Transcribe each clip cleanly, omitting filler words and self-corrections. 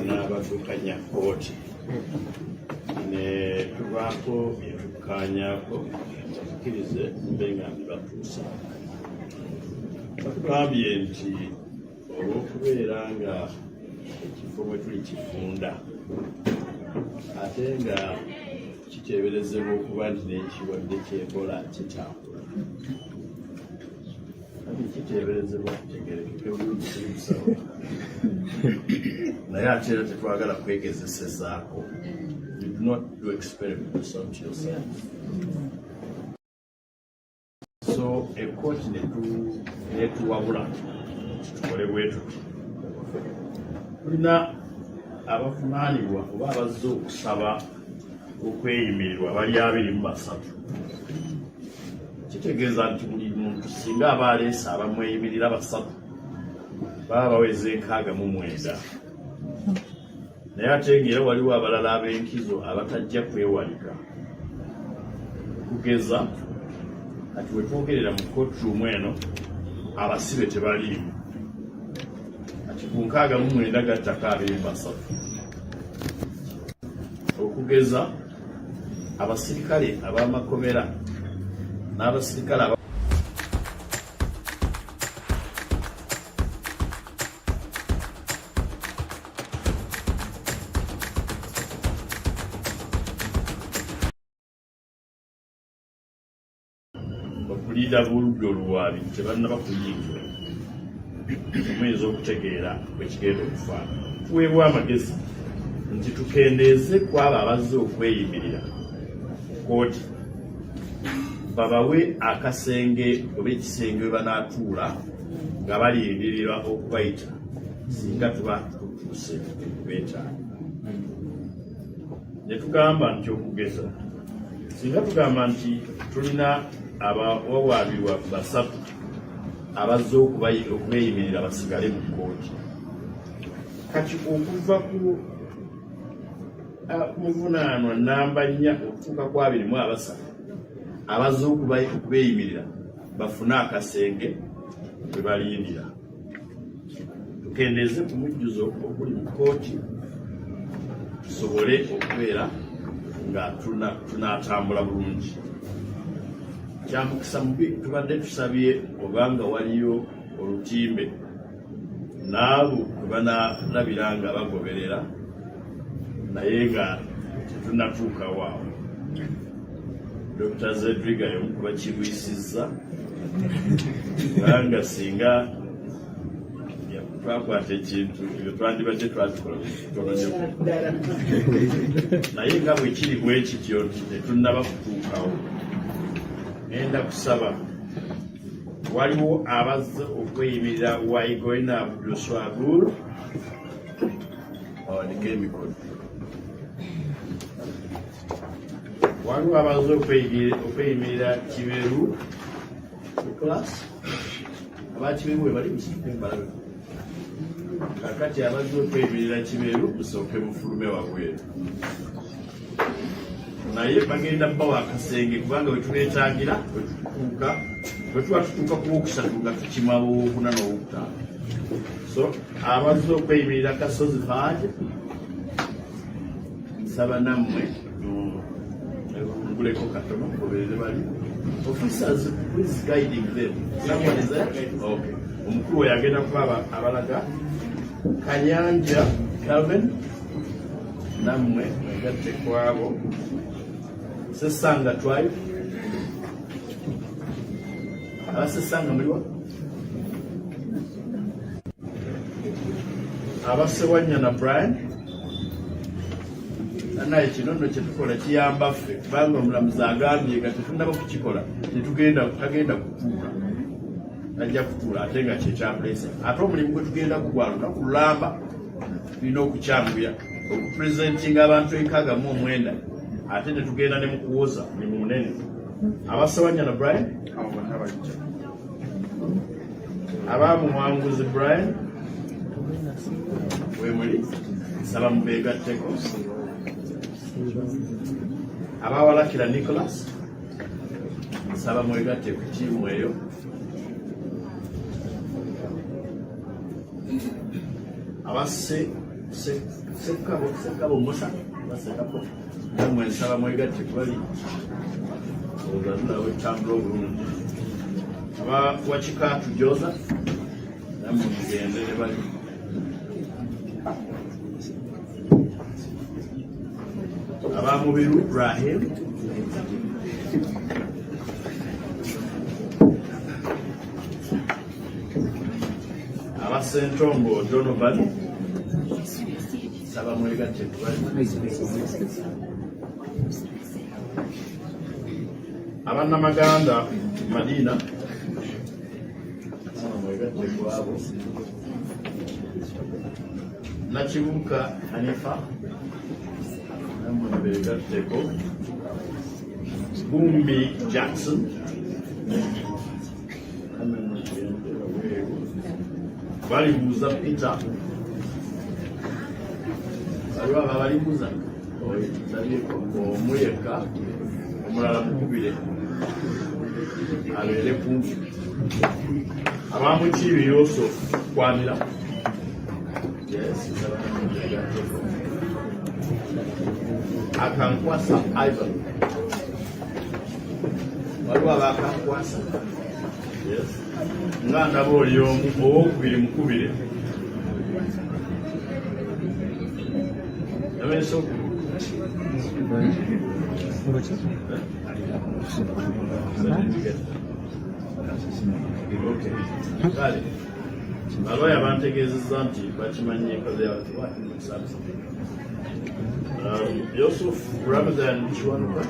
n'abadukanya kkooti ne tubaako byetukkaanyaako tukkirize mbe nga bibatuusa. Batugambye nti olw'okubeera nga ekifo mwe tuli kifunda ate nga kiteeberezebwa okuba nti n'ekirwadde ky'Ebola kitambula. Kiteeberezebwa kitegeerekeke bulungi kiri musawo. Naye ate era tetwagala kwegezesezaako. You do not do experiments on yourself. So ekkooti netuwabula tukole bwe tuti. Tulina abavunaanibwa oba abazze okusaba okweyimirirwa bali 23. Kitegeeza nti buli muntu singa aba aleese abamweyimirira 3 baba baweze 69. Naye ate ng'era waliwo abalala ab'enkizo abatajja kwewalika. Okugeza kati we twogerera mu courtroom eno abasibe tebaliimu. Kati ku 69 gattako 23. Okugeza abasirikale ab'amakomera n'abasirikale bakulira buludde oluwaabi tebannaba kuyingira omuyinza okutegeera bwekigenda okufaana. Tuweebwa amagezi nti tukendeeze ku abo abazze okweyimirira kooti babawe akasenge oba ekisenge we banaatuula nga balindirira okubayita singa tuba tutuuse beetaaga. Ne tugamba nti okugeza singa tugamba nti tulina abawawaabirwa 3 abazze okubeeyimirira basigale mu kkooti. Kati okuva ku muvunaanwa namba 4 okutuuka ku 23 abazze okubeeyimirira bafune akasenge we balindira. Tukendeeze ku mujjuzo okuli mu kkooti tusobole okubeera nga tunatambula bulungi. Kyamukisa mubi tubadde tusabye obanga waliyo olutimbe n'abo banalabira nga bagoberera naye nga tetunatuukawo awo. Dr. Zedriga y'omu ku bakirwisizza kubanga singa twakwata ekintu ebyo twandibadde twakikola kitono nnyo naye nga bwe kiri bwe kityo tetunnaba kutuukawo. Ngenda kusaba waliwo abazze okweyimirira Wayigoyina Abdulswabur awanike emikono. Waliwo abazze okweyimirira Kiberu class abakiberu bwe bali musooke mbalabe. Kakati abazze okweyimirira Kiberu musooke mufulume wabweru. Naye bagenda bawa akasenge kubanga wetubeetagira bwetuba tutuuka ku wokusatu nga tukima wokuna n'owokutaano. So abazze okweyimirira Kasozi Paaje nsaba nammwe nguleko katono goberere bali officers who is guiding them. Someone is there? Okay. Omukulu we yagenda kuba abalaga Kanyanja Calvin nammwe mwegatte kwabo. Sesanga tribe abasesanga muliwa abasewanya na Brian naye kino nno kyetukola kiyamba ffe kubanga omulamuzi agambye nga tetunaba kukikola tagenda kutuula ajja kutuula ate nga kyekyapulesa ate omulimu gwe tugenda kugwala olunaku lulamba tulina okukyanguya okupurezentinga abantu 609 ate netugenda ne mukuwoza ni munene. Abasewanya na Brian abamuwanguzi Brian wemuli nsaba mubeegatteko. Abawalakira Nicholas nsaba mwegatte ku tiimu eyo. Sekabo Musa basekako namwe nsaba mwegatte kubali olwalulawe tambula obulungi. Abawakikaatu Joza namwe mugende ne bali. Abamubiru Ibrahim abasentongo Donovan nsaba mwegatte kubali. Abannamaganda Madina mwegatte kwabo. Nakibuka Hanifa namwe mbeegatteko. Bumbi Jackson balibuuza Peter waliwo abalibuuza omuyeka omulala mukubire abeere kumpi. Abamukiibi Yoso Kwanira Akankwasa Ivan waliwo abakankwasa nga ndaba oli owokubiri mukubire kale balwaya bantegeezezza nti bakimanyi enkoze yabakiwamusaasa. Yusuf Ramadan Kiwanuka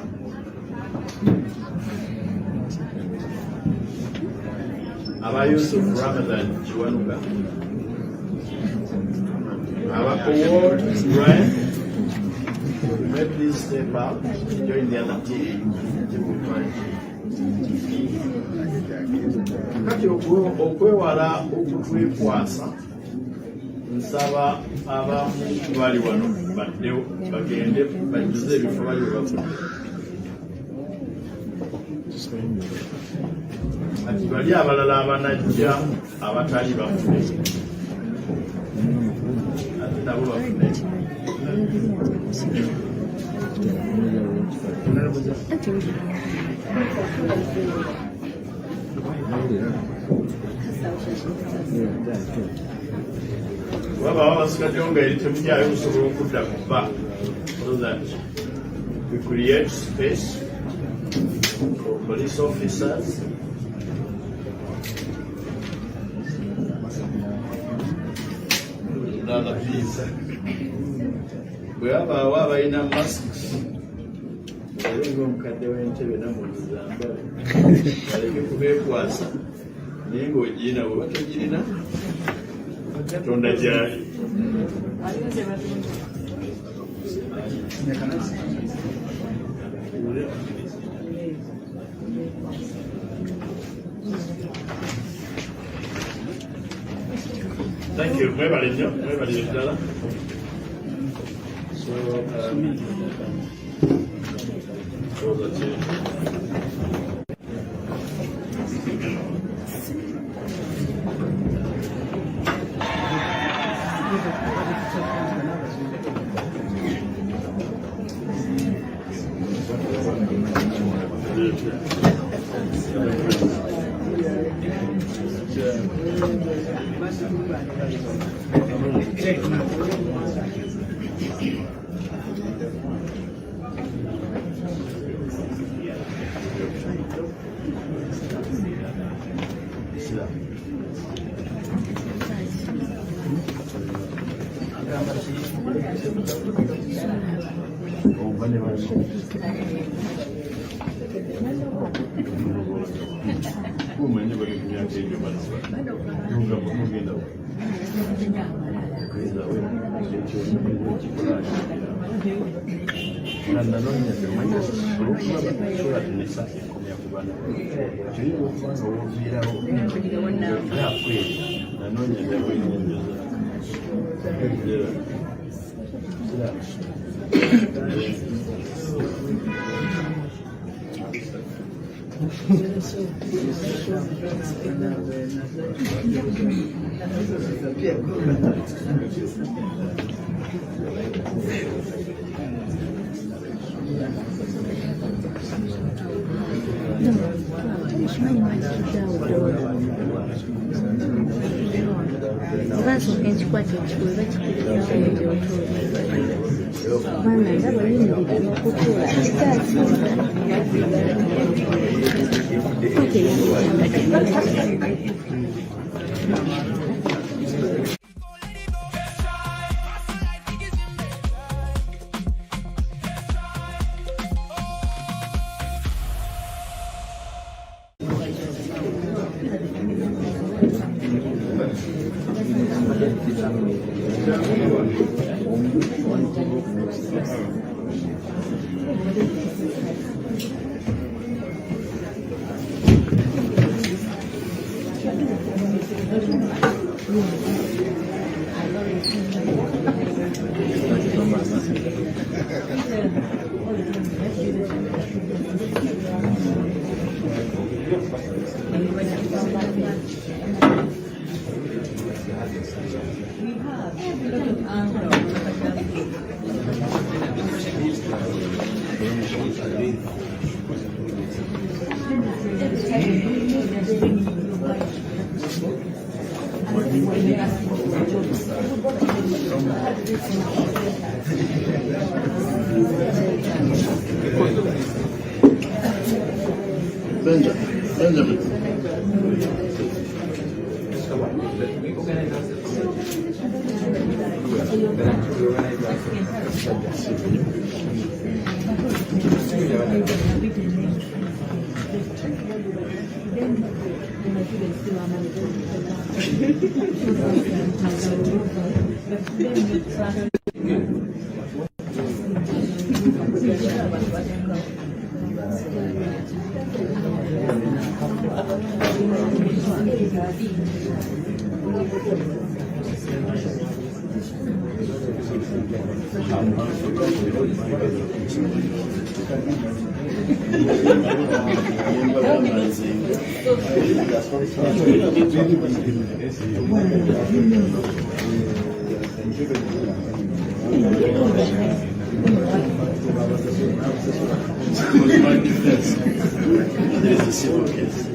aba Yusuf Ramadan Kiwanuka aba Award Brian, may please step out, join the other team. Kati okwewala okutwekwasa nsaba abamu bali wano baddewo bagende bajjuze ebifo bali webafuna kati bali abalala abanajja abatali bafune ate nabo bafune So that we create space for police officers we have our inner masks. Thank you. So that's it. a civil case.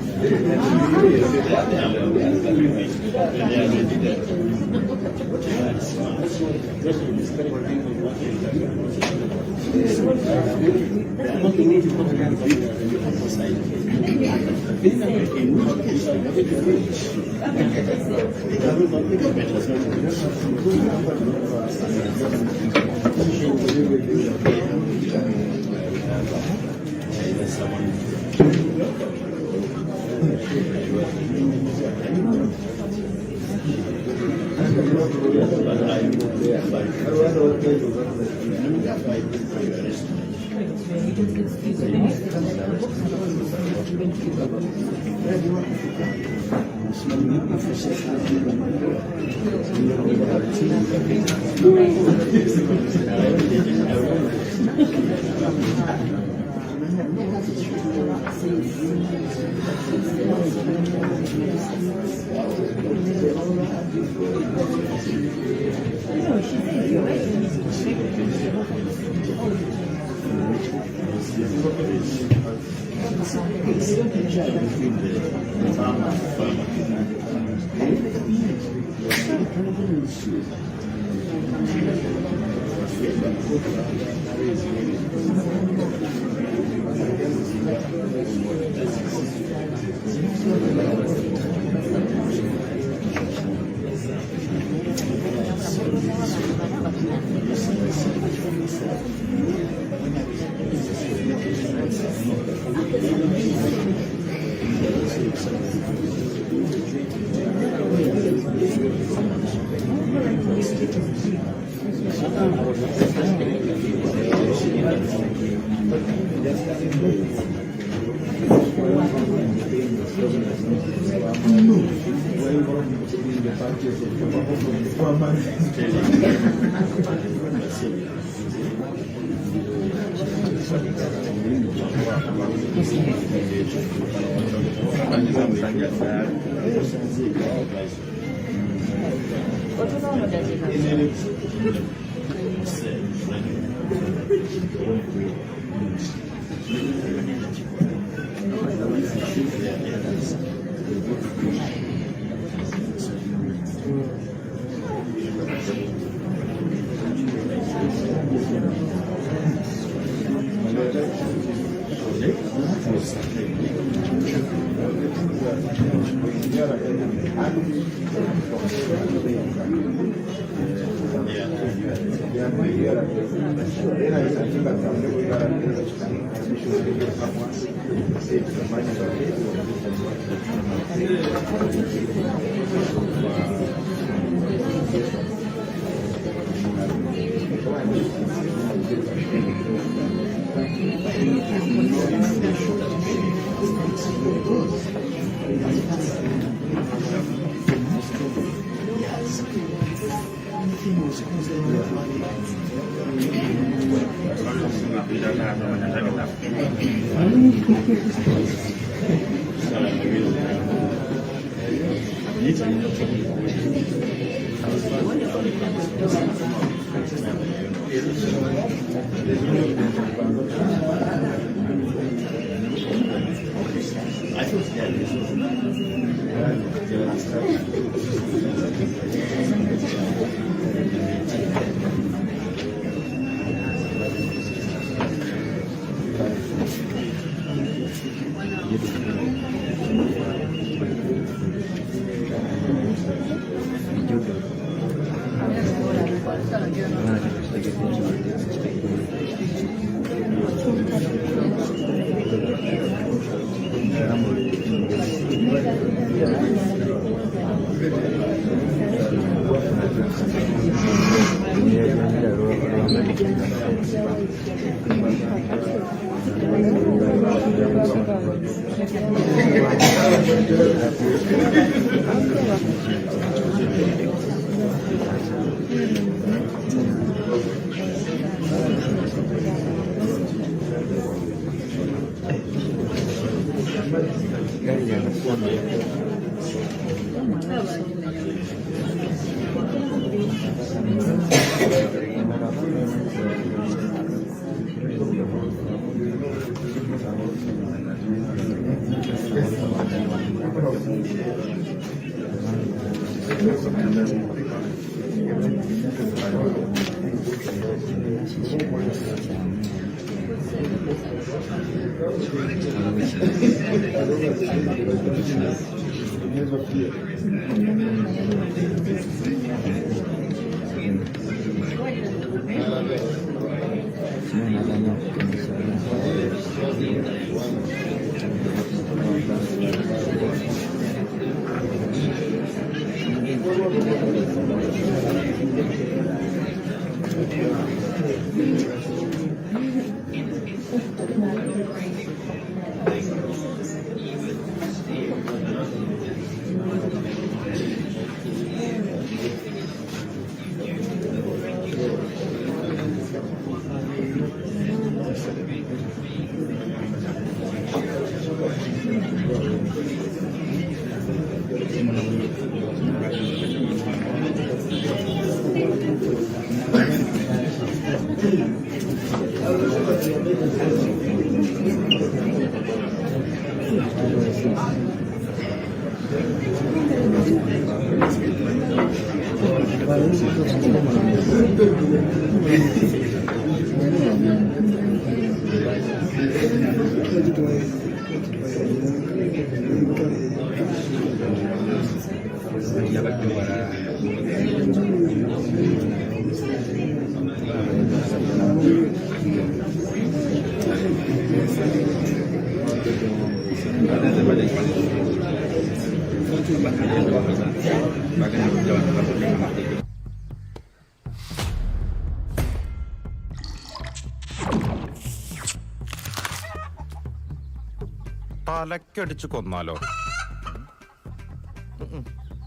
തലക്കടിച്ചു കൊന്നാലോ?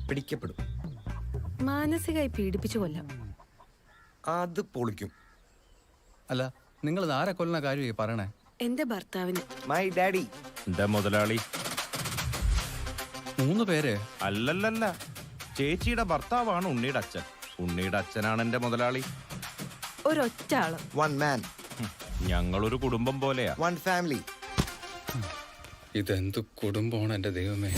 പിടിക്കപ്പെടും. മാനസികമായി പീഡിപ്പിച്ചു കൊല്ലാം. അത് പൊളിക്കും. അല്ല, നിങ്ങൾ ആരെ കൊല്ലുന്ന കാര്യം പറയണേ? എന്റെ ഭർത്താവിന്. My daddy. എന്റെ മുതലാളി. 3 പേര്? അല്ലല്ലല്ല, ചേച്ചിയുടെ ഭർത്താവാണ് ഉണ്ണിയുടെ അച്ഛൻ. ഉണ്ണിയുടെ അച്ഛനാണ് എന്റെ മുതലാളി. ഒരൊറ്റ ആള്. One man. ഞങ്ങളൊരു കുടുംബം പോലെയാ. One family. ഇതെന്തു കുടുംബമാണ് എന്റെ ദൈവമേ.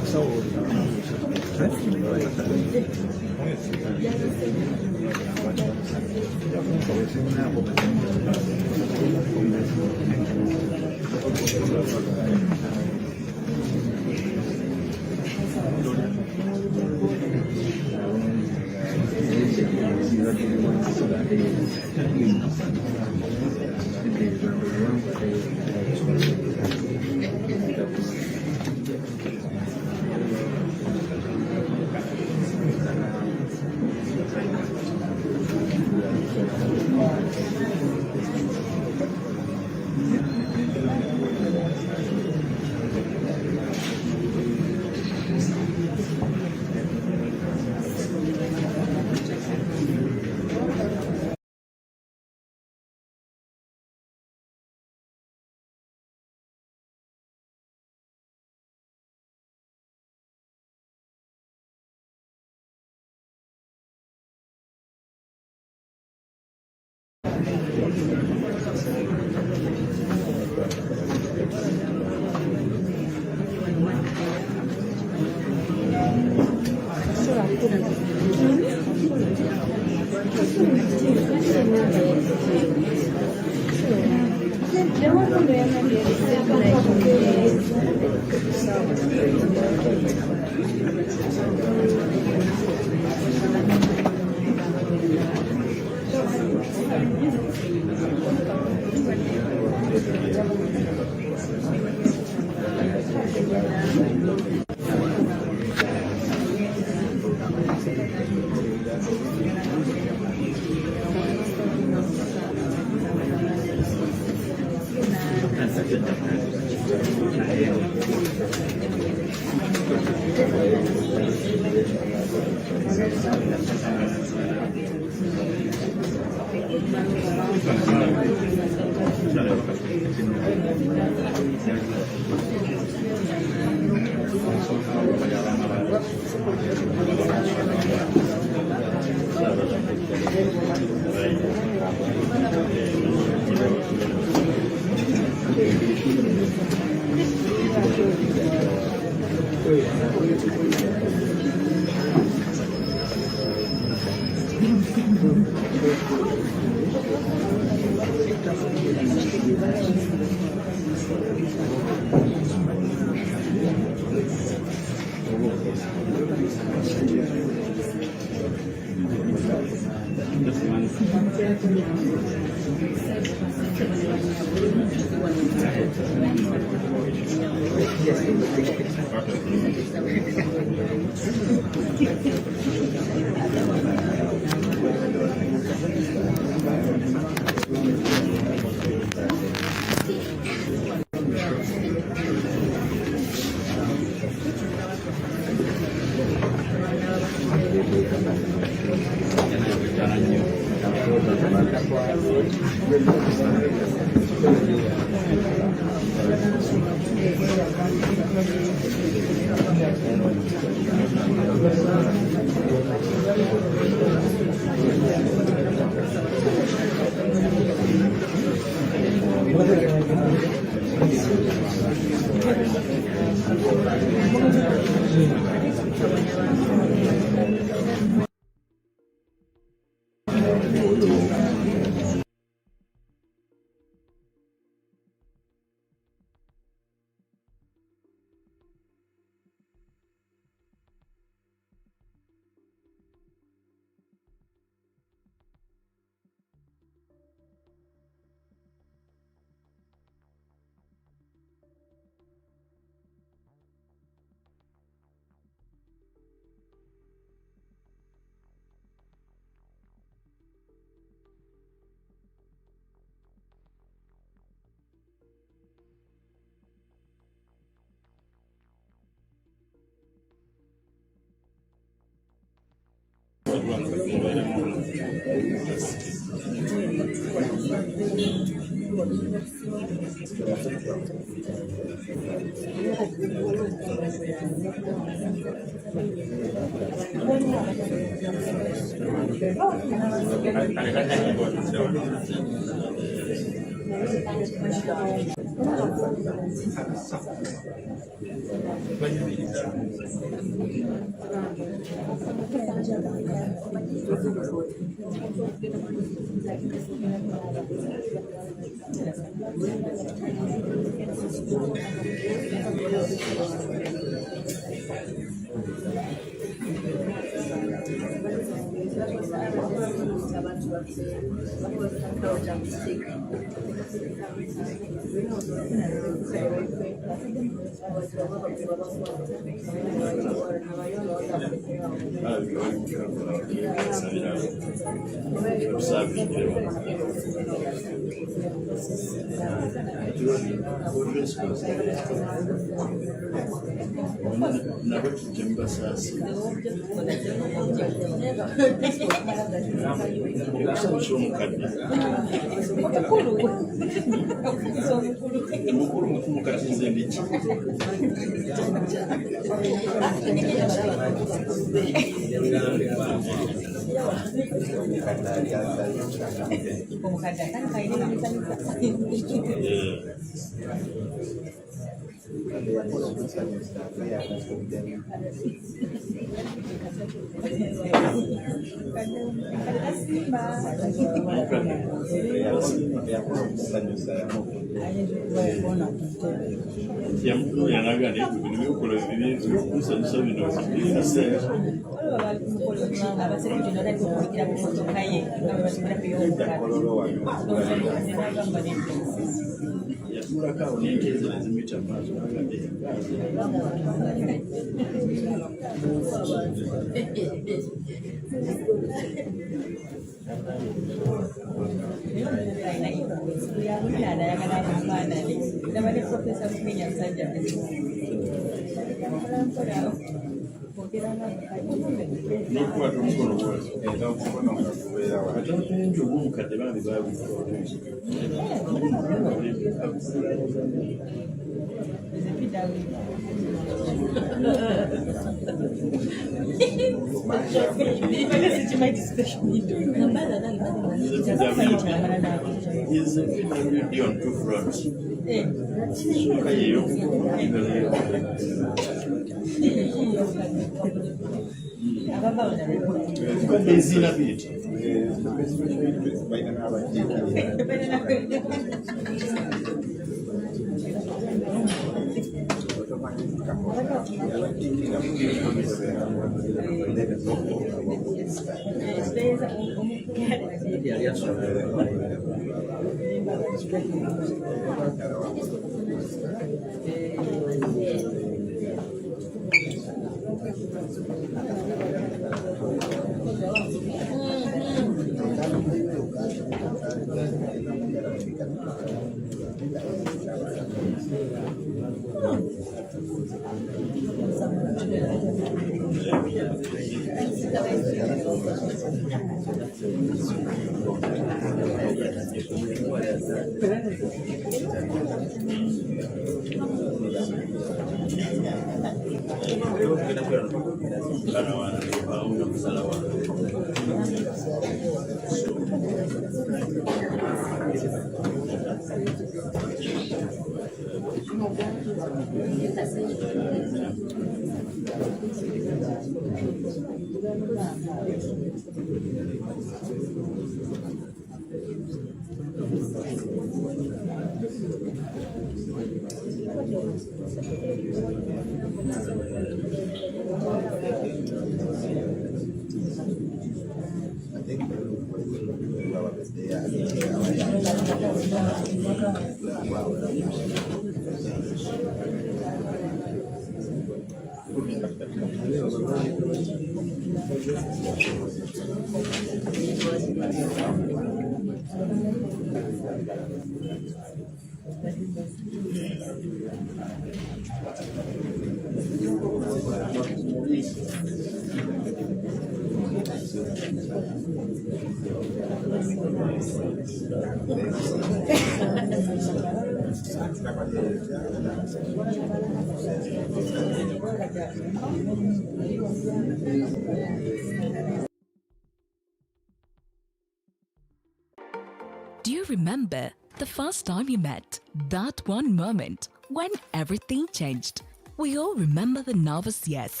Do you remember the first time you met? That one moment when everything changed. We all remember the nervous yes.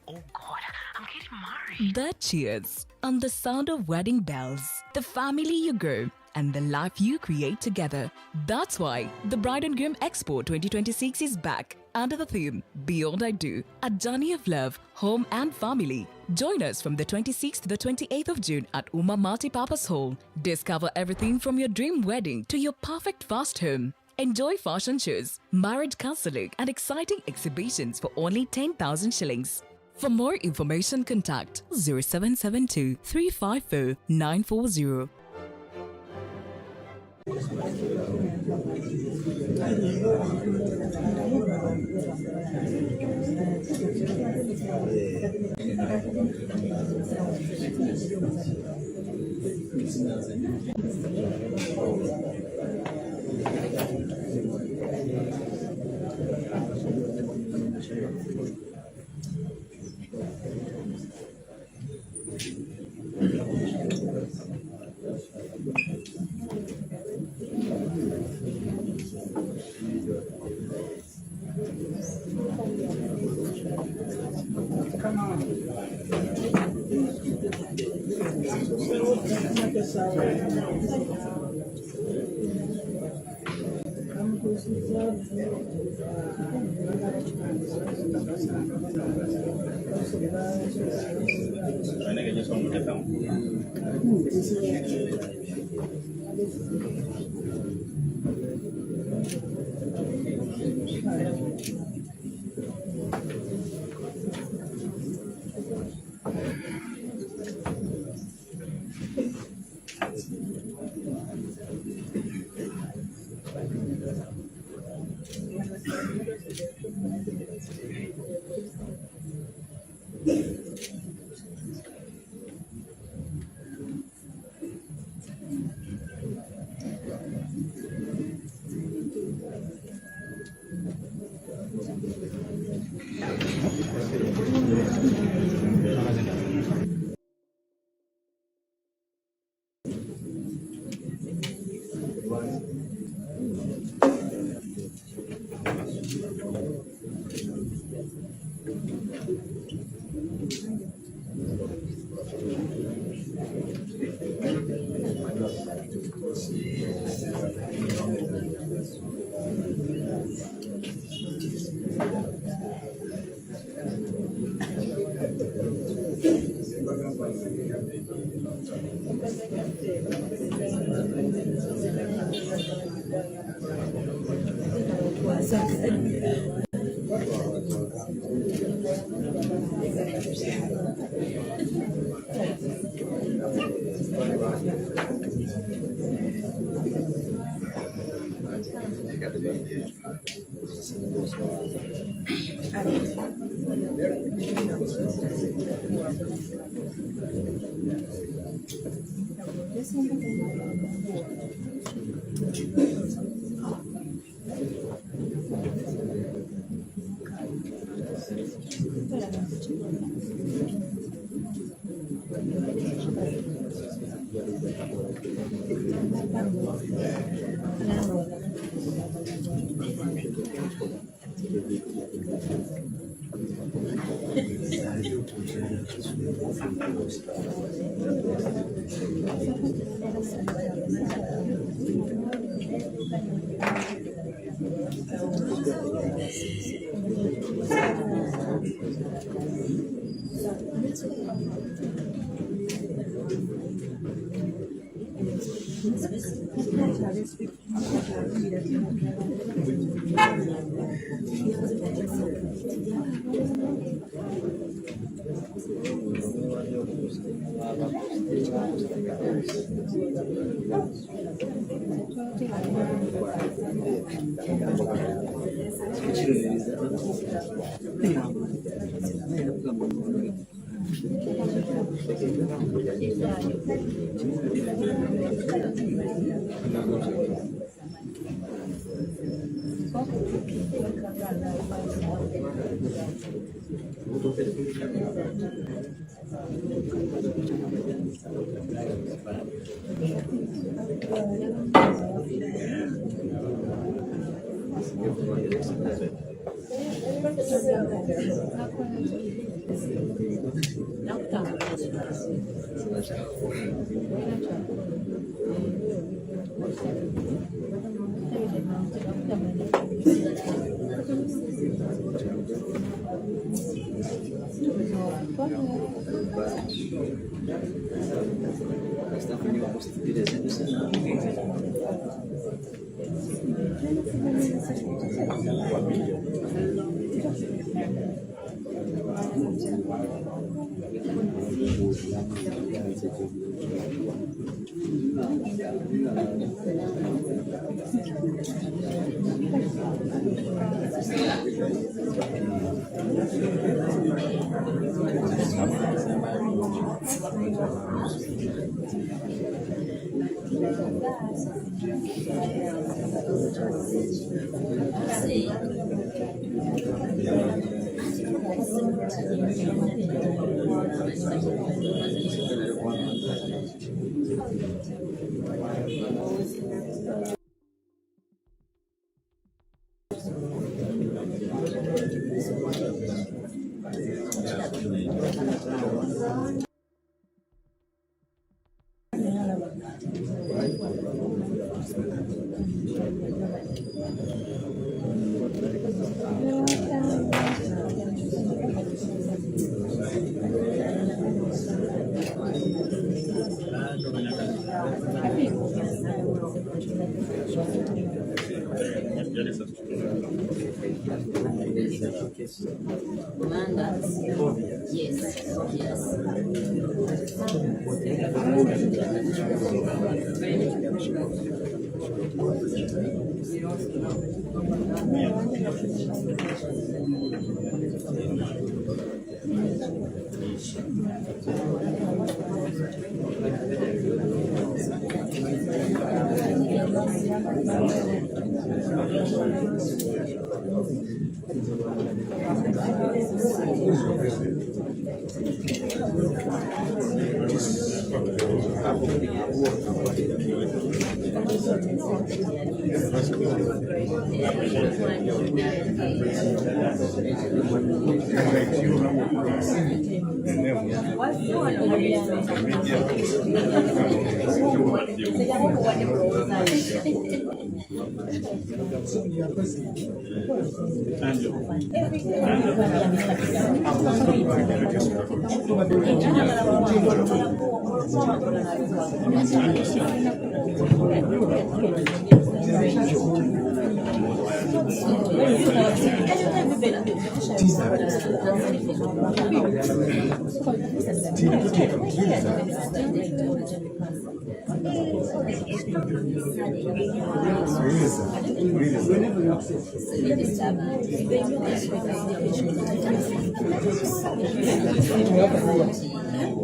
Oh God, I'm getting That cheers and the sound of wedding bells, the family you grow, and the life you create together. That's why the Bride and Groom Expo 2026 is back under the theme Beyond I Do, a journey of love, home and family. Join us from the 26th to the 28th of June at Uma Multipurpose Hall. Discover everything from your dream wedding to your perfect fast home. Enjoy fashion shows, marriage counseling, and exciting exhibitions for only 10,000 shillings. For more information, contact 0772 354 940.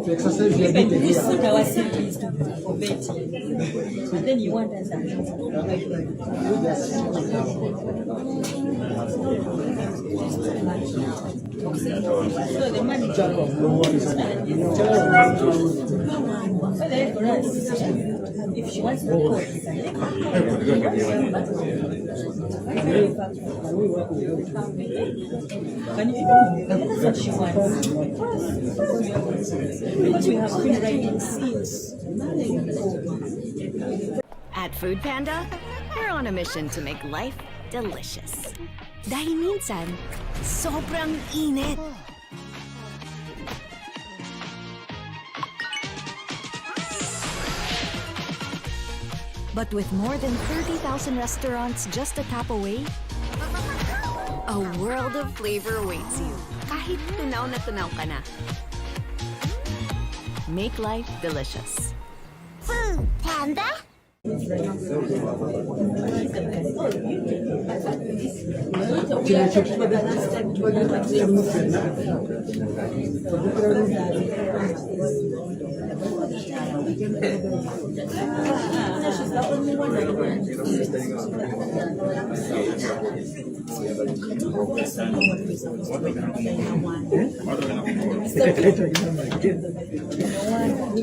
We suit our cities to obey it. And then you want us so the manager if she wants to call, that's what she wants. Because we have been writing scenes. At Food Panda, we're on a mission to make life delicious. Dahil minsan, sobrang init. But with more than 30,000 restaurants just a tap away, a world of flavor awaits you. Kahit tunaw na tunaw ka na. Make life delicious. Food Panda? No,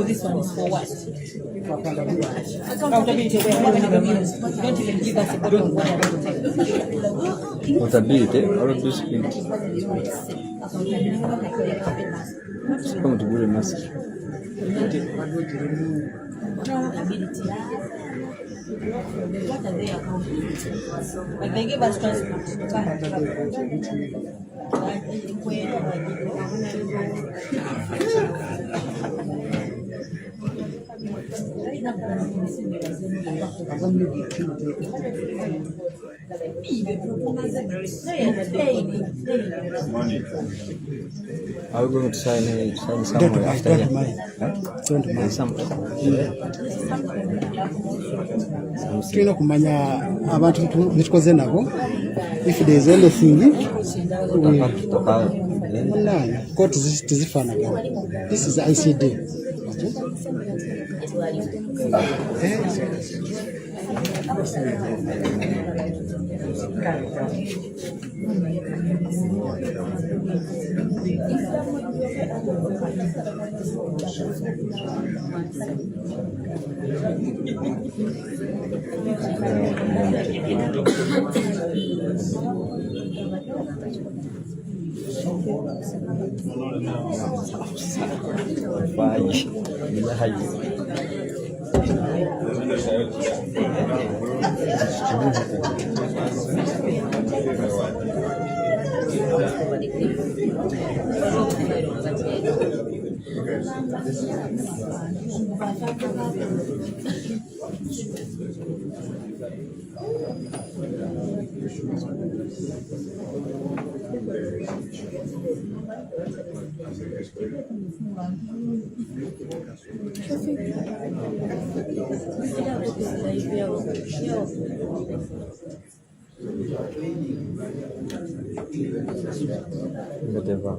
this one is for what? Accountability. We're not going to be used. Don't even give us a bottle of water. Accountability or discipline. It's going to be a message. Accountability. What are they accountable? Like they give us transport. Are we going to sign somewhere after here? Tulina kumanya abantu betukoze nabo if there is anything ko tuzifaanagana. This is ICD. Whatever.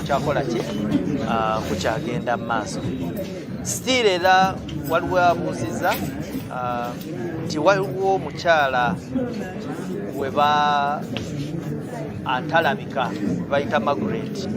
Kyakola ki kukyagenda mu maaso still era waliwo abuuziza nti waliwo omukyala weba antalabika bayita Margaret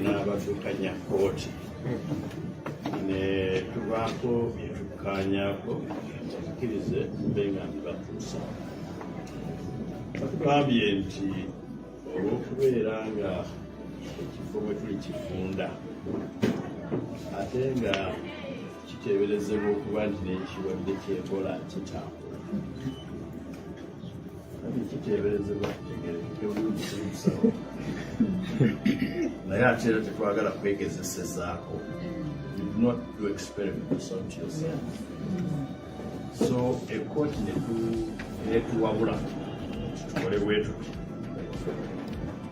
n'abadukanya kooti ne tubaako byetukanyako tukkirize mbenga ntibatuusa batugambye nti olw'okubeera nga ekifo mwe tuli kifunda ate nga kiteeberezebwa okuba nti n'ekirwadde ky'Ebola kitambula kiteeberezebwa kitegerekeke bulungi kimusawo naye ate era tetwagala kwegezesezaako. You do not do experiments on yourself. So ekkooti netuwabula tukole bwetu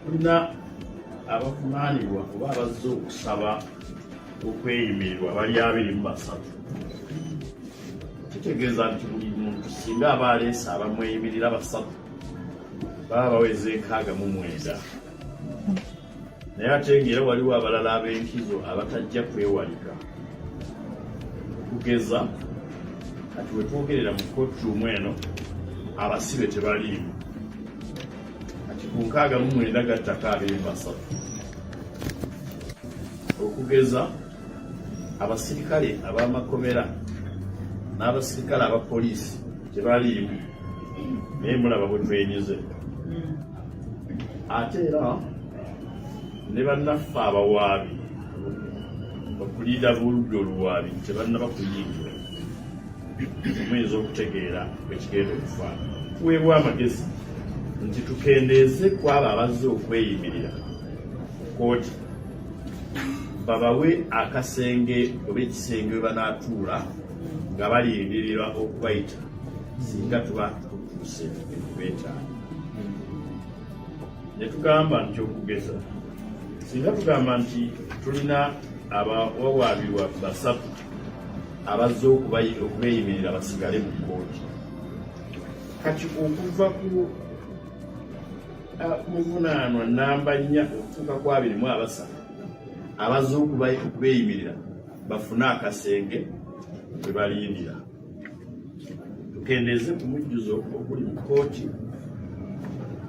tulina abavunaanibwa oba abazze okusaba okweyimirirwa bali 23. Kitegeeza nti buli muntu singa aba aleese abamweyimirira 3 baba baweze 69. Naye ate ng'era waliwo abalala ab'enkizo abatajja kwewalika. Kugeza kati we twogerera mu courtroom eno abasibe tebaliimu. Kati ku 69 gattako 23. Okugeza abasirikale ab'amakomera n'abasirikale abapoliisi tebaliimu, naye mulaba bwe twenyuze. Ate era ne bannaffe abawaabi bakuliida buludde oluwaabi tebannaba kuyingira. Muyinza okutegeera ekigenda okufaanana. Tuweebwa amagezi nti tukendeeze ku abo abazze okweyimirira kooti babawe akasenge oba ekisenge we banaatuula nga balindirira okubayita singa tuba tutuuse beetaaga. Ne tugamba nti okugeza singa tugamba nti tulina abawawaabirwa 3 abazze okubeeyimirira basigale mu kkooti, kati okuva ku muvunaanwa namba 4 okutuuka ku 23 abazze okubeeyimirira bafune akasenge we balindira. Tukendeeze ku mujjuzo okuli mu kkooti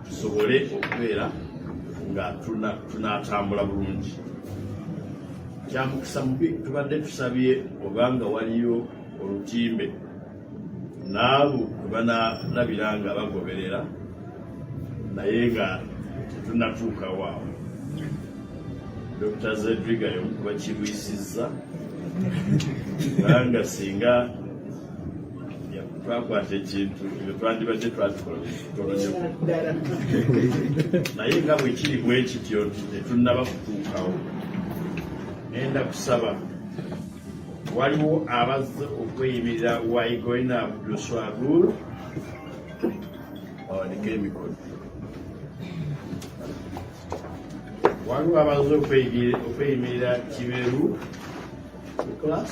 tusobole okubeera nga tunaatambula bulungi. kyamukisa mubi tubadde tusabye obanga waliyo olutimbe n'abo banalabira nga bagoberera naye nga tetunatuukawo awo. Dr. Zedriga yomukuba kirwisizza kubanga singa twakwata ekintu twandibadde twakikola naye nga bwe kiri bwe kityo tetunnaba kutuukawo. Ngenda kusaba waliwo abazze okweyimirira Wayigoina Abdulswabur bawanike emikono. Waliwo abazze okweyimirira Kiberu class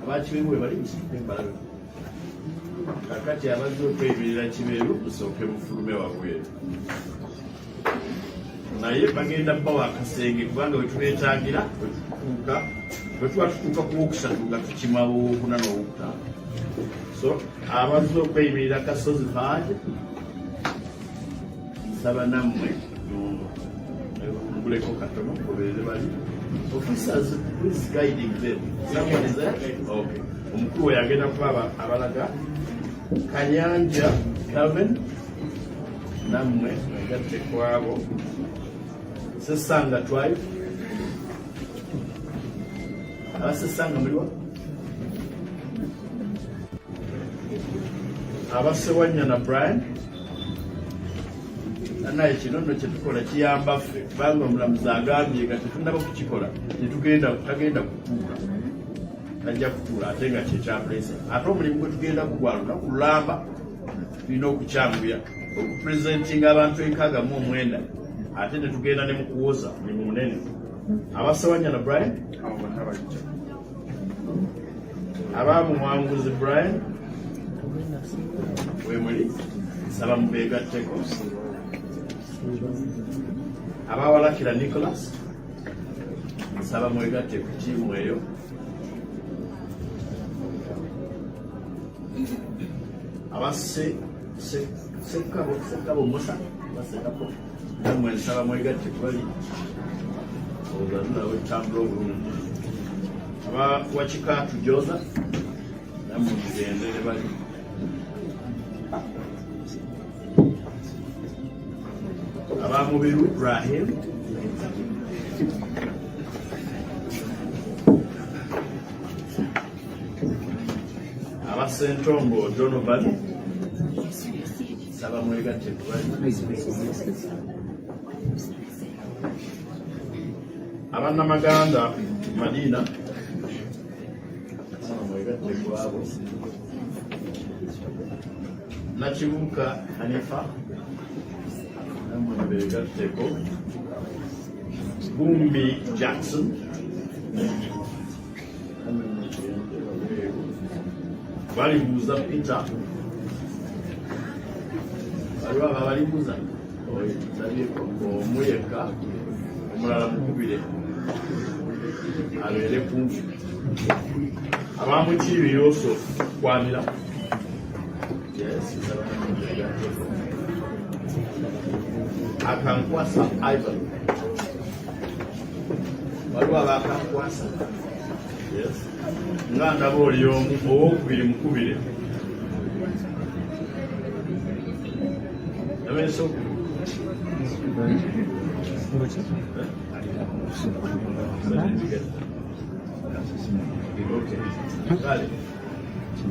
abakiberu we bali musembalabe kakati abazze okweyimirira Kiberu musooke mufulume wabweru naye bagenda bawa akasenge kubanga wetubeetagira bwe tuba tutuuka ku wokusatu nga tukima bwowokuna n'owokutaano. So abazze okweyimirira Kasozi Paadi nsaba nammwe nguleko katono goberere bali officers please guiding them. Someone is there? Okay. Omukulu we yagenda kuba abalaga Kanyanja Calvin nammwe agatte kwabo Sesanga tribe abasesanga muliwa abasewanya na Brian naye kino nno kyetukola kiyamba ffe kubanga omulamuzi agambye nga tetunaba kukikola tagenda kutuula tajja kutuula ate nga kyekyapulesa ate omulimu gwe tugenda kugwa lunaku lulamba tulina okukyanguya okupurezentinga abantu 69 ate netugenda ne mukuwoza mulimu munene. Abasewanya na Brian abamuwanguzi Brian wemuli saba mubeegatteko. Abawalakira Nicholas nsaba mwegatte ku tiimu eyo. Sekabo Musa basekako namwe nsaba mwegatte kubali ozalulawo etambula obulungi. Abawakikaatu Joza namwe mugendere bali. Abamubiru Ibrahim abasentongo Donovan saba mwegatte kubali. Abannamaganda Madina mwegatte kwabo. Nakibuka Hanifa namwe mubeegatteko. Bumbi Jackson balibuuza Peter waliwo abo abalibuuza omuyeka omulala mukubire abeere kumpi. Abamukiibi Yoso Kwamira Akankwasa Ivan waliwo abakankwasa nga ndaba oli owokubiri mukubire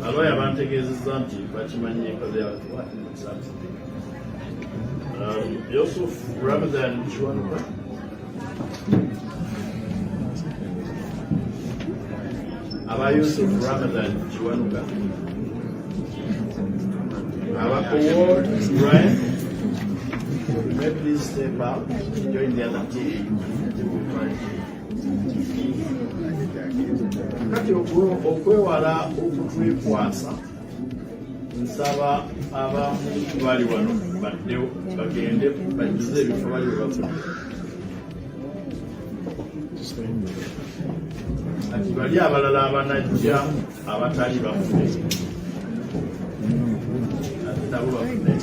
Alooya bantegeezezza nti bakimanyi enkoze y'abantu. Yusuf Ramadan Chiwanuka Aba Yusuf Ramadan Chiwanuka Aba Award Brian, may please step out, join the other team. Kati okwewala okutwekwasa nsaba abamu bali wano badde bagende bajuze ebifo bali webafuna kati bali abalala abanajja abatali bafune ate nabo bafune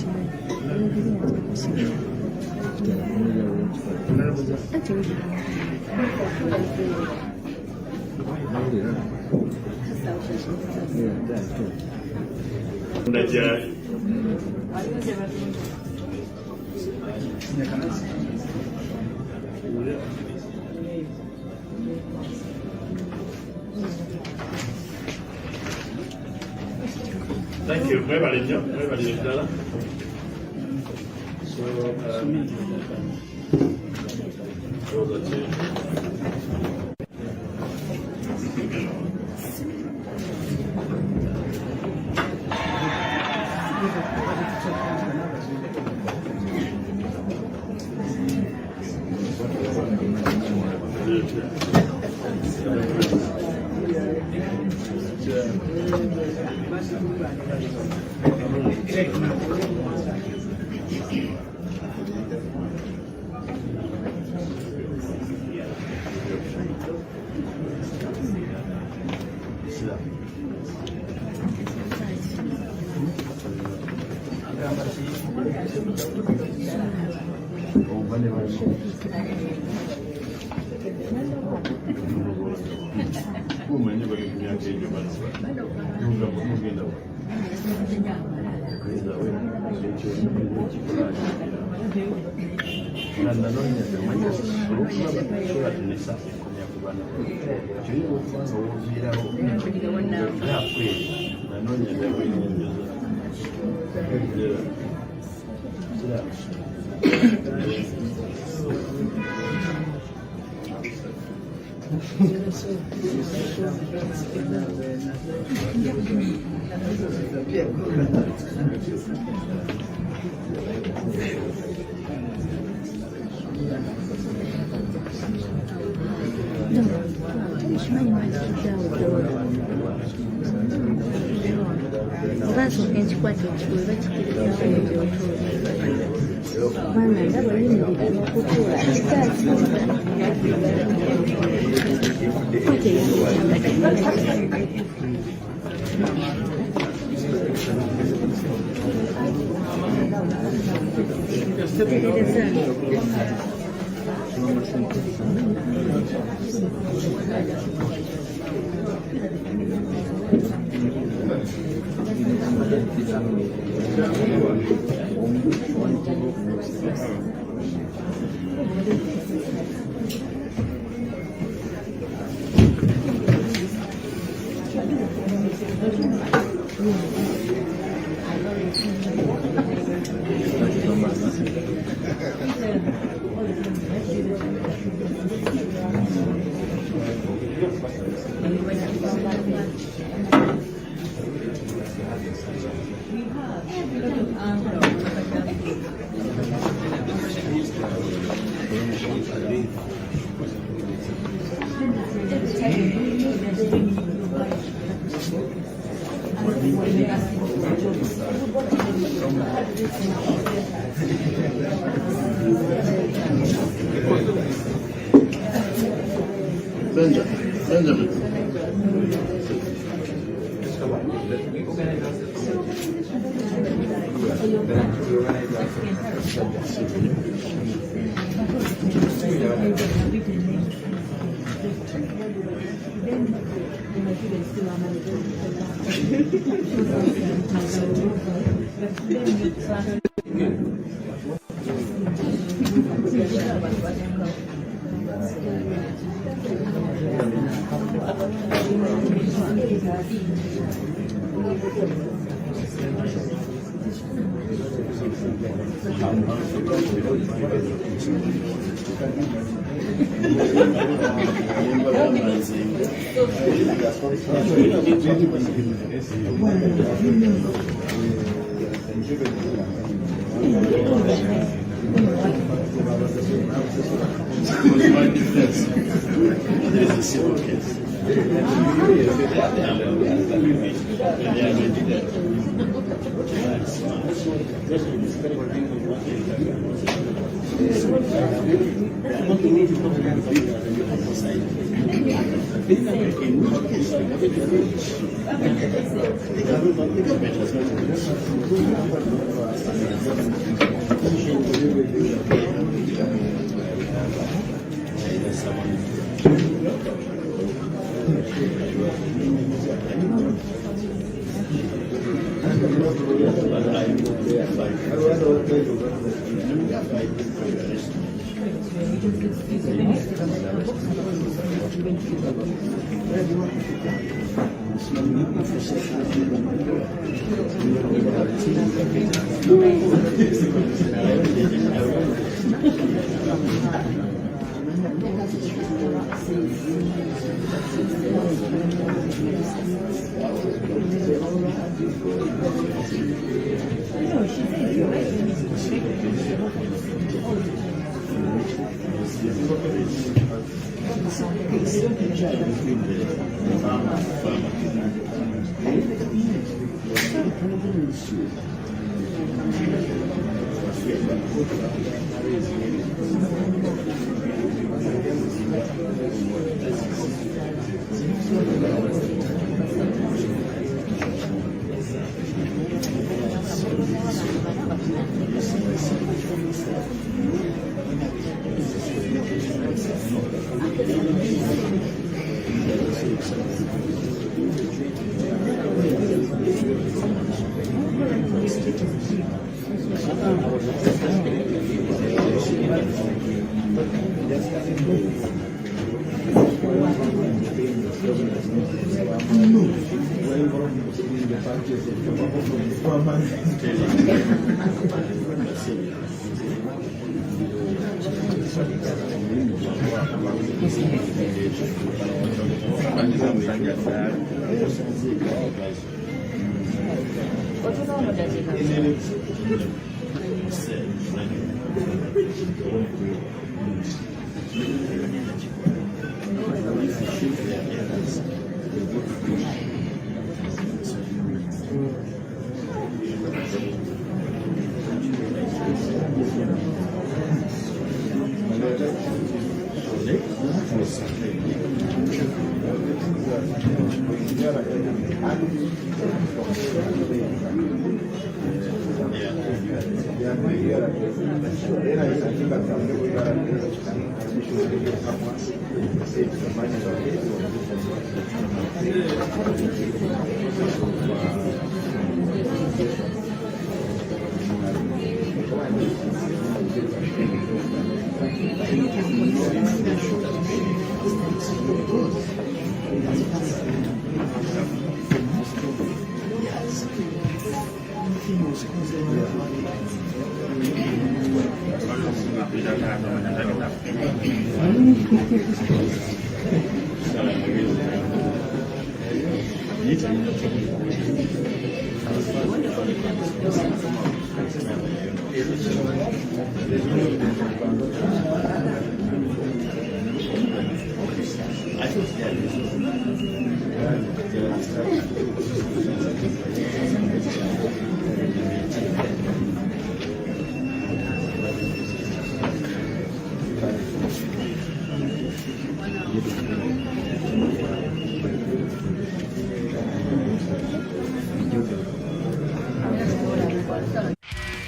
Thank you. Mwebale nnyo, mwebale ddala.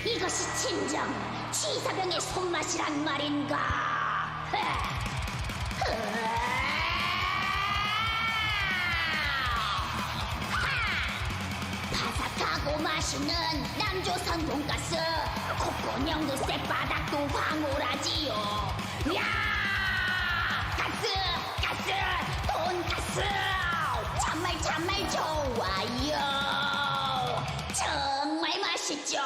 이것이 진정 치사병의 손맛이란 말인가? 바삭하고 맛있는 남조선 돈가스, 콧구녕도 쌔바닥도 황홀하지요. 야, 가스, 돈가스 정말 좋아요. 정말 맛있죠.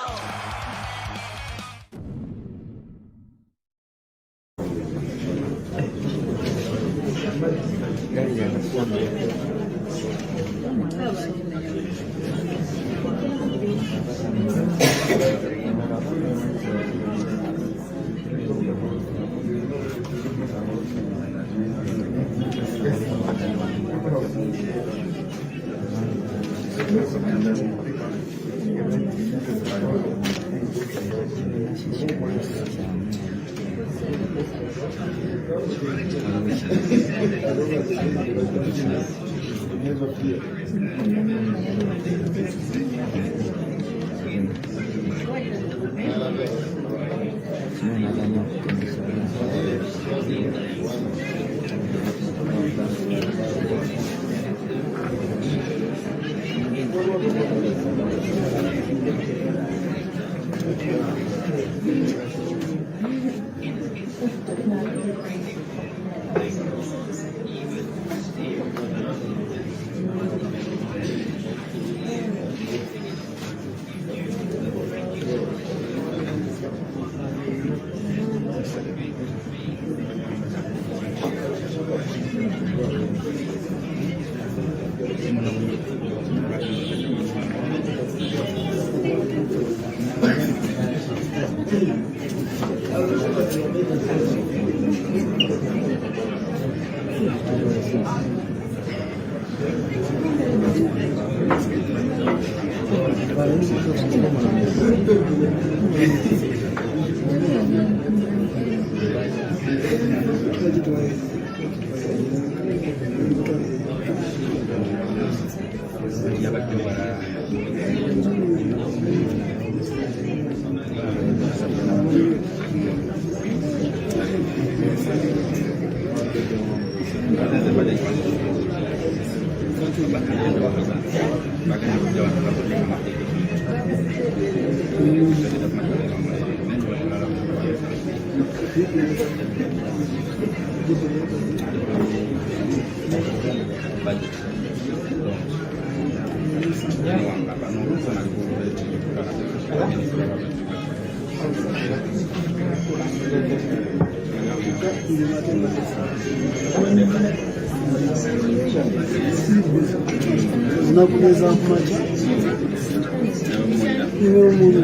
Unakumeza kumacha niwe umuntu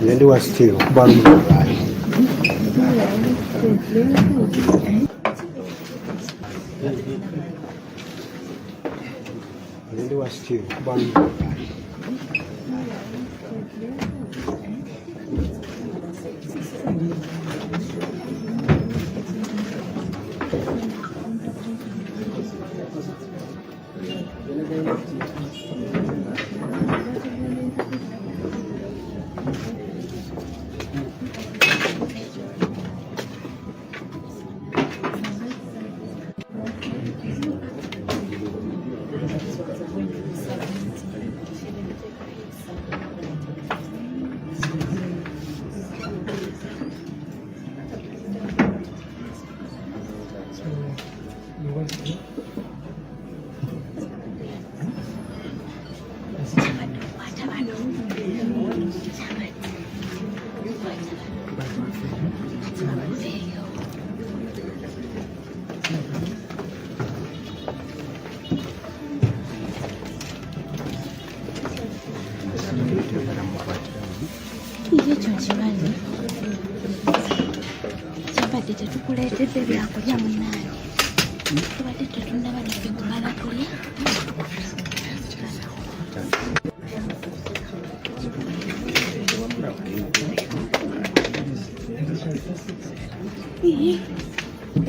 Then do a still bottom right. Then do a still bottom right. ekyo nkimanyi kyabadde tetukuleetedde byakulya munaani tubadde tetunaba naffe kumala kulya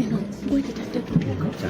eno bwete tattetuuka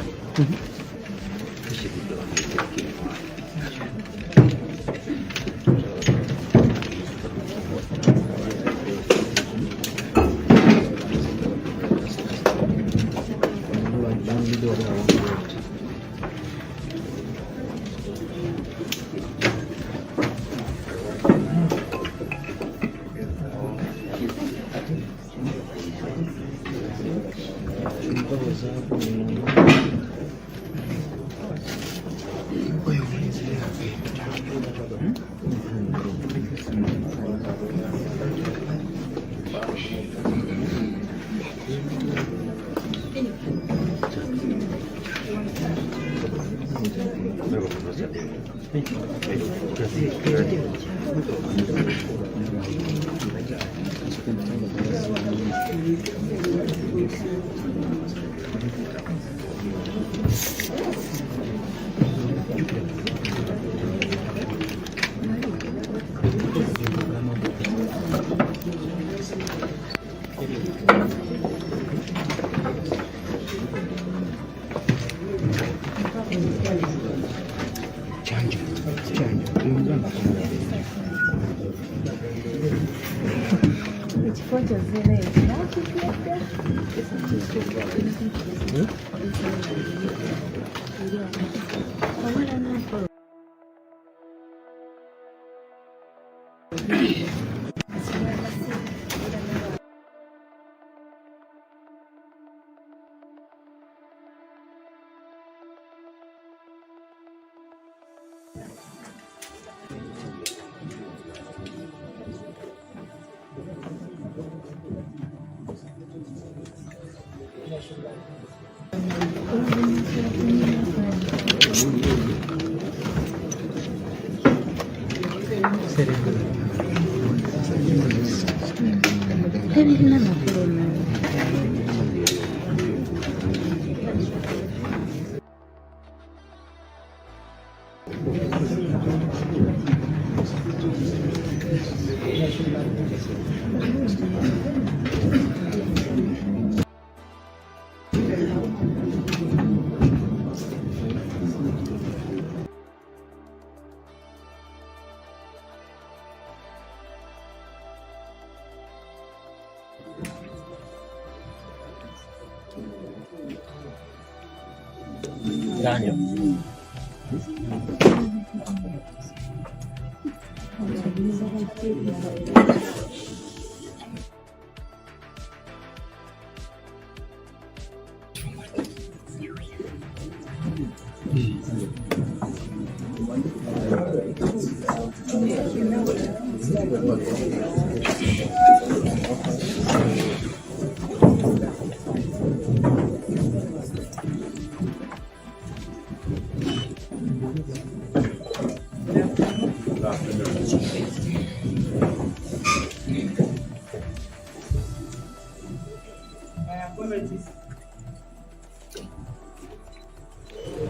Daniel.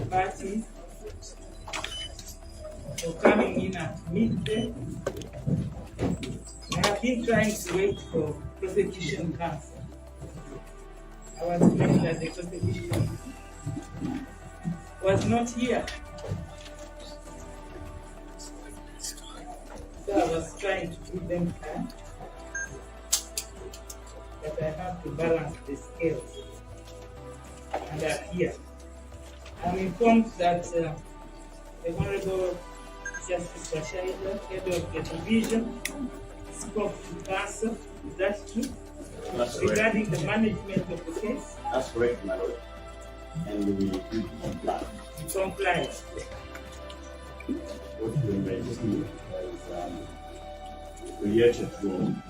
Party for coming in at midday. I have been trying to wait for prosecution counsel. I was told that the prosecution was not here. So I was trying to give them time. But I have to balance the scales. And they're here. I'm informed that the Honorable Justice Washaida, head of the division, spoke to counsel. Is that true? That's regarding correct. the management of the case? That's correct, my lord. And we do comply. Comply. What we may do is create a room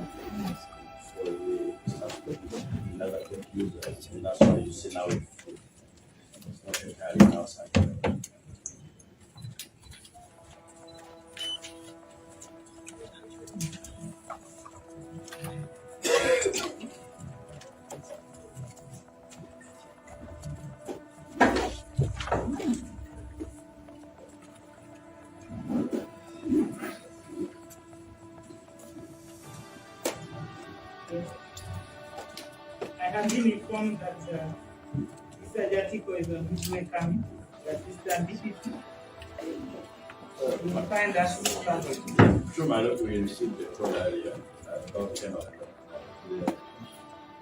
for the suspect and other court users, and that's why you see now it's not entirely outside. I have been informed that Mr. Jatiko is on his way coming. That Mr. DPP will find us. Sure, my lord, we received the call earlier at about 10 o'clock.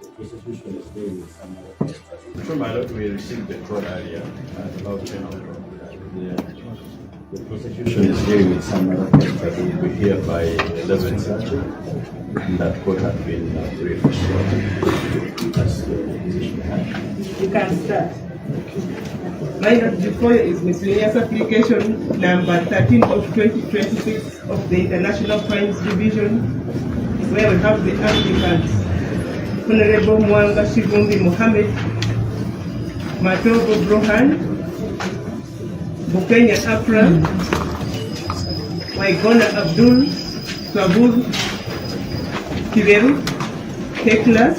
The prosecution is going with some other. Sure, my lord, we received the call earlier at about 10 o'clock. The prosecution is here with some other case that will be here by 11:30. And that court has been briefed. That's the position. You can start. My note before you is miscellaneous application number 13 of 2026 of the International Crimes Division, where we have the applicants Honorable Muwanga Kivumbi Mohammed, Matogo Brohan, Bukenya Akram, Waigona Abdul, Swabur Kiveru, Teklas,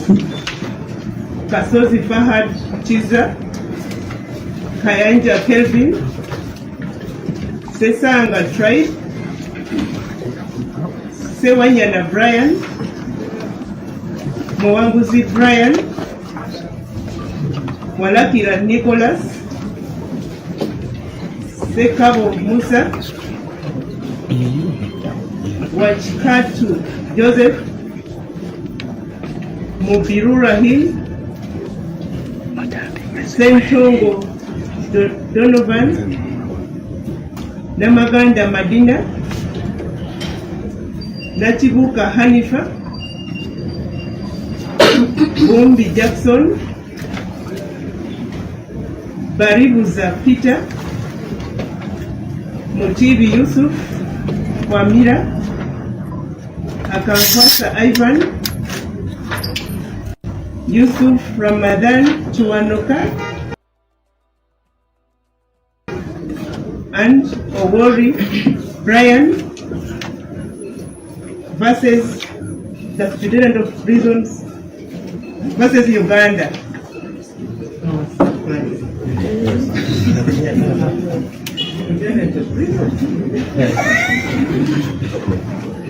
Kasozi Fahad Chiza, Kayanja Kelvin, Sesanga Tribe, Sewanyana Brian, Mwanguzi Brian, Walakira Nicholas, Sekabo Musa, Wachikatu Joseph, Mubiru Rahim, Sentongo Donovan, Namaganda Madina, Nachibuka Hanifa, Bumbi Jackson, Baribuza Peter, Motibi Yusuf, Kwamira, Akamkwasa Ivan, Yusuf Ramadan Chuanoka, and Owori Brian versus the Superintendent of Prisons versus Uganda.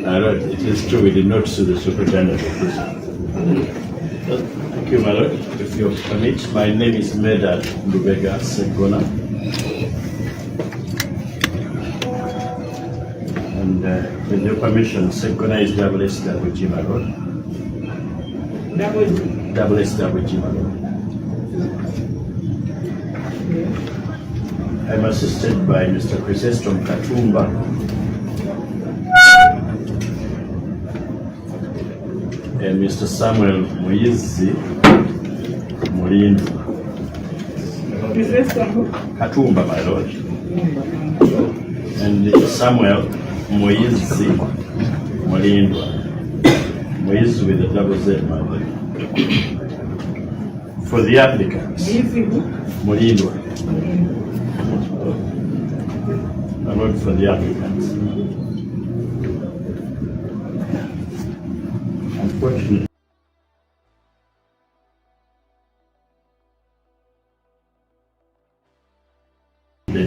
My lord, it is true we did not sue the Superintendent of Prisons. Thank you, my lord. If you permit, my name is Medad Lubega Segona. And with your permission, Segona is SWG, my lord. SWG, my lord. I'm assisted by Mr. Chrysostom Katumba, and Mr. Samuel Muizi Mulindu. Katumba, my lord. And Samuel Muizi Mulindu. Muizi with a double Z, my lord. For the applicants, Mulindu. My lord, for the applicants. Unfortunately, the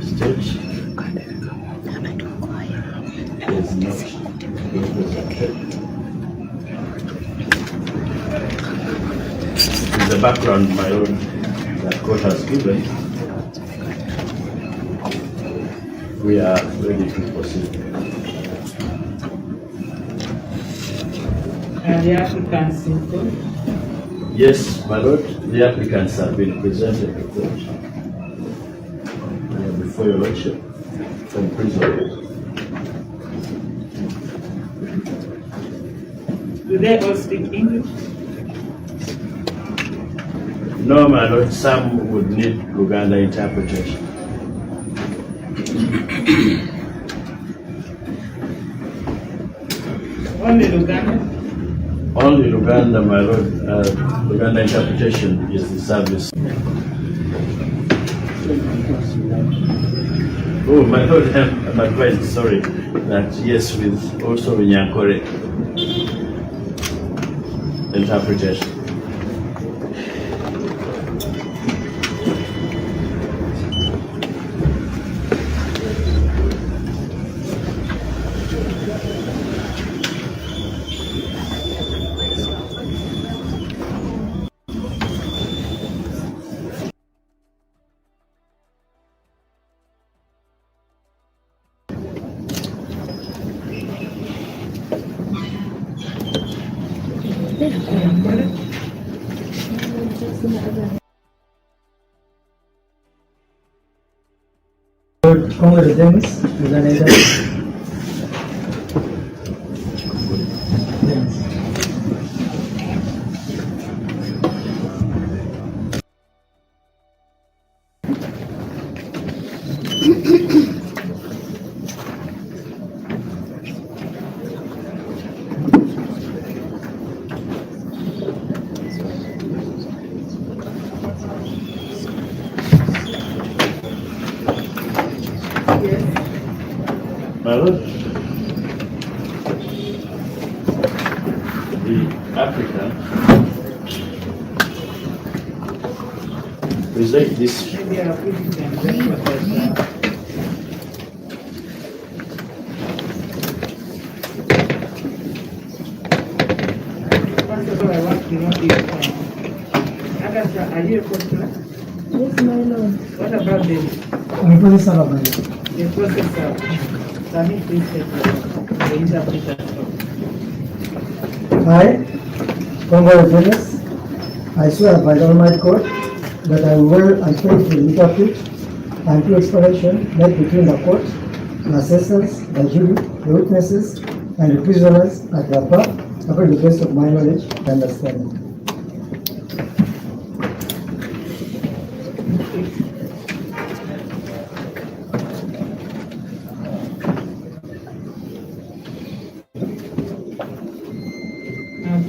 state is not represented. In the background, my lord, that court has given, we are ready to proceed. Are the applicants in court? Yes, my lord, the applicants have been presented to court. Before your lordship, from prison. Do they all speak English? No, my lord, some would need Luganda interpretation. Only Luganda? Only Luganda, my lord. Luganda interpretation is the service. Oh, my lord, I'm advised, sorry, that yes, with also Nyankore interpretation. Congratulations, My lord, the applicant present this. Maybe I'll put it in breakfast. First of all, I want to know if Agatha, are you a customer? Yes, my lord. What about the processor? Can you please take the interpreter? Hi, congratulations. I swear by the Almighty God that I will and faithfully interpret and do explanation made between the court, the assessors, the jury, the witnesses, and the prisoners at the bar, according to the best of my knowledge and understanding.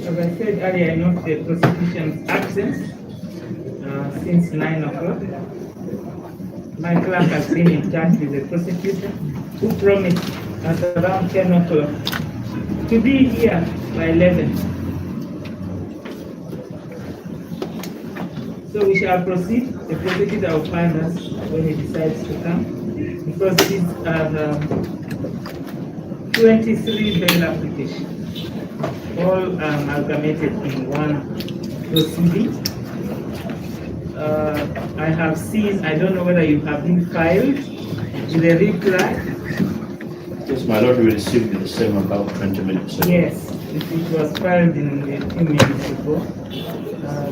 As I said earlier, I note the prosecution's absence since 9 o'clock. My clerk has been in touch with the prosecutor, who promised at around 10 o'clock to be here by 11. So we shall proceed. The prosecutor will find us when he decides to come, because these are 23 bail applications, all amalgamated in one proceeding. I have seen, I don't know whether you have been filed with a reply. Yes, my lord, we received the same about 20 minutes ago. Yes, it was filed in a few minutes ago.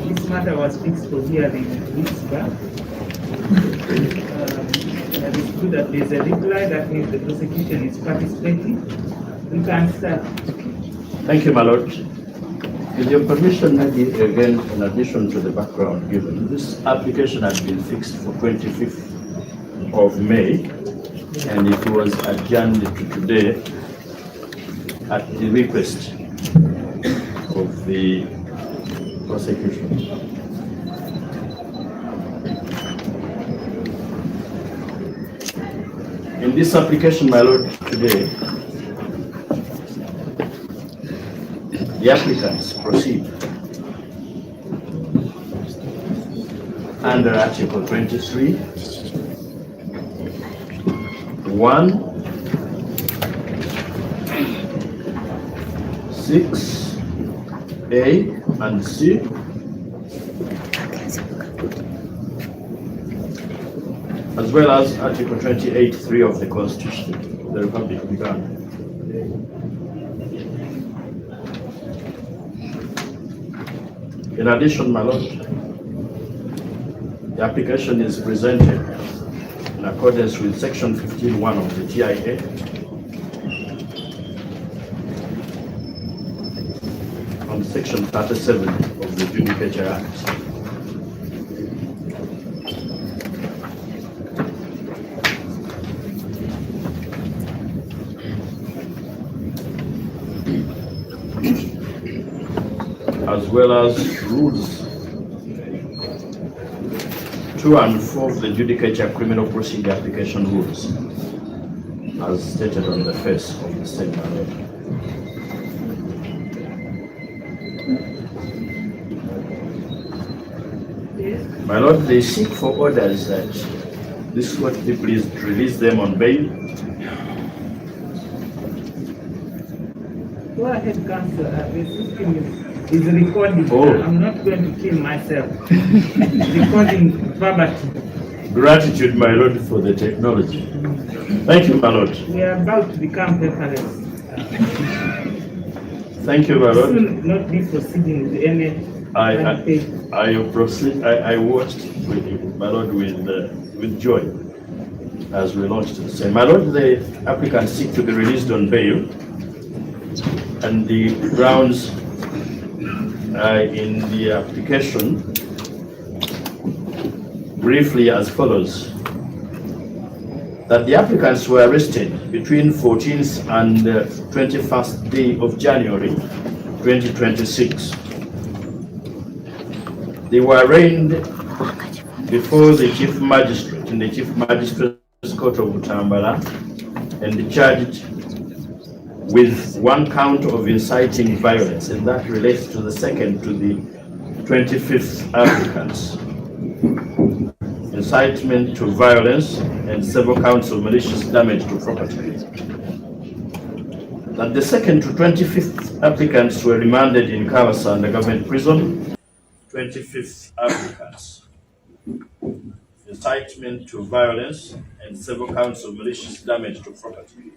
This matter was fixed for hearing weeks back. That is good that there's a reply, that means the prosecution is participating. We can start. Thank you, my lord. With your permission, maybe again, in addition to the background given, this application has been fixed for 25th of May, and it was adjourned to today at the request of the prosecution. In this application, my lord, today, the applicants proceed under Article 23, 1, 6, A and C, as well as Article 28(3) of the Constitution of the Republic of Uganda. In addition, my lord, the application is presented in accordance with Section 15(1) of the TIA, and Section 37 of the Judicature Act. As well as rules 2 and 4 of the Judicature Criminal Procedure Application Rules, as stated on the face of the same matter. My lord, they seek for orders that this court please release them on bail. Go ahead, Counsel. The system is recording. Oh. I'm not going to kill myself. Recording verbatim. Gratitude, my lord, for the technology. Thank you, my lord. We are about to become paperless. Thank you, my This lord. will not be proceeding with any I watched with you, my lord, with joy as we launched the same. My lord, the applicants seek to be released on bail, and the grounds in the application briefly as follows: that the applicants were arrested between 14th and 21st day of January 2026. They were arraigned before the Chief Magistrate in the Chief Magistrate's Court of Butambala and charged with one count of inciting violence, and that relates to the second to the 25th applicants. Incitement to violence and several counts of malicious damage to property. That the second to 25th applicants were remanded in Kawasa under government prison. 25th applicants. Incitement to violence and several counts of malicious damage to property.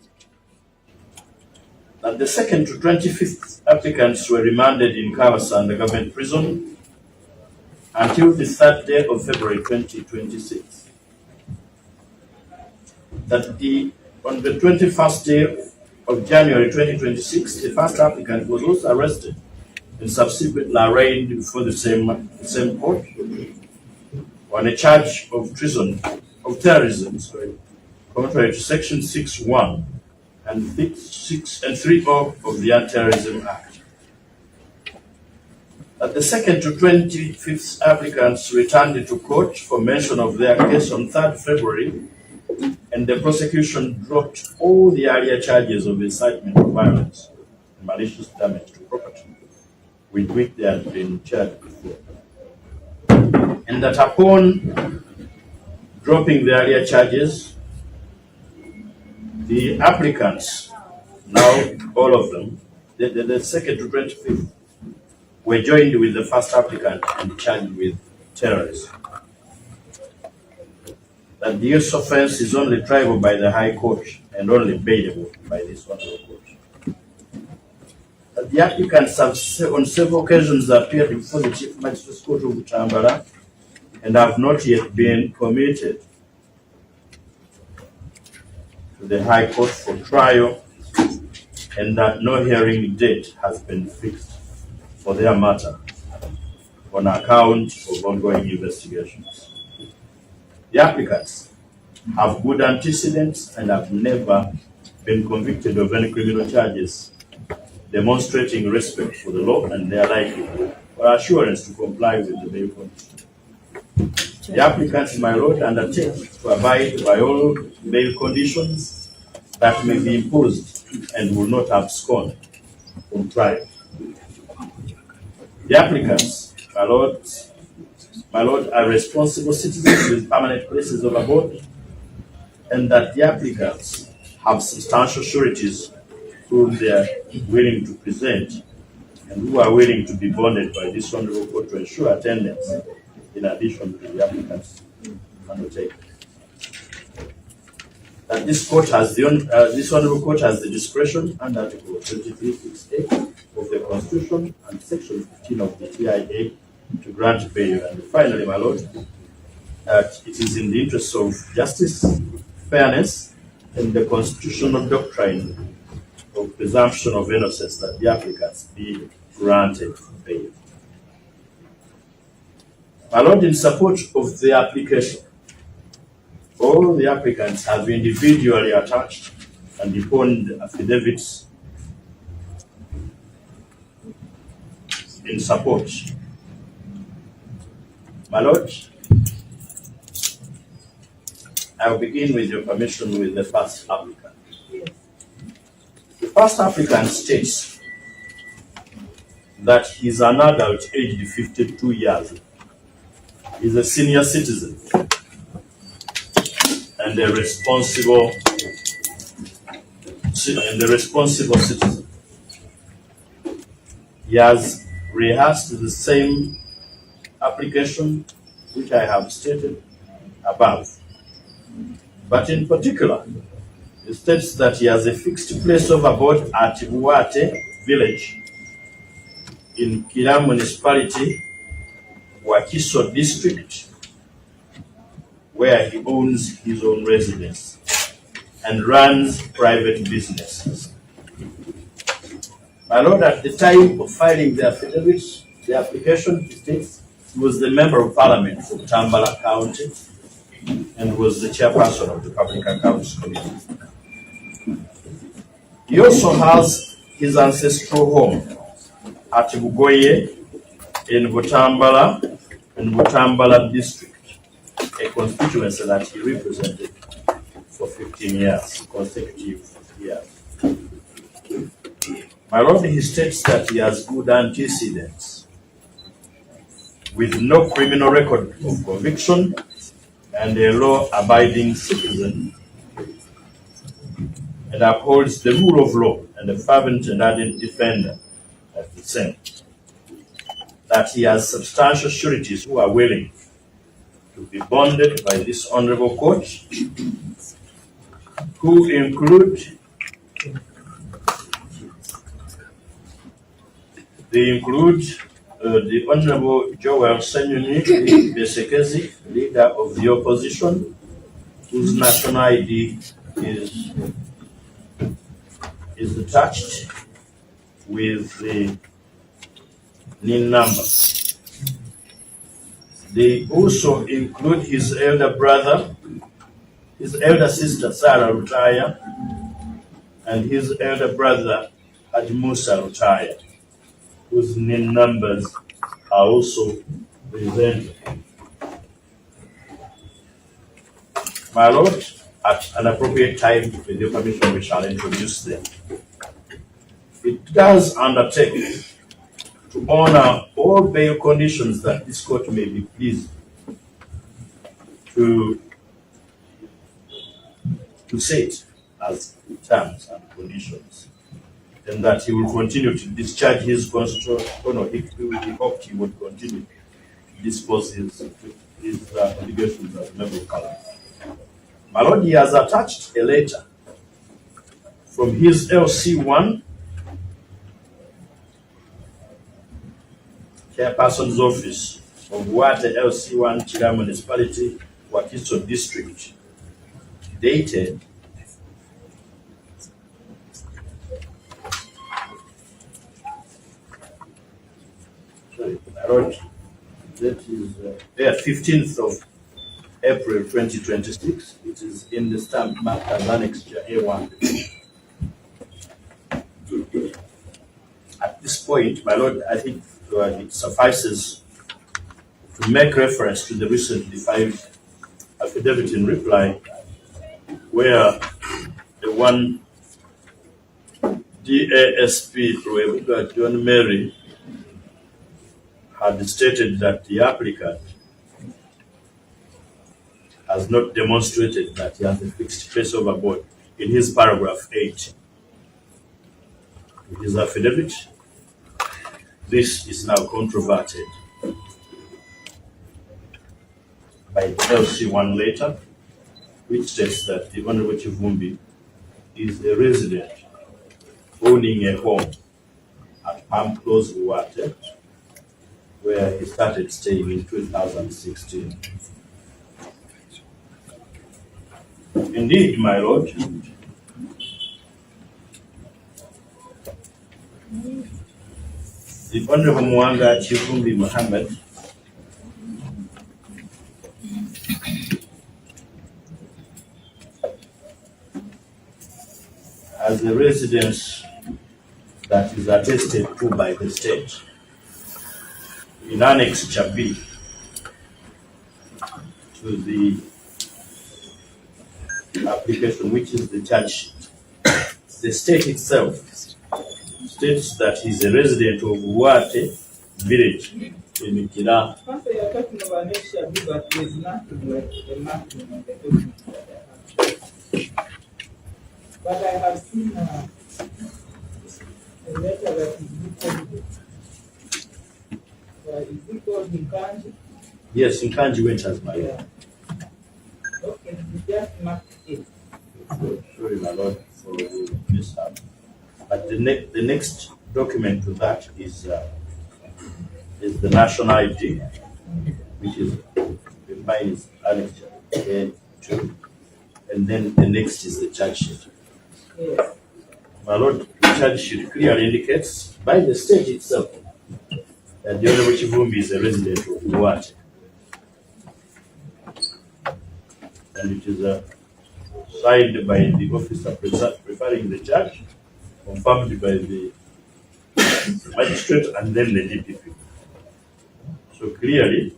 That the second to 25th applicants were remanded in Kawasa under government prison until the 3rd day of February 2026. That on the 21st day of January 2026, the first applicant was also arrested and subsequently arraigned before the same court on a charge of terrorism, contrary to Section 6(1) and 3(0) of the Anti-Terrorism Act. That the second to 25th applicants returned to court for mention of their case on 3rd February, and the prosecution dropped all the earlier charges of incitement to violence and malicious damage to property with which they had been charged before. And that upon dropping the earlier charges, the applicants, now all of them, the second to 25th, were joined with the first applicant and charged with terrorism. That the use offense is only triable by the High Court and only bailable by this Honorable Court. That the applicants have on several occasions appeared before the Chief Magistrate's Court of Butambala and have not yet been committed to the High Court for trial, and that no hearing date has been fixed for their matter on account of ongoing investigations. The applicants have good antecedents and have never been convicted of any criminal charges, demonstrating respect for the law and their likelihood or assurance to comply with the bail conditions. The applicants, my lord, undertake to abide by all bail conditions that may be imposed and will not abscond from trial. The applicants, my lord, are responsible citizens with permanent places of abode, and that the applicants have substantial sureties whom they are willing to present and who are willing to be bonded by this Honorable Court to ensure attendance in addition to the applicants' undertaking. That this Honorable Court has the discretion under Article 23(6)(a) of the Constitution and Section 15 of the TIA to grant bail. And finally, my lord, that it is in the interest of justice, fairness, and the constitutional doctrine of presumption of innocence that the applicants be granted bail. My lord, in support of the application, all the applicants have individually attached and deponed affidavits in support. My lord, I will begin with your permission with the first applicant. The first applicant states that he is an adult aged 52 years. He is a senior citizen and a responsible citizen. He has rehearsed the same application which I have stated above. But in particular, it states that he has a fixed place of abode at Buate village in Kira Municipality, Wakiso District, where he owns his own residence and runs private businesses. My Lord, at the time of filing the affidavit, the application, he states he was the Member of Parliament from Tambala County and was the chairperson of the Public Accounts Committee. He also has his ancestral home at Bugoye in Butambala District, a constituency that he represented for 15 years, consecutive years. My Lord, he states that he has good antecedents with no criminal record of conviction and a law-abiding citizen, and upholds the rule of law and a fervent and ardent defender of the same. That he has substantial sureties who are willing to be bonded by this honorable court, who include the Honorable Joel Senyuni Besekezi, leader of the opposition, whose national ID is attached with the NIN number. They also include his elder brother, his elder sister Sarah Rutaya, and his elder brother Admusa Rutaya, whose NIN numbers are also presented. My Lord, at an appropriate time, with your permission, we shall introduce them. It does undertake to honor all bail conditions that this court may be pleased to set as terms and conditions, and that he will continue to discharge his constitutional, he hoped he would continue to dispose his obligations as a member of Parliament. My Lord, he has attached a letter from his LC1 chairperson's office of Wate LC1 Kira Municipality, Wakiso District, dated that is 15th of April 2026. It is in the stamp marked as Annexure A1. At this point, my Lord, I think it suffices to make reference to the recently filed affidavit in reply, where the one DASP Professor John Mary had stated that the applicant has not demonstrated that he has a fixed trace overboard in his paragraph 8. In his affidavit, this is now controverted by the LC1 letter, which states that the Honorable Kivumbi is a resident owning a home at Palm Close Water, where he started staying in 2016. Indeed, my Lord, the Honorable Muwanga Kivumbi Mohammed has a residence that is attested to by the state in Annexure B to the application, which is the charge sheet. The state itself states that he's a resident of Wate village in Kira. You're talking about Annexure B, but there's nothing like the marking on the document that I have. But I have seen a letter that is recorded. Is it called in Kanji? Yes, in Kanji went as my yeah. Okay, you just marked it. Sorry, my Lord, for this. But the next document to that is is the national ID, which is mine is annexure A2, and then the next is the charge sheet. Yes. My lord, the charge sheet clearly indicates by the state itself that the Honorable Kivumbi is a resident of Muwanga. And it is signed by the officer preparing the charge, confirmed by the magistrate and then the DPP. So clearly,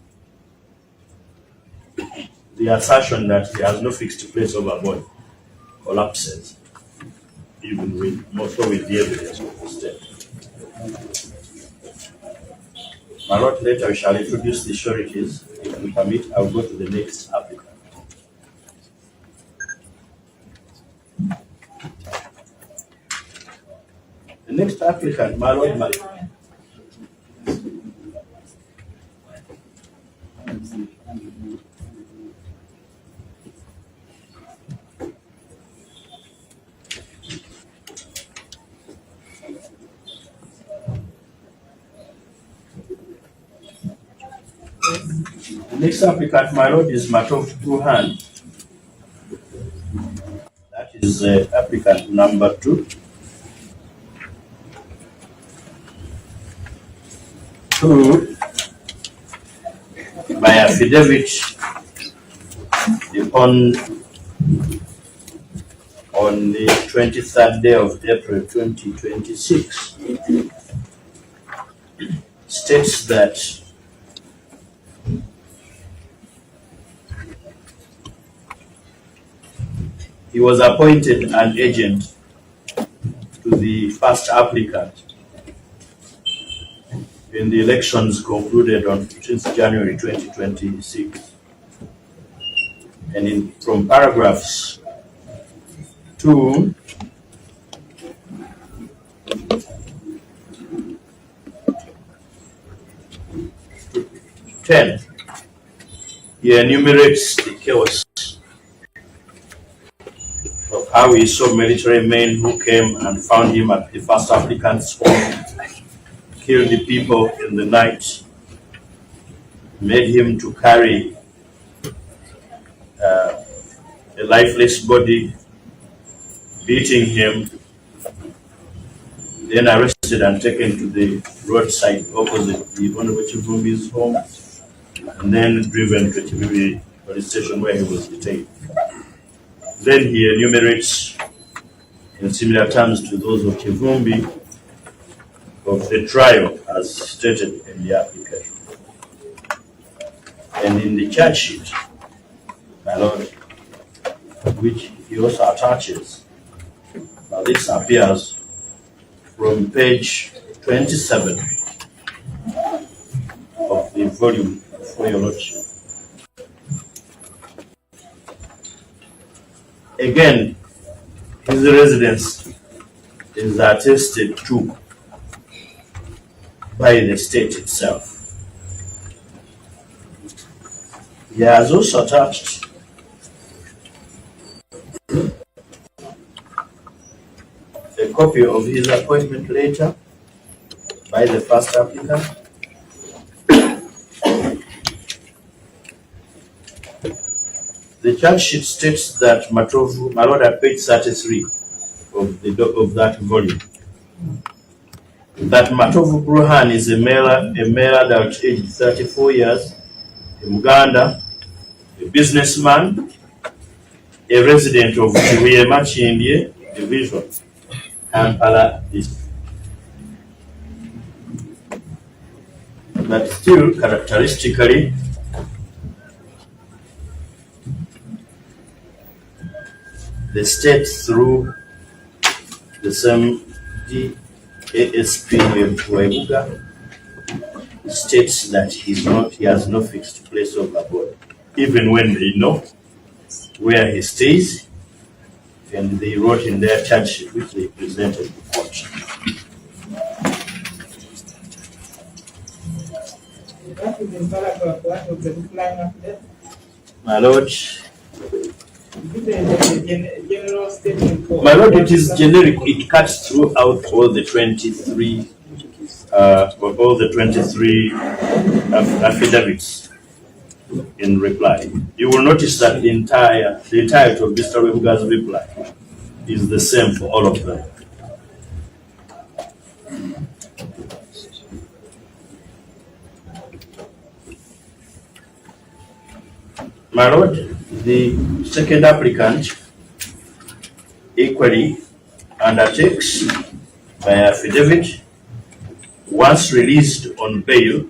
the assertion that he has no fixed place of abode collapses, even with more so with the evidence of the state. My lord, later we shall introduce the sureties. If we permit, I'll go to the next applicant. The next applicant, my lord, the next applicant, my lord, is Matov Tuhan. That is applicant number 2. Who, by affidavit, on the 23rd day of April 2026, states that he was appointed an agent to the first applicant in the elections concluded on 15th January 2026. And from paragraphs 2 to 10, he enumerates the chaos of how he saw military men who came and found him at the first applicant's home, killed the people in the night, made him to carry a lifeless body, beating him, then arrested and taken to the roadside opposite the Honorable Kivumbi's home, and then driven to Kivumbi police station where he was detained. Then he enumerates, in similar terms to those of Kivumbi, of the trial as stated in the application. And in the charge sheet, my lord, which he also attaches, now this appears from page 27 of the volume for your lordship. Again, his residence is attested to by the state itself. He has also attached a copy of his appointment letter by the first applicant. The charge sheet states that Matovu, my lord, at page 33 of that volume, that Matovu Bruhan is a male adult aged 34 years, in Uganda, a businessman, a resident of Kibuye Machindye Division, Kampala District. But still, characteristically, the state, through the same DASP Waibuga, states that he has no fixed place of abode, even when they know where he stays, and they wrote in their charge sheet which they presented to court. That is in paragraph 1 of the decline of death. My lord, General statement. my lord, it is generic. It cuts throughout all the 23 for all the 23 affidavits in reply. You will notice that the entirety of Mr. Webuga's reply is the same for all of them. My Lord, the second applicant equally undertakes by affidavit, once released on bail,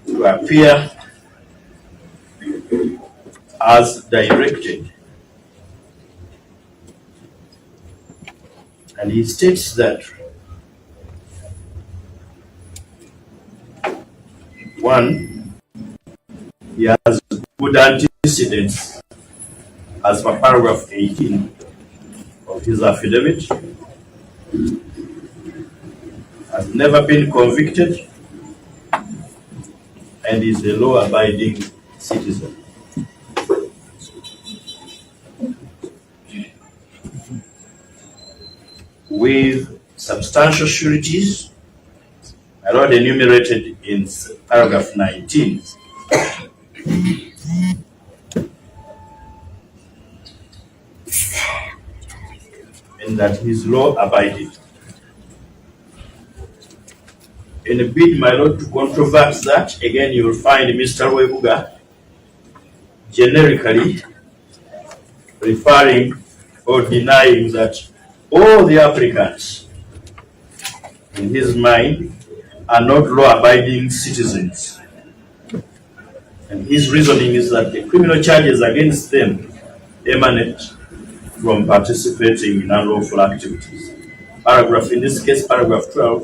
to appear as directed. And he states that one, he has good antecedents as per paragraph 18 of his affidavit, has never been convicted, and is a law-abiding citizen. With substantial sureties, my Lord, enumerated in paragraph 19, and that he is law-abiding. In a bid, my Lord, to controvert that, again you will find Mr. Webuga generically referring or denying that all the applicants, in his mind, are not law-abiding citizens. And his reasoning is that the criminal charges against them emanate from participating in unlawful activities. Paragraph, in this case, paragraph 12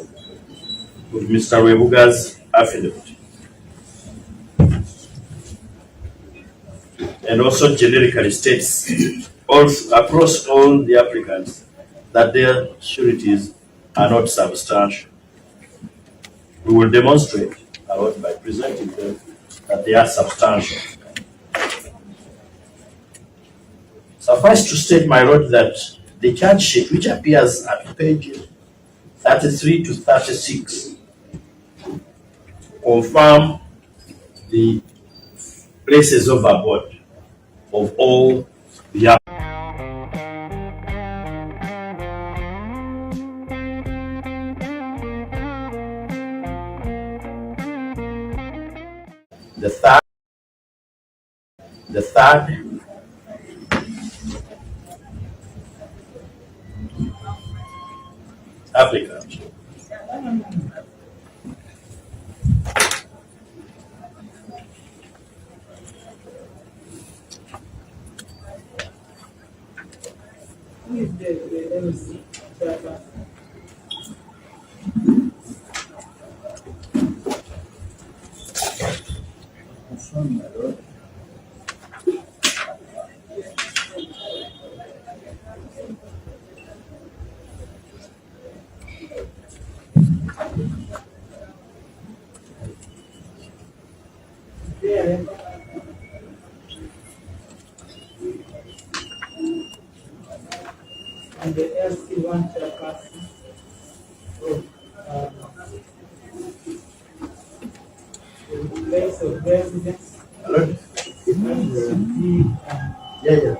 of Mr. Webuga's affidavit. And also generically states also across all the applicants that their sureties are not substantial. We will demonstrate by presenting them that they are substantial. Suffice to state, my Lord, that the charge sheet, which appears at pages 33 to 36, confirm the places of abode of all the third applicant and the LC1 chairperson of the place of residence. Hello? Yeah.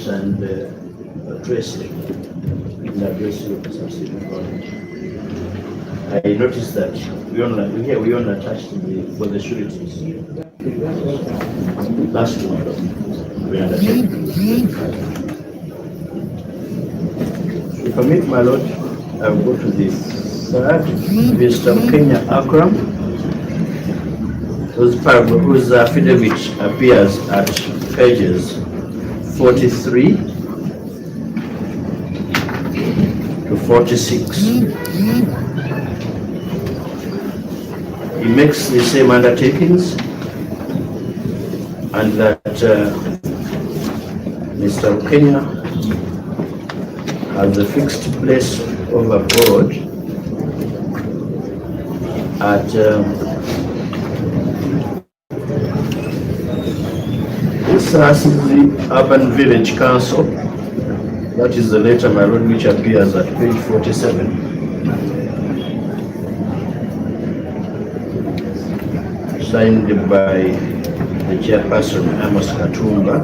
And addressing the subsequent college. I noticed that we only attached for the sureties. Last one, we undertake. If I meet my Lord, I will go to this third, Mr. Kenya Akram, whose affidavit appears at pages 43 to 46. He makes the same undertakings, and that Mr. Kenya has a fixed place of abode at Kisasi Urban Village Council. That is the letter, my lord, which appears at page 47. Signed by the chairperson, Amos Katumba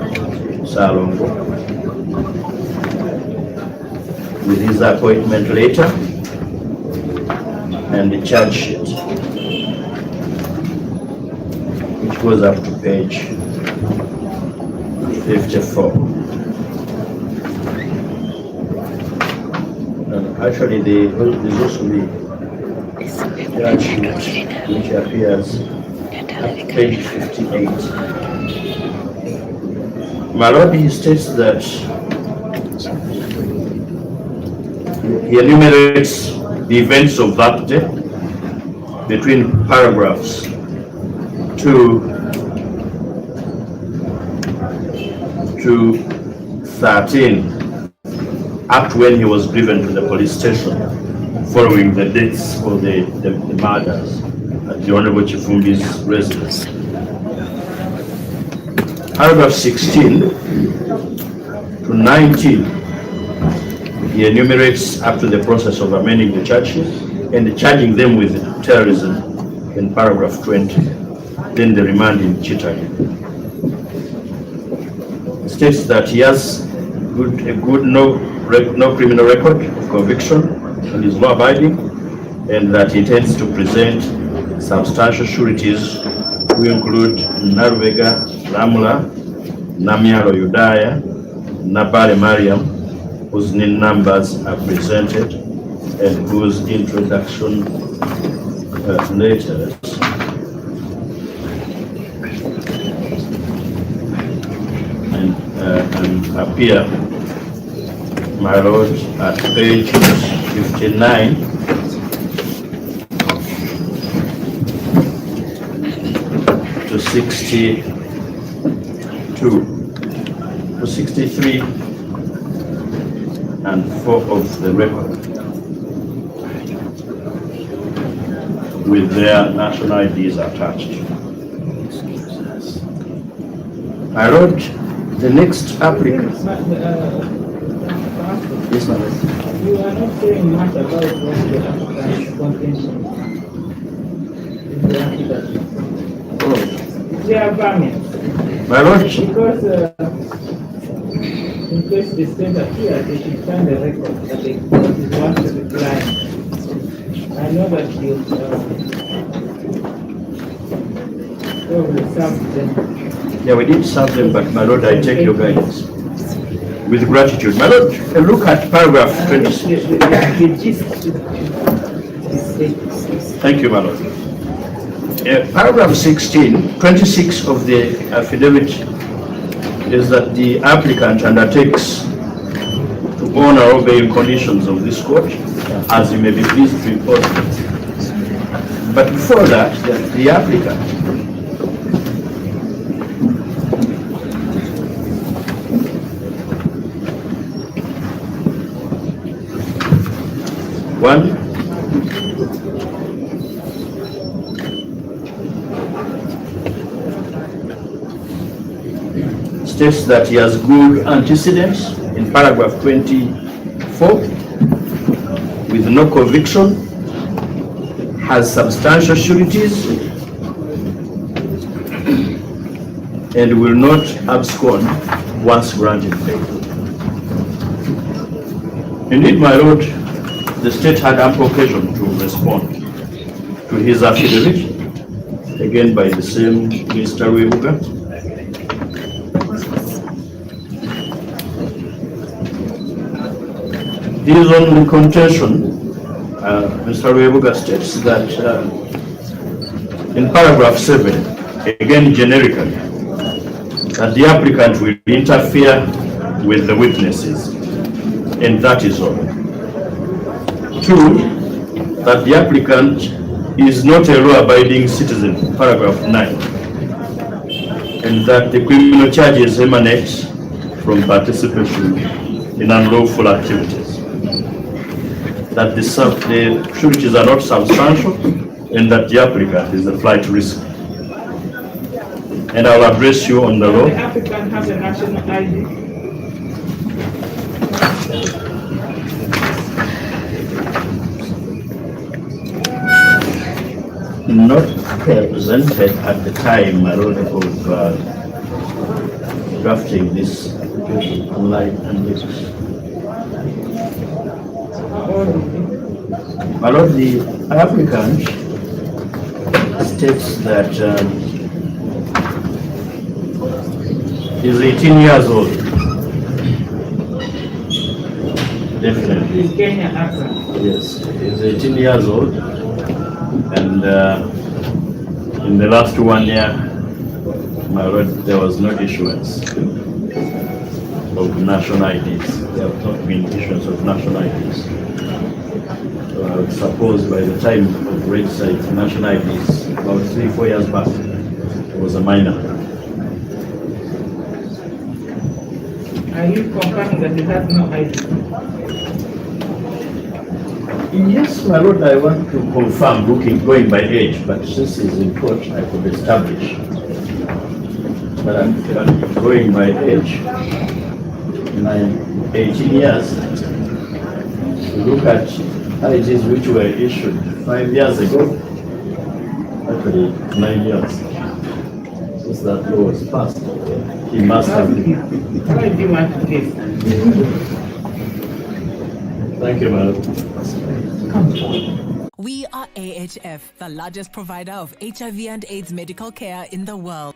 Salongo, with his appointment letter and the charge sheet, which goes up to page 54. Actually, there's also the charge sheet, which appears at page 58. My lord, he states that he enumerates the events of that day between paragraphs 2 to 13, up to when he was driven to the police station following the deaths or the murders at the Honorable Kivumbi's residence. Paragraph 16 to 19, he enumerates up to the process of amending the charges and charging them with terrorism in paragraph 20, then the remand in Chitali. It states that he has no criminal record of conviction and is law abiding, and that he intends to present substantial sureties who include Narvega, Lamla, Namiaro Yudaya, Nabale Mariam, whose name numbers are presented and whose introduction letters and appear, my lord, at page 59 to 62 to 63 and 4 of the record, with their national IDs attached. My lord, the next applicant. Yes, my lord. You are not saying much about what the African contention is. Oh. They are variants. My lord. Because in case they send appear, they should find a record that the court is one to the client. I know that you probably served them. Yeah, we did serve them, but my lord, I take your guidance with gratitude. My lord, look at paragraph 26. Thank you, my lord. Paragraph 26 of the affidavit is that the applicant undertakes to honor or obey conditions of this court as he may be pleased to impose them. But before that, the applicant one, states that he has good antecedents in paragraph 24 with no conviction, has substantial sureties, and will not abscond once granted bail. Indeed, my lord, the state had ample occasion to respond to his affidavit, again by the same Mr. Webuga. His only contention, Mr. Webuga states that in paragraph 7, again generically, that the applicant will interfere with the witnesses, and that is all. 2, that the applicant is not a law-abiding citizen, paragraph 9, and that the criminal charges emanate from participation in unlawful activities, that the sureties are not substantial, and that the applicant is a flight risk. And I'll address you on the law. The African has a national ID. Not presented at the time, my lord, of drafting this application online and this. My lord, the applicant states that he's 18 years old. Definitely. He's Kenya accent. Yes, he's 18 years old. And in the last 1 year, my lord, there was no issuance of national IDs. There have not been issuance of national IDs. So I would suppose by the time of registering national IDs, about 3-4 years back, he was a minor. Are you confirming that he has no ID? Yes, my lord, I want to confirm going by age, but since he's in court, I could establish. But I'm going by age. In 18 years, to look at IDs which were issued 5 years ago, actually 9 years, since that law was passed, he must have been. Why do you want to give? Thank you, madam. We are AHF, the largest provider of HIV and AIDS medical care in the world.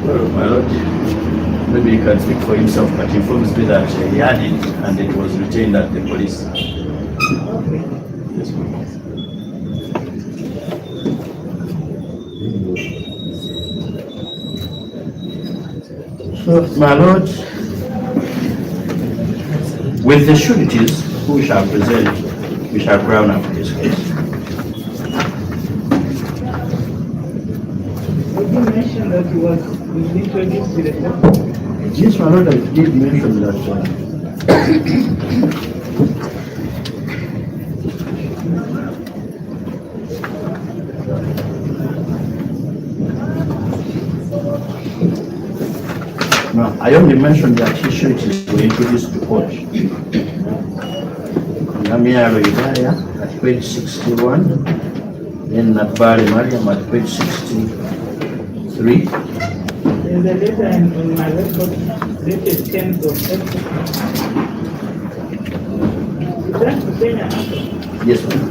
Well, my lord, maybe he can speak for himself, but he informs me that he had it and it was retained at the police. Yes, ma'am. So, my lord, with the sureties who shall present, we shall crown up this case. Did you mention that he was introduced to the court? Yes, my lord, I did mention that. No, I only mentioned that his sureties were introduced to court. Namia Hidaya at page 61, then Natbari Mariam at page 63. There's a letter in my record, dated 10th of April. Is that the Kenya Akram? Yes, ma'am.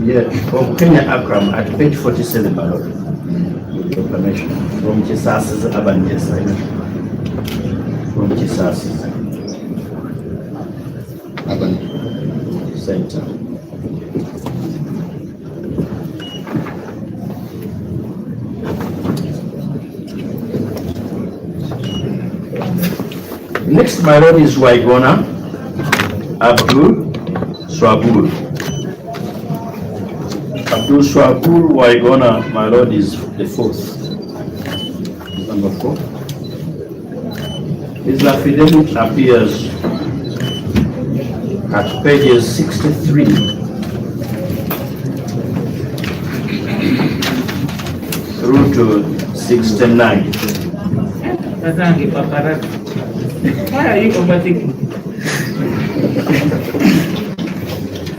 Yeah, from Kenya Akram at page 47, my lord. With your permission. From Chisas's Abanjes, from Chisas's Aban Center. Next, my lord, is Waigona Abdul Swabul. Abdul Swabul Waigona, my lord, is the fourth. Number 4. His affidavit appears at pages 63 through to 69. Why are you overtaking?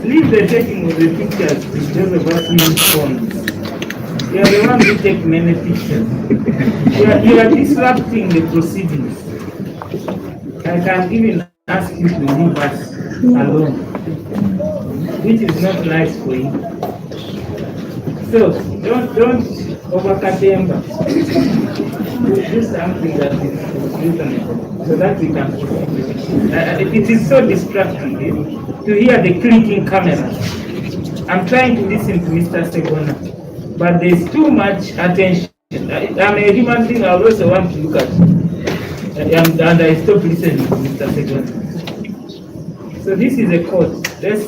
Leave the taking of the pictures to those of us use phones. You are the one who take many pictures. You are disrupting the proceedings. I can even ask you to leave us alone, which is not nice for you. So don't overcut the ember. Do something that is reasonable so that we can proceed. It is so distracting to hear the clicking camera. I'm trying to listen to Mr. Segona, but there's too much attention. I'm a human being, I also want to look at it. And I stop listening to Mr. Segona. So this is a court. Let's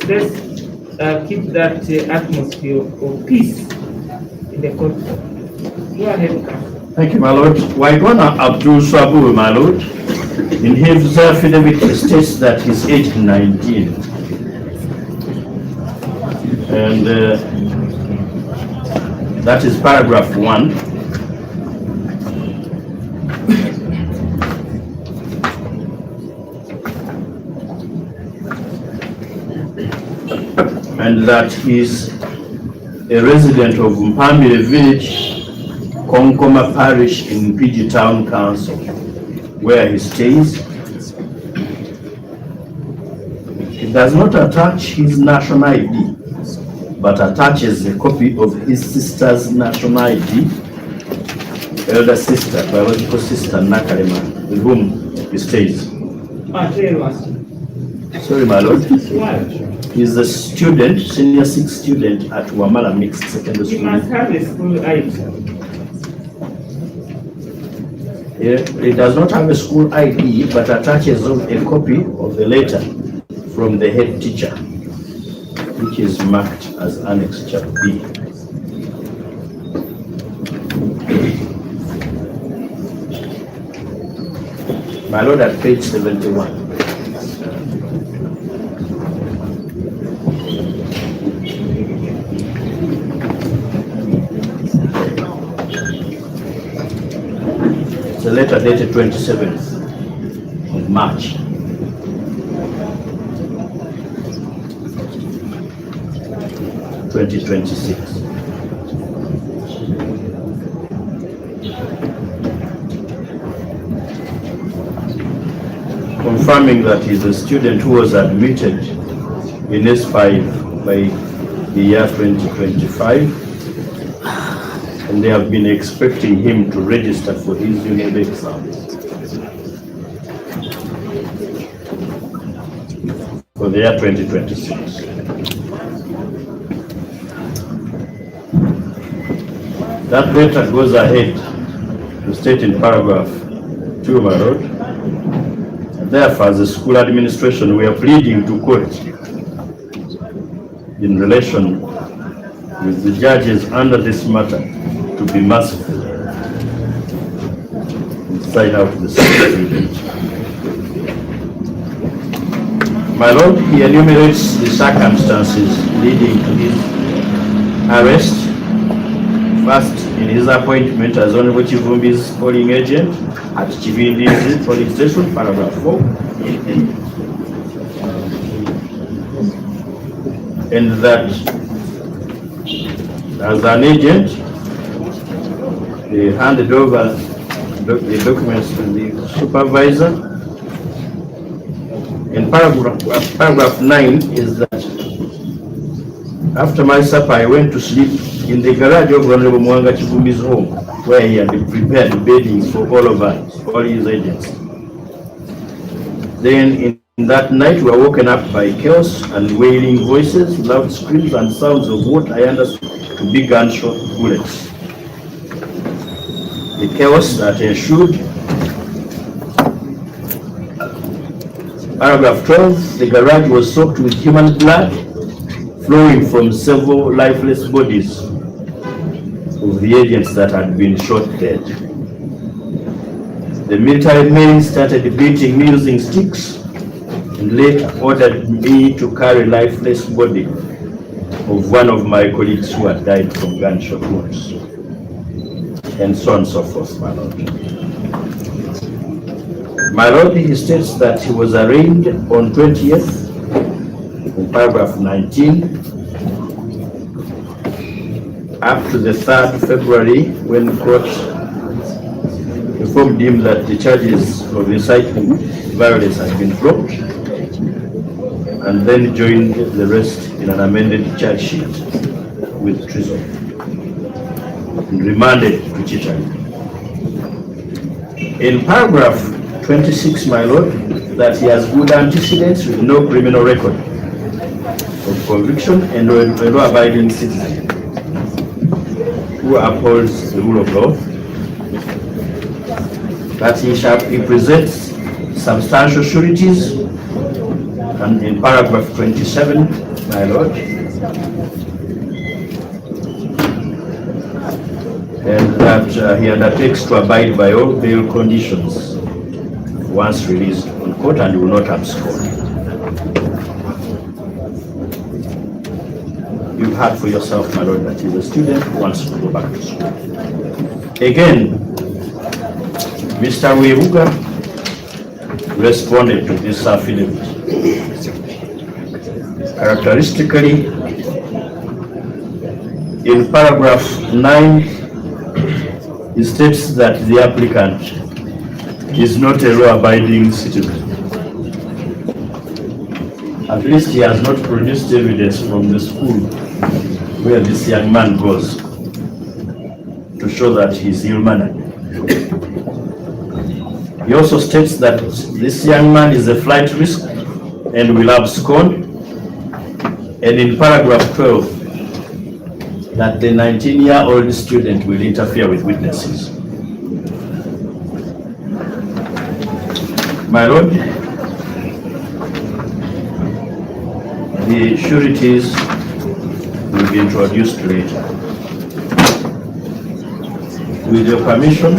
keep that atmosphere of peace in the court. Go ahead, Counsel. Thank you, my lord. Waigwana Abdul Swabu, my lord, in his affidavit states that he's aged 19. And that is paragraph 1. And that he's a resident of Mpambire village, Konkoma parish in PG Town Council, where he stays. It does not attach his national ID, but attaches a copy of his sister's national ID, elder sister, biological sister Nakalema, with whom he stays. Sorry, my lord. He's a student, senior 6 student at Wamala Mixed Secondary School. He must have a school ID. It does not have a school ID, but attaches a copy of the letter from the head teacher, which is marked as Annex Chap B. My lord, at page 71. It's a letter dated 27th of March. Confirming that he's a student who was admitted in S5 by the year 2025, and they have been expecting him to register for his unit exam for the year 2026. That letter goes ahead to state in paragraph 2, my lord. Therefore, as a school administration, we are pleading to court in relation with the judges under this matter to be merciful and sign out the certificate. My lord, he enumerates the circumstances leading to his arrest. First, in his appointment as Honorable Kivumbi's polling agent at Chibindi's polling station, paragraph 4. And that as an agent, they handed over the documents to the supervisor. And paragraph 9 is that after my supper, I went to sleep in the garage of Honorable Muwanga Kivumbi's home, where he had prepared beddings for all of us, all his agents. Then in that night, we were woken up by chaos and wailing voices, loud screams, and sounds of what I understood to be gunshot bullets. The chaos that ensued. Paragraph 12, the garage was soaked with human blood flowing from several lifeless bodies of the agents that had been shot dead. The military men started beating me using sticks and later ordered me to carry lifeless body of one of my colleagues who had died from gunshot wounds, and so on and so forth, my lord. My lord, he states that he was arraigned on 20th, in paragraph 19, up to the 3rd February, when court informed him that the charges of inciting violence had been dropped, and then joined the rest in an amended charge sheet with treason and remanded to Chichari. In paragraph 26, my lord, that he has good antecedents with no criminal record of conviction and a law-abiding citizen who upholds the rule of law, that he presents substantial sureties, and in paragraph 27, my lord, and that he undertakes to abide by all bail conditions once released on court and will not abscond. You've heard for yourself, my lord, that he's a student who wants to go back to school. Again, Mr. Webuga responded to this affidavit. Characteristically, in paragraph 9, he states that the applicant is not a law-abiding citizen. At least he has not produced evidence from the school where this young man goes to show that he is ill-mannered. He also states that this young man is a flight risk and will abscond. And in paragraph 12, that the 19-year-old student will interfere with witnesses. My lord, the sureties will be introduced later. With your permission,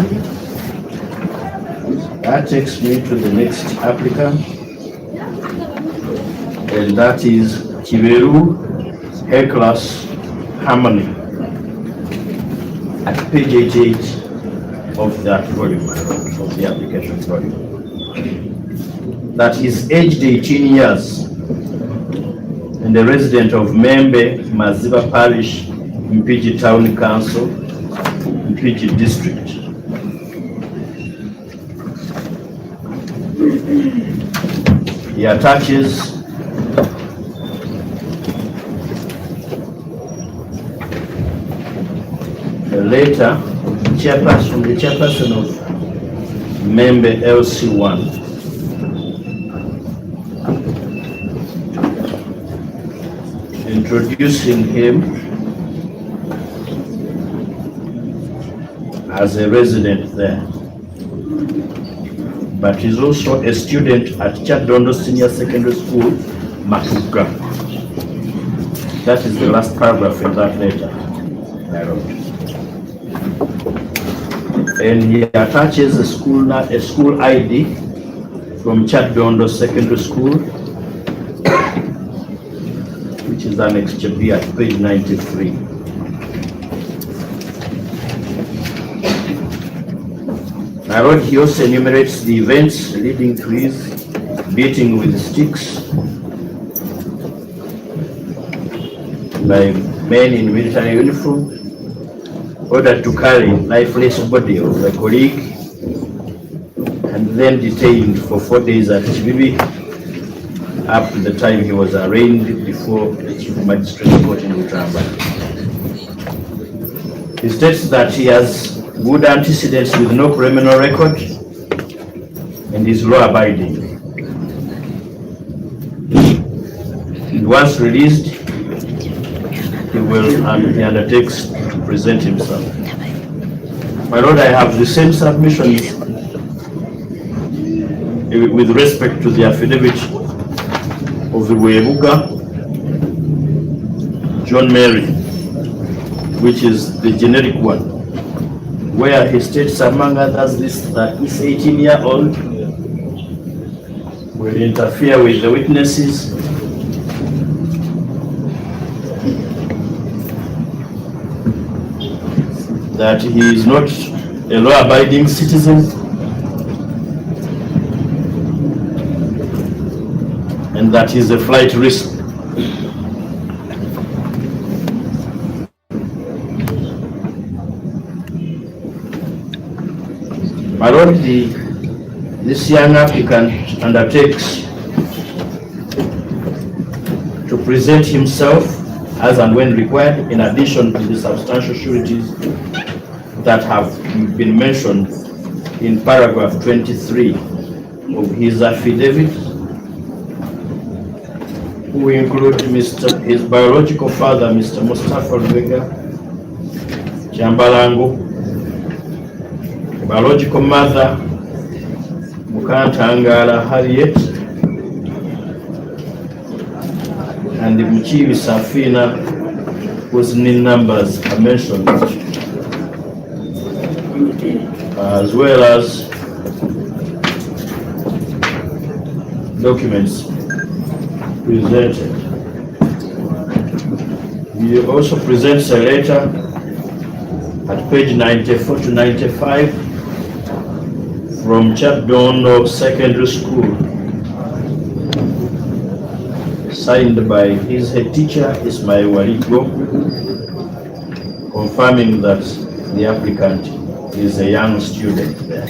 that takes me to the next applicant, and that is Kiveru A-Class Harmony at page 88 of that volume, of the application volume. That is aged 18 years and a resident of Membe, Maziba Parish, Mpigi Town Council, Mpigi District. He attaches a letter from the chairperson of Membe LC1 introducing him as a resident there, but he's also a student at Chadondo Senior Secondary School, Matuga. That is the last paragraph in that letter I wrote. And he attaches a school ID from Chadondo Secondary School, which is annexed to be at page 93. My lord, he also enumerates the events leading to his beating with sticks by men in military uniform, ordered to carry lifeless body of a colleague, and then detained for 4 days at Chibibi up to the time he was arraigned before the Chief Magistrate Court in Utramba. He states that he has good antecedents with no criminal record and is law-abiding. And once released, he undertakes to present himself. My lord, I have the same submissions with respect to the affidavit of the Webuga John Mary, which is the generic one, where he states among others that this 18-year-old will interfere with the witnesses, that he is not a law-abiding citizen, and that he is a flight risk. My lord, this young applicant undertakes to present himself as and when required, in addition to the substantial sureties that have been mentioned in paragraph 23 of his affidavit, who include his biological father, Mr. Mustafa Lubega Chambalango, biological mother, Mukantangala Harriet, and the Muchibi Safina, whose name numbers are mentioned as well as documents presented. He also presents a letter at page 94 to 95 from Chapdono Secondary School, signed by his head teacher Ismail Waligo, confirming that the applicant is a young student there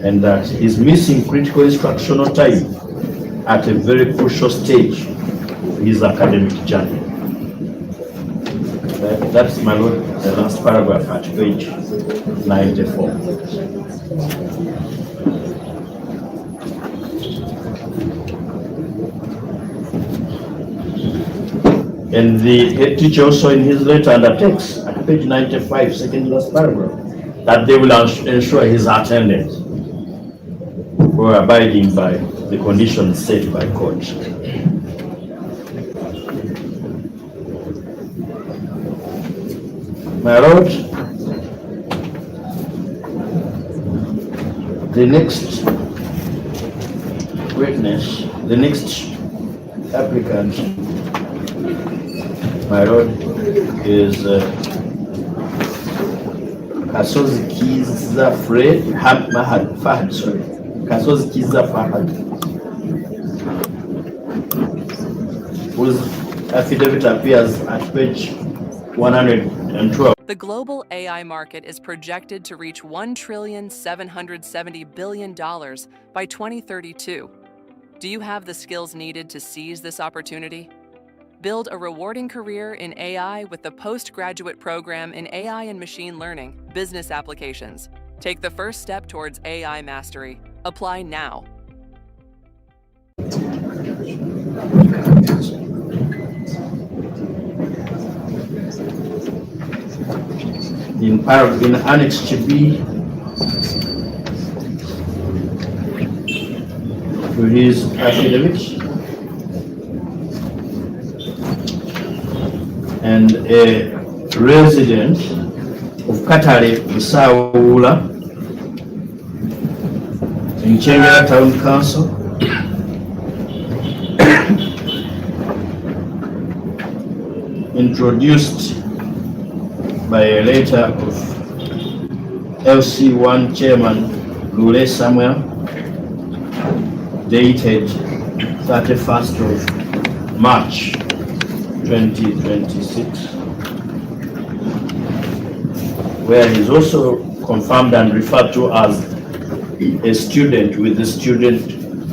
and that he's missing critical instructional time at a very crucial stage of his academic journey. That's, my lord, the last paragraph at page 94. And the head teacher also in his letter undertakes at page 95, second last paragraph, that they will ensure his attendance for abiding by the conditions set by court. My lord, the next witness, the next applicant, my lord, is Kasozi Kiza Fahad, sorry. Kasozi Kiza Fahad, whose affidavit appears at page 112. The global AI market is projected to reach $1.770 trillion by 2032. Do you have the skills needed to seize this opportunity? Build a rewarding career in AI with the postgraduate program in AI and machine learning, business applications. Take the first step towards AI mastery. Apply now. In Annex B to his affidavit, and a resident of Katale, Busawula, in Chengera Town Council, introduced by a letter of LC1 Chairman Lule Samuel, dated 31st of March 2026, where he's also confirmed and referred to as a student with the student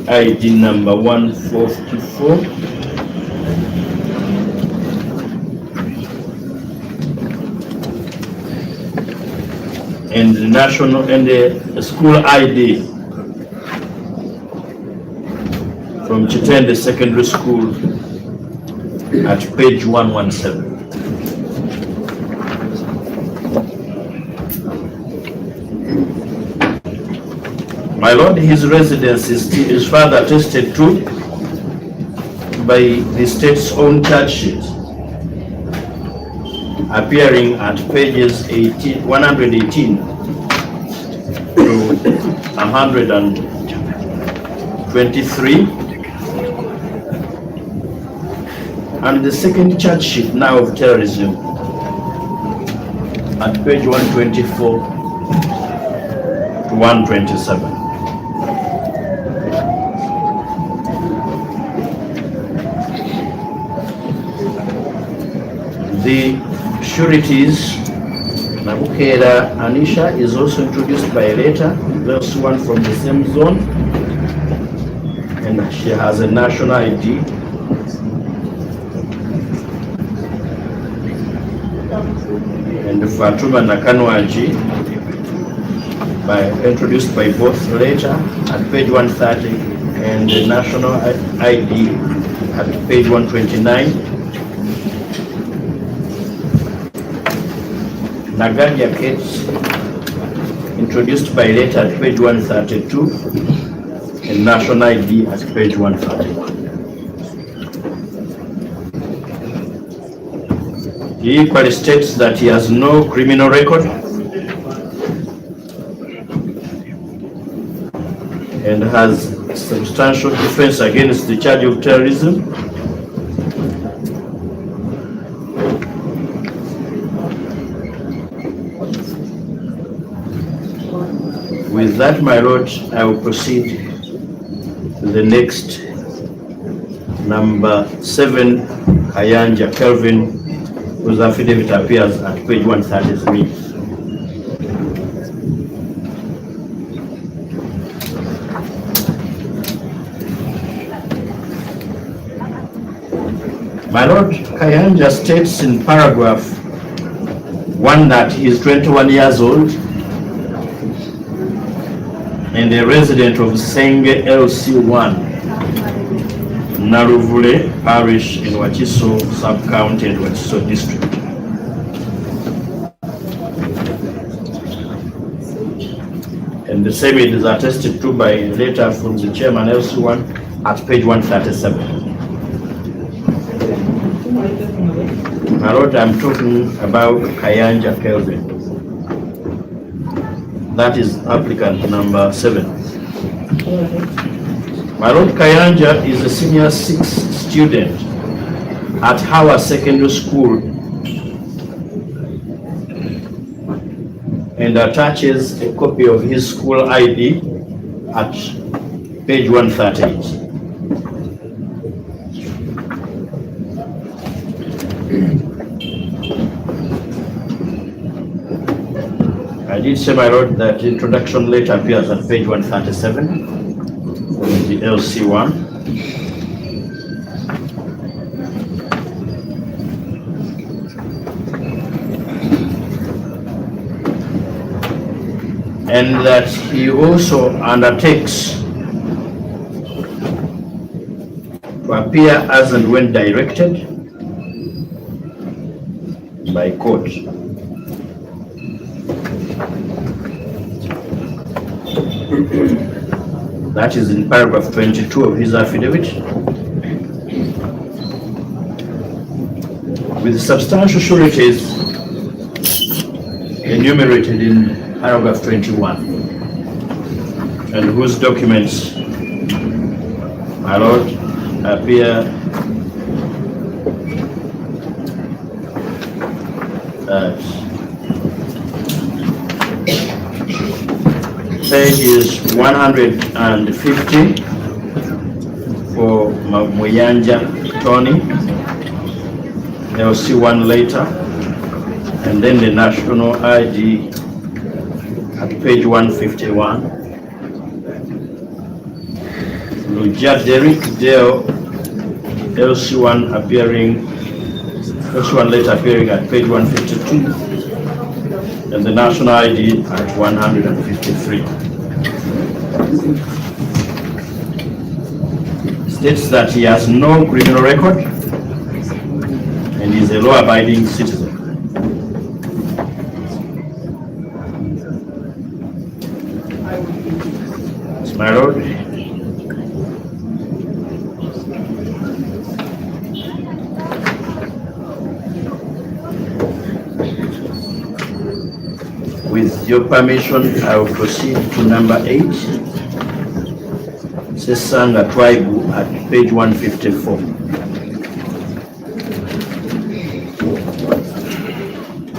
ID number 1454. And the national and the school ID from Chitende Secondary School at page 117. My lord, his residence is further attested to by the state's own charge sheet, appearing at pages 118 to 123, and the second charge sheet now of terrorism at page 124 to 127. The sureties, Nabukera Anisha, is also introduced by a letter, there's one from the same zone, and she has a national ID. And Fatuma Nakanwaji, introduced by both letter at page 130 and the national ID at page 129. Nagadia Kate, introduced by letter at page 132 and national ID at page 131. He equally states that he has no criminal record and has substantial defense against the charge of terrorism. With that, my lord, I will proceed to the next, number 7, Kayanja Kelvin, whose affidavit appears at page 133. My lord, Kayanja states in paragraph 1 that he is 21 years old and a resident of Senge LC1, Naruvule Parish in Wachiso Sub-County and Wachiso District. And the same is attested to by a letter from the chairman LC1 at page 137. My lord, I'm talking about Kayanja Kelvin. That is applicant number 7. My lord, Kayanja is a senior 6 student at Howard Secondary School and attaches a copy of his school ID at page 138. I did say, my lord, that the introduction letter appears at page 137 from the LC1. And that he also undertakes to appear as and when directed by court. That is in paragraph 22 of his affidavit, with substantial sureties enumerated in paragraph 21, and whose documents, my lord, appear at pages 150 for Muyanja Tony, LC1 later, and then the national ID at page 151. Luja Derek Dale, LC1 appearing, LC1 later appearing at page 152, and the national ID at 153. States that he has no criminal record and is a law-abiding citizen. My lord, with your permission, I will proceed to number 8, Sesanga Tribe at page 154.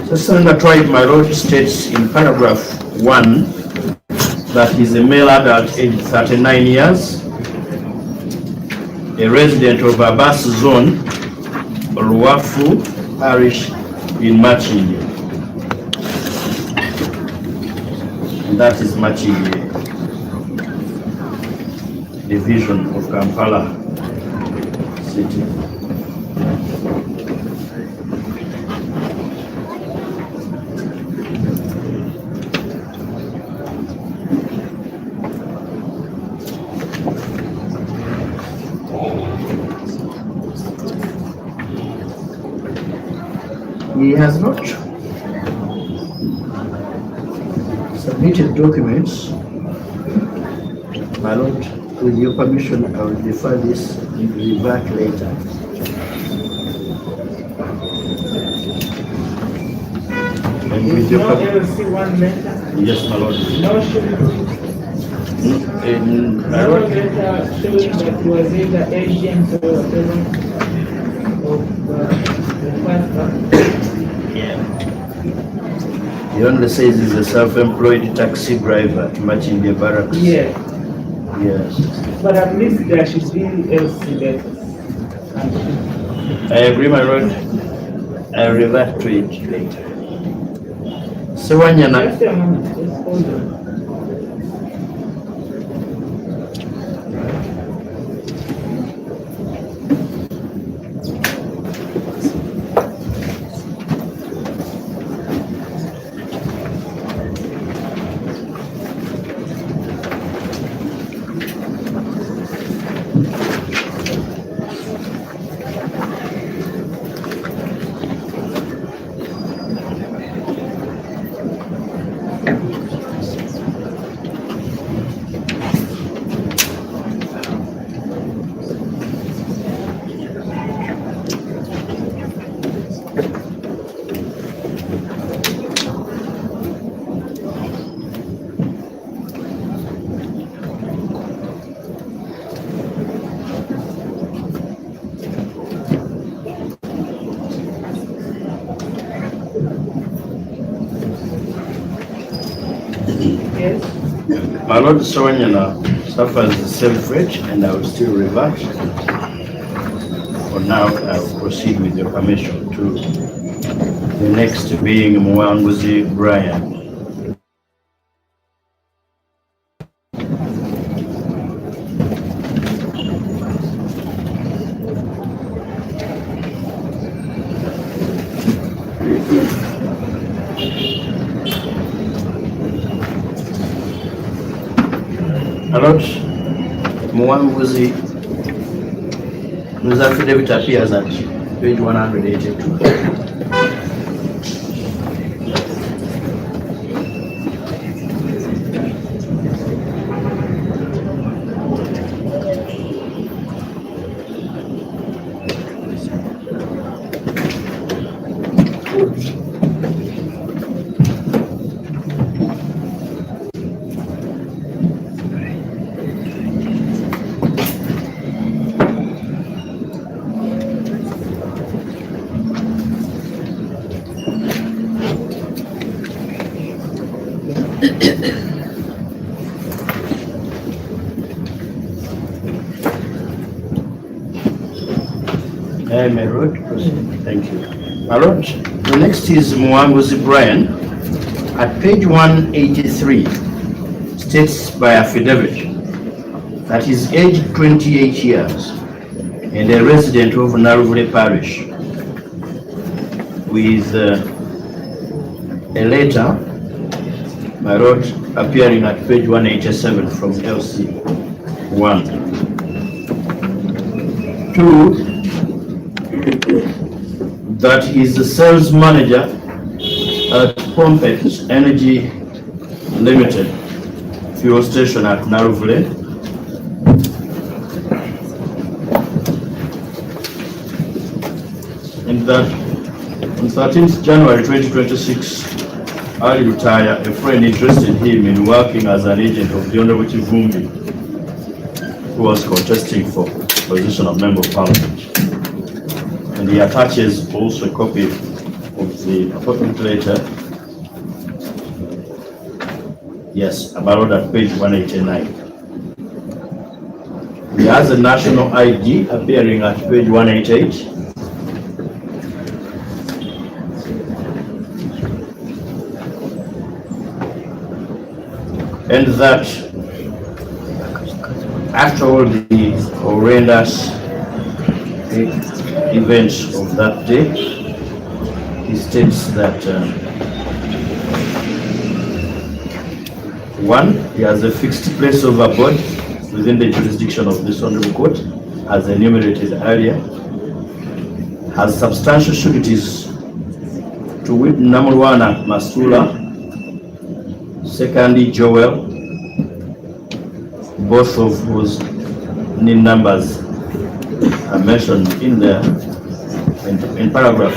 Sesanga Tribe, my lord, states in paragraph 1 that he is a male adult aged 39 years, a resident of Abas Zone, Ruafu Parish in Machindi. And that is Machindi division of Kampala city. He has not submitted documents. My lord, with your permission, I will defer this and revert later. And with your LC1 letter? Yes, my lord. No, My road letter shows that he was either agent or whatever of the pastor. Yeah. He only says he's a self-employed taxi driver at Machindia Barracks. Yeah. Yes. But at least there should be LC letters. I agree, my lord. I'll revert to it later. Sewanyana. Just a moment, just hold on. My lord Sewanyana suffers the same fate, and I will still revert. For now, I will proceed with your permission to the next being Muwanga Brian. My lord Muwanga, his affidavit appears at page 182. My lord, thank you. My lord, the next is Muwanga Brian. At page 183, states by affidavit that he's aged 28 years and a resident of Naruvule Parish, with a letter, my lord, appearing at page 187 from LC 1. 2, that he's the sales manager at Pompex Energy Limited fuel station at Naruvule. And that on 13th January 2026, early retire, a friend interested him in working as an agent of the Muwanga Kivumbi, who was contesting for position of Member of Parliament. And he attaches also a copy of the appointment letter. Yes, about at page 189. He has a national ID appearing at page 188. And that after all the horrendous events of that day, he states that 1, he has a fixed place of abode within the jurisdiction of this honorable court, as enumerated earlier, has substantial sureties to wit Namulwana Masula, secondly Joel, both of whose NIN numbers are mentioned in there in paragraph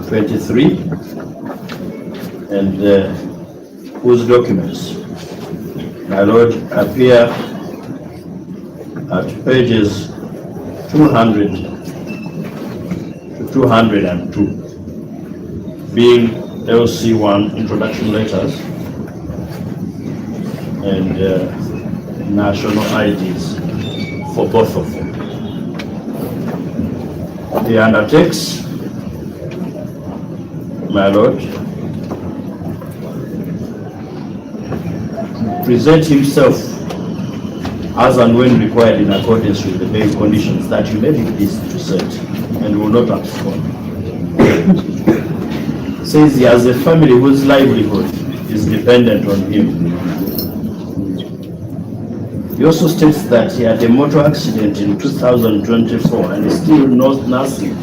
23, and whose documents my lord, appear at pages 200 to 202, being LC1 introduction letters and national IDs for both of them. He undertakes, my lord, present himself as and when required in accordance with the bail conditions that you may be pleased to set, and will not abscond. Says he has a family whose livelihood is dependent on him. He also states that he had a motor accident in 2024 and is still nursing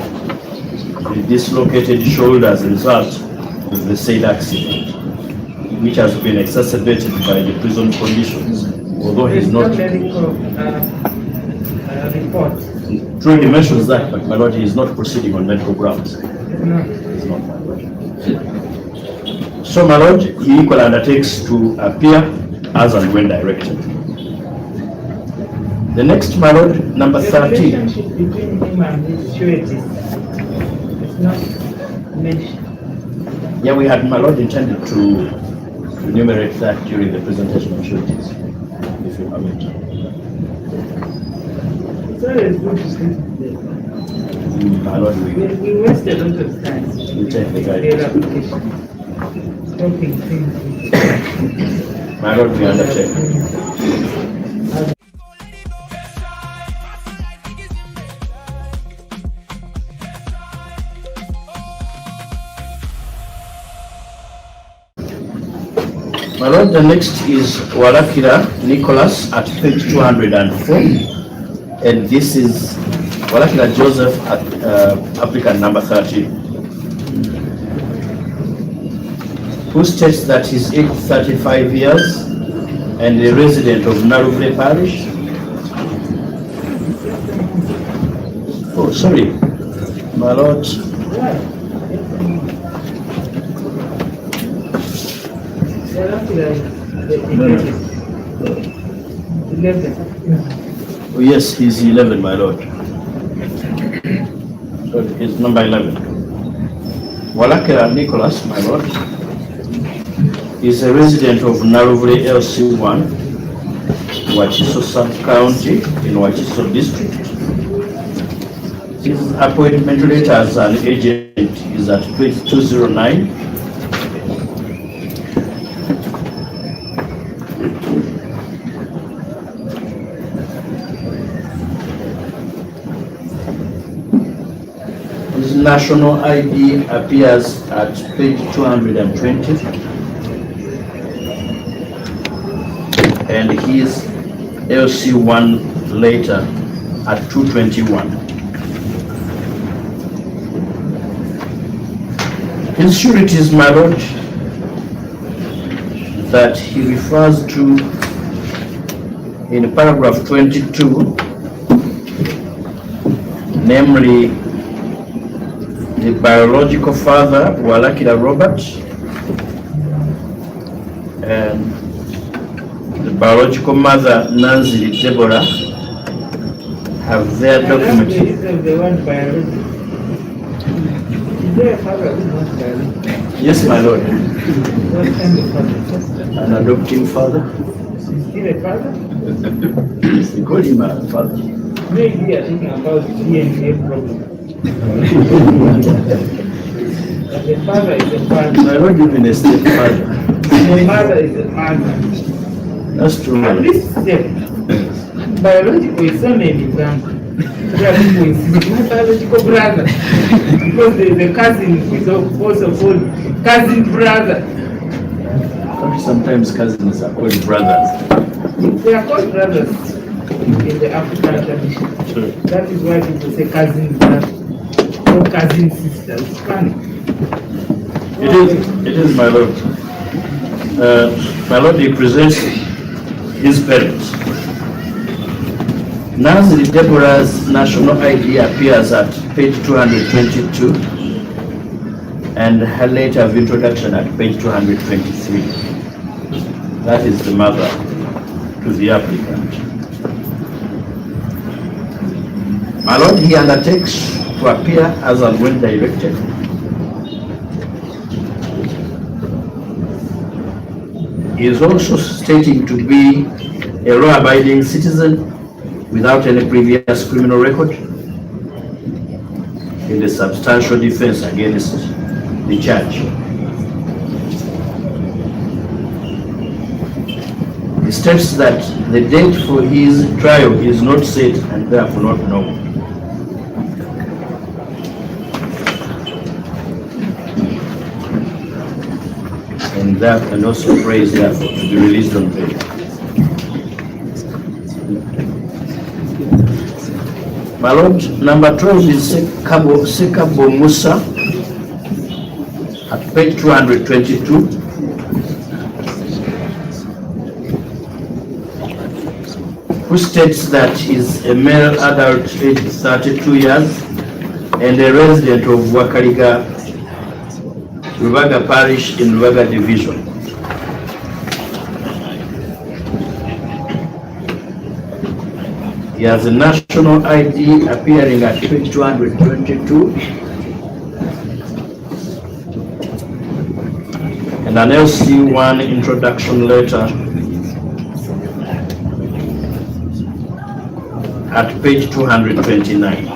with dislocated shoulder as a result of the said accident, which has been exacerbated by the prison conditions, although he's not. Report. True, he mentions that, but my lord, he is not proceeding on medical grounds. No. He's not, my lord. So, my lord, he equally undertakes to appear as and when directed. The next, my lord, number The 13. relationship between him and his sureties is not mentioned. Yeah, we had, my lord, intended to enumerate that during the presentation of sureties, if you have it. It's always good to see them. My lord, We waste a lot of time. we take the Their guidance. application. Stopping things. My lord, we undertake. My lord, the next is Walakira Nicholas at page 204, and this is Walakira Joseph at applicant number 13, who states that he's aged 35 years and a resident of Naruvle Parish. Oh, sorry, my lord. Oh, yes, he's 11, my lord. So it's number 11. Walakira Nicholas, my lord, is a resident of Naruvle LC1, Wachiso Sub-County in Wachiso District. His appointment letter as an agent is at page 209. His national ID appears at page 220, and his LC1 later at 221. His sureties, my lord, that he refers to in paragraph 22, namely the biological father, Walakira Robert, and the biological mother, Nancy Deborah, have their document. Is the one biology. Is there a father who wants biology? Yes, my lord. What kind of father? An adopting father. Is he a father? We call him a father. Maybe you are thinking about DNA problem. But the father is a father. My lord, you've been a stepfather. The mother is a mother. That's true. At least step. Biological is so many examples. There are people with my biological brother. Because the cousin is also called cousin brother. Sometimes cousins are called brothers. They are called brothers in the African tradition. True. That is why people say cousin brother or cousin sister. It's funny. It is, my lord. My lord, he presents his parents. Nancy Deborah's national ID appears at page 222, and her letter of introduction at page 223. That is the mother. to the applicant. My Lord, he undertakes to appear as and when directed. He is also stating to be a law-abiding citizen without any previous criminal record in the substantial defense against the charge. He states that the date for his trial is not set and therefore not known. And also prays therefore to be released on bail. My Lord, number 12 is Sekabo Musa at page 222. Who states that he's a male adult aged 32 years and a resident of Wakaliga, Rubaga Parish in Rubaga Division. He has a national ID appearing at page 222 and an LC1 introduction letter at page 229.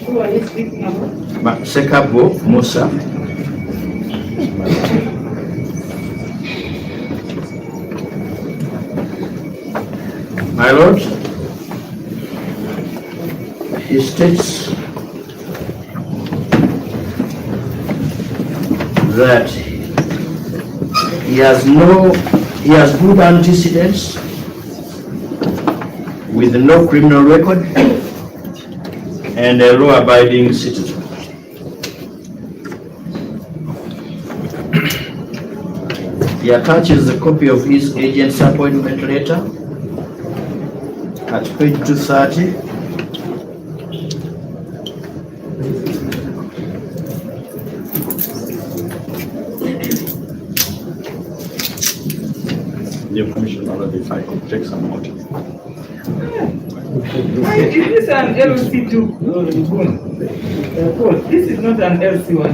Who are you speaking about? Sekabo Musa. My Lord, he states that he has good antecedents with no criminal record and a law-abiding citizen. He attaches a copy of his agent's appointment letter at page 230. Your permission already, if I could take some water. Is this an LC2? This is not an LC1.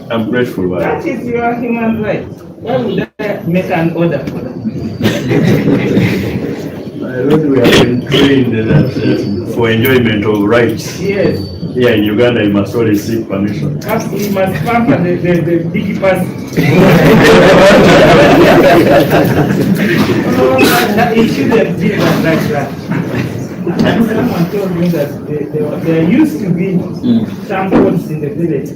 I'm grateful. That is your human right. Why would I make an order for that? We have been trained that for enjoyment of rights. Yes. Here in Uganda, you must always seek permission. Absolutely, you must pamper the biggie pass. It shouldn't be like that. Someone told me that there used to be some codes in the village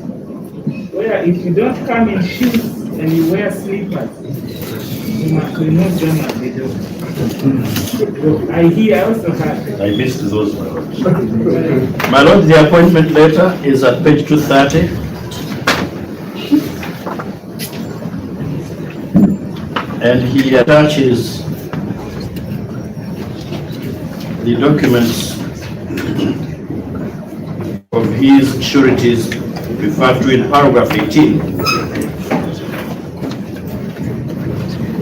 where if you don't come in shoes and you wear slippers, you must remove them at the door. I also had. I missed those, my Lord. My Lord, the appointment letter is at page 230. And he attaches the documents of his sureties referred to in paragraph 18.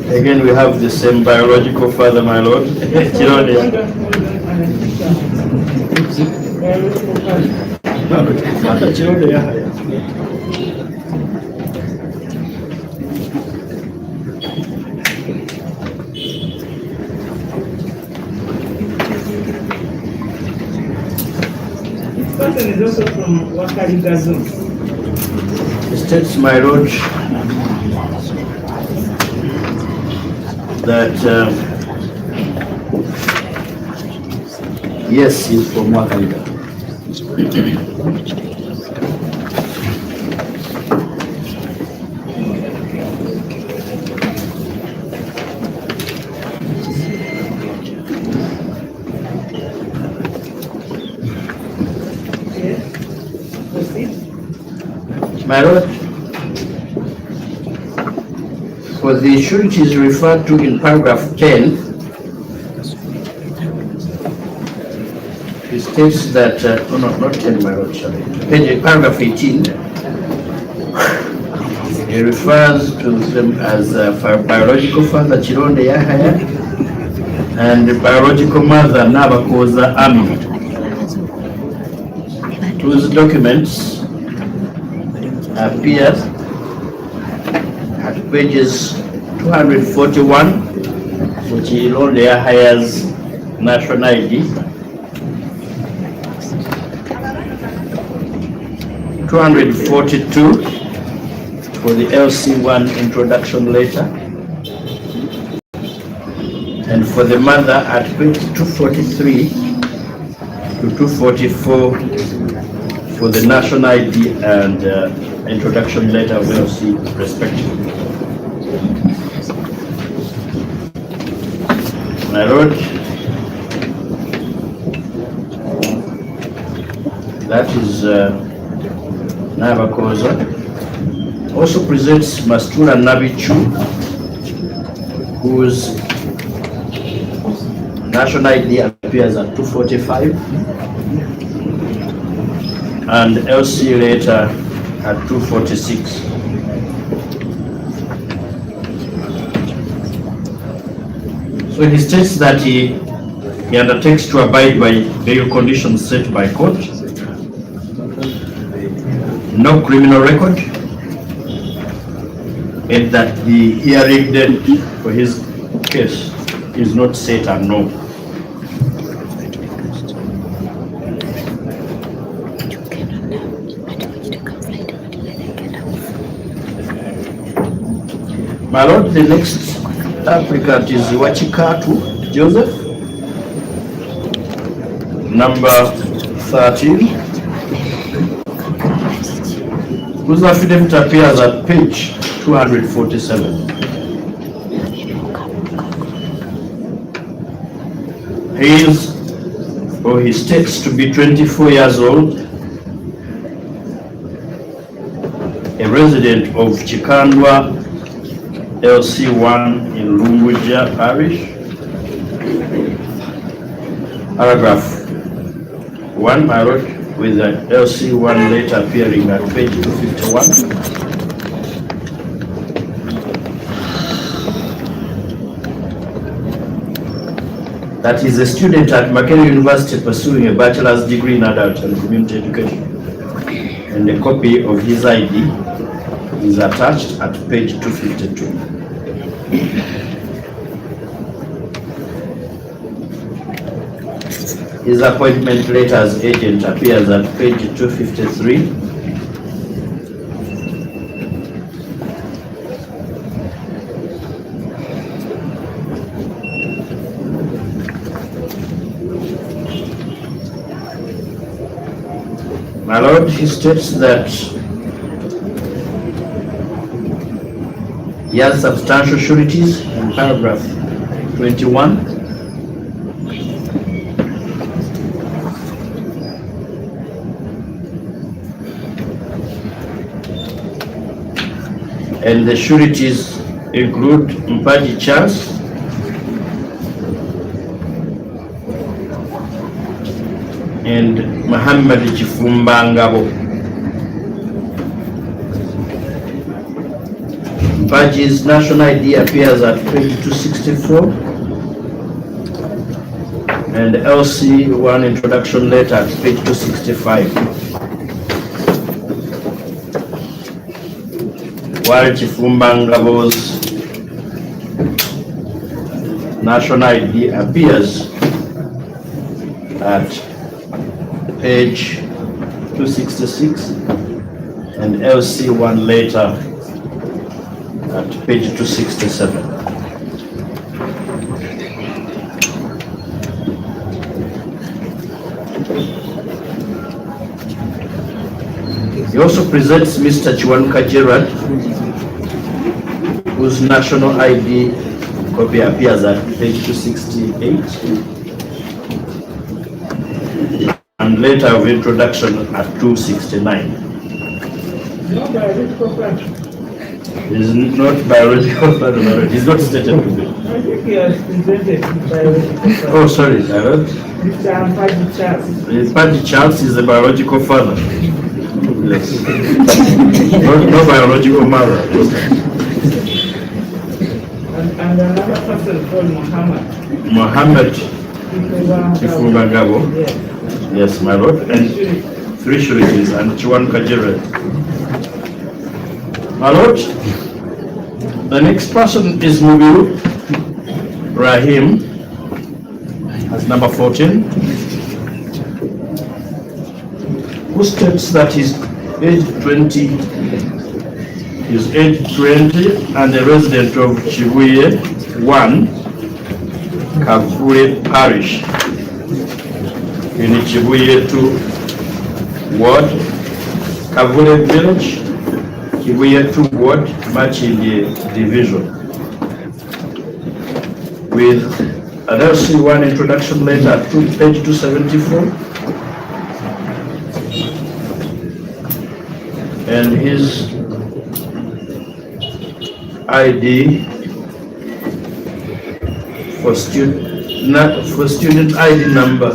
Again, we have the same biological father, my Lord. This person is also from Wakaliga Zone. It states, my Lord, that yes, he's from Wakaliga. My Lord, for the sureties referred to in paragraph 10, it states that, oh no, not 10, my Lord, sorry, paragraph 18, He refers to them as biological father Chironde Yahaya and the biological mother Nabakoza Ami, whose documents appear at pages 241, which Chironde Yahaya's national ID, 242 for the LC1 introduction letter, and for the mother at page 243 to 244 for the national ID and introduction letter of LC respectively. My Lord, that is Nabakoza. Also presents Mastura Nabichu, whose national ID appears at 245 and LC later at 246. So he states that he undertakes to abide by bail conditions set by court, no criminal record, and that the hearing date for his case is not set and known. My Lord, the next applicant is Wachikatu Joseph, number 13, whose affidavit appears at page 247. He states to be 24 years old, a resident of Chikandwa LC1 in Lunguja Parish. Paragraph 1, my Lord, with the LC1 later appearing at page 251. That is a student at Makerere University pursuing a bachelor's degree in adult and community education. And a copy of his ID is attached at page 252. His appointment letter as agent appears at page 253. My Lord, he states that he has substantial sureties in paragraph 21. And the sureties include Mpaji Charles, and Muhammad Kivumbi. Mpaji's national ID appears at page 264, and LC1 introduction letter at page 265. While Kivumbi's national ID appears at page 266 and LC1 later at page 267. He also presents Mr. Chiwanuka Gerard, whose national ID copy appears at page 268. And letter of introduction at 269. No biological father. It is not biological father, it is not stated to be. I think he has presented biological father. Oh, sorry, I heard. Mr. Mpaji Charles. Mpaji Charles is the biological father. Yes. No biological mother. And another person called Muhammad. Muhammad Kivumbi. Yes, my lord. And 3 sureties and Chiwan Kajere. My lord, the next person is Mubiru Rahim as number 14, who states that he's age 20, and a resident of Chibuye 1, Kavule Parish, in Chibuye 2 Ward, Kavule Village, Chibuye 2 Ward, Machindi Division, with an LC1 introduction letter at page 274, and his ID for student ID number.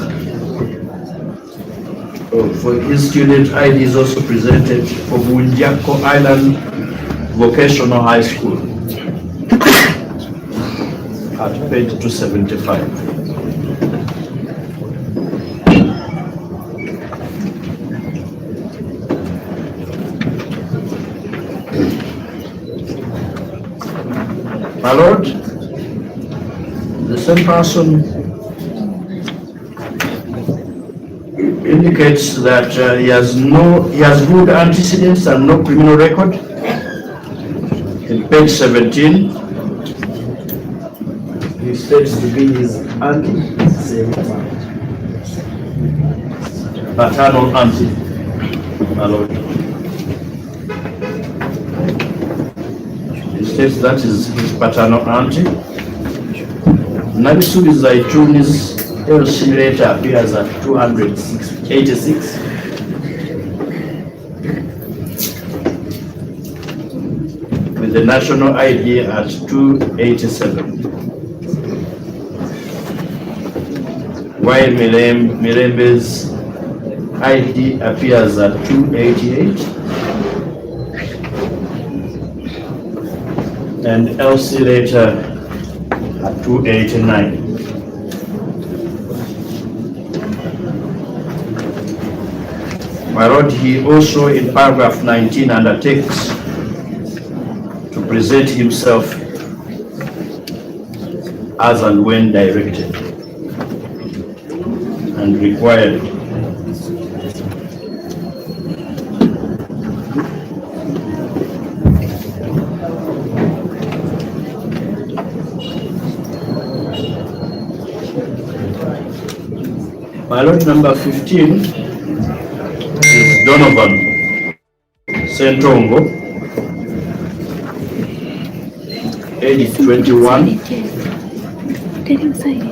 For his student ID is also presented for Bunjako Island Vocational High School at page 275. My lord, the same person indicates that he has good antecedents and no criminal record. In page 17, he states to be his auntie, paternal auntie, my lord. He states that is his paternal auntie. Nabisudi Zaituni's LC letter appears at 286. With the national ID at 287. While Mirembe's ID appears at 288. And LC letter at 289. My lord, he also in paragraph 19 undertakes to present himself as and when directed and required. My lord, number 15 is Donovan Sentongo, age 21. Tell him sign it.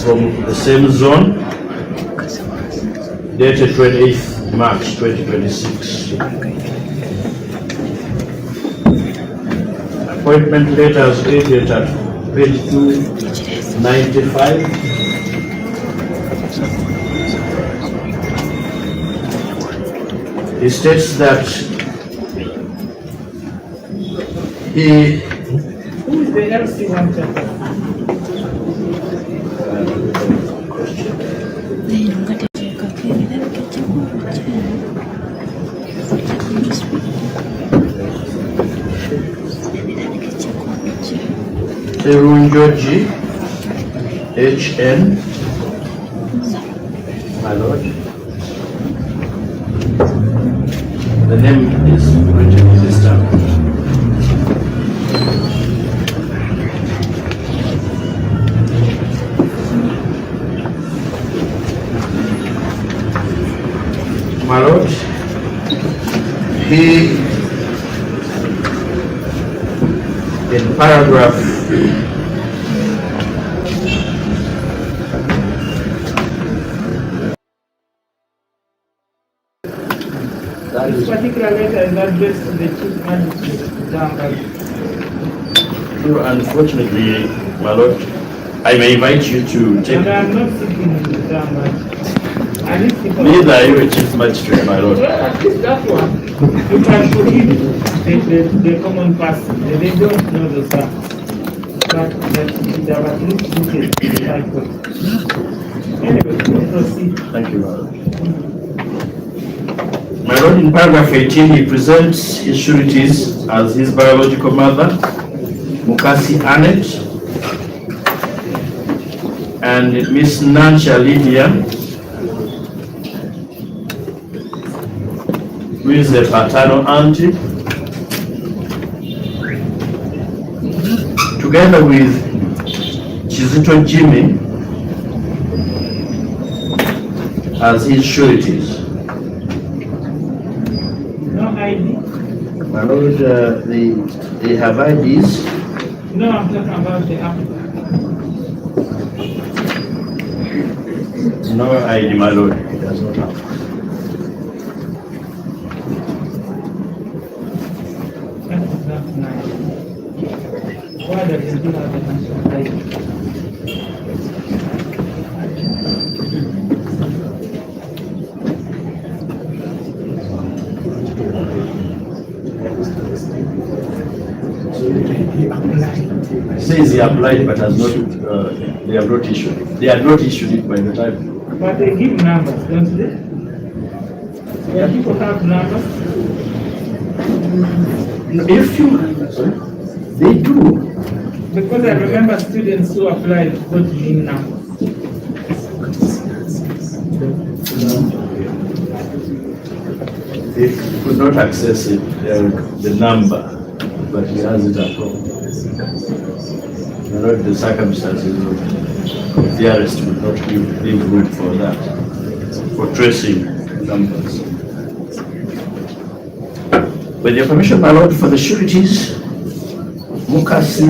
From the same zone, dated 28th March 2026. Appointment letters dated at page 295. He states that he... Who is the LC1 chapter? Serunjoji HN, my lord. The name is written in this time. My lord, he In paragraph This particular letter is addressed to the Chief Magistrate, Muwanga. Unfortunately, my lord, I may invite you to take. And I am not sitting in the Muwanga. Neither are you a chief magistrate, my lord. Well, at least that one, you can forgive the common person. They don't know the facts. But that they have at least looked at the High Court. Anyway, we'll proceed. Thank you, my lord. My lord, in paragraph 18, he presents his sureties as his biological mother, Mukasi Annette, and Miss Nancha Lydia, who is a paternal auntie, together with Chizito Jimmy as his sureties. No ID? My lord, they have IDs. No, I'm talking about the applicant. No ID, my lord. He does not have. That is not nice. Why does he have a national ID? Says he applied but has not, they have not issued it. They had not issued it by the time. But they give numbers, don't they? Where people have numbers? If you, sorry, they do. Because I remember students who applied got NIN numbers. He could not access it, the number, but he has it at home. Not the circumstances of the arrest would not leave room for that, for tracing numbers. With your permission, my lord, for the sureties, Mukasi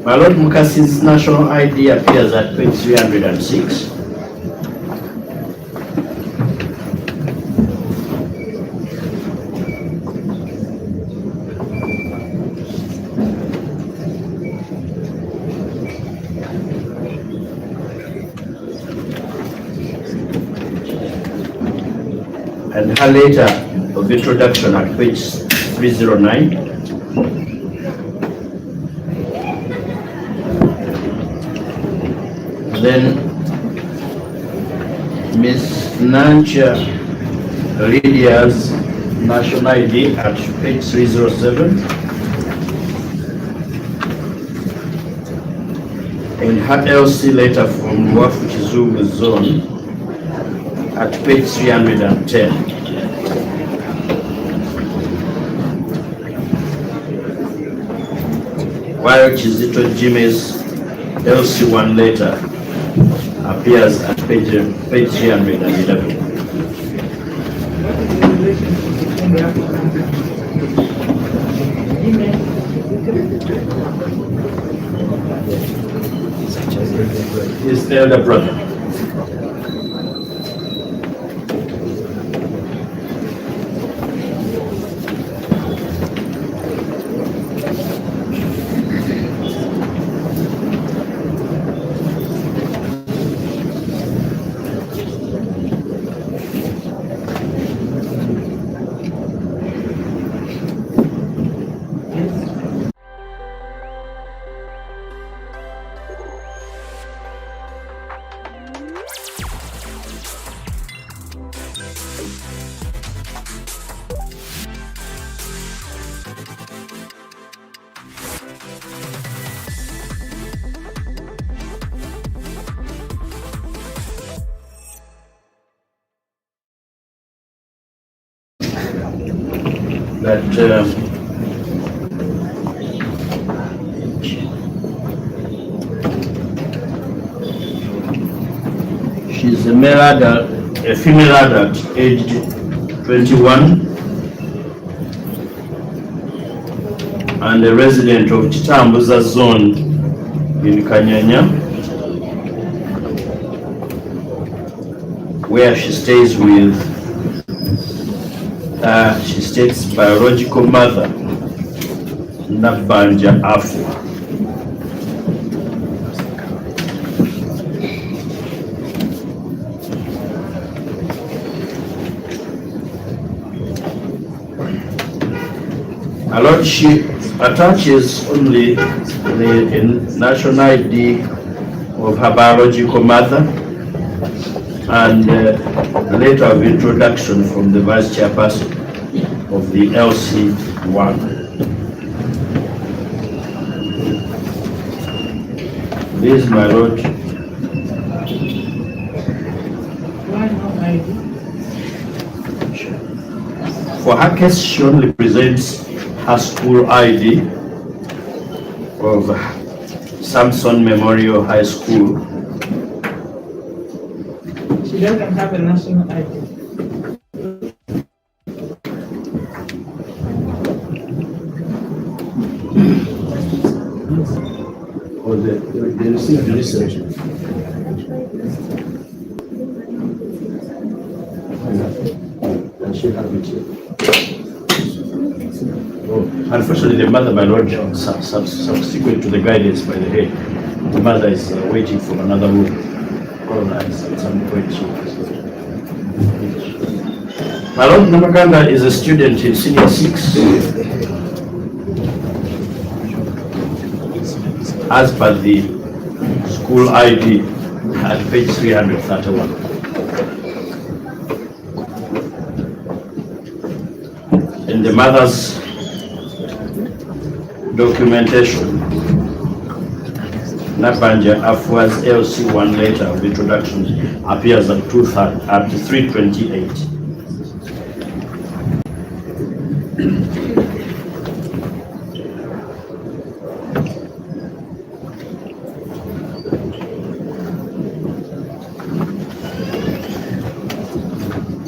My Lord Mukasi's national ID appears at page 306. And her letter of introduction at page 309. Then Miss Nancha Lydia's national ID at page 307. And her LC letter from Wafu Kizungu Zone at page 310. While Chizito Jimmy's LC1 letter appears at page 311. His elder brother. that she's a female adult aged 21 and a resident of Chitambuza zone in Kanyanya, where she stays with she states biological mother Nabanja Afua. A lot she attaches only the national ID of her biological mother and a letter of introduction from the vice chairperson of the LC1. This, my lord. For her case, she only presents her school ID of Samson Memorial High School. She doesn't have a national ID. Or they received the research. And she have it here. Oh, unfortunately, the mother, my lord, subsequent to the guidance by the head, the mother is waiting for another room. Colonized at some point. My lord Namakanda is a student in senior 6, as per the school ID at page 331. In the mother's documentation, Nabanja Afua's LC1 letter of introduction appears at 328.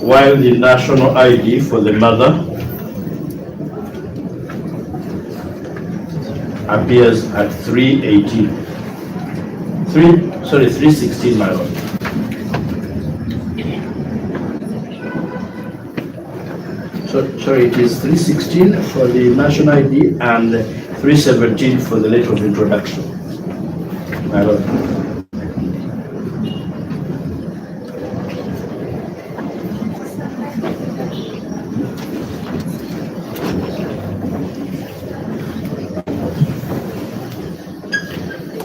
While the national ID for the mother appears at 318. 316, my lord. Sorry, it is 316 for the national ID and 317 for the letter of introduction, my lord.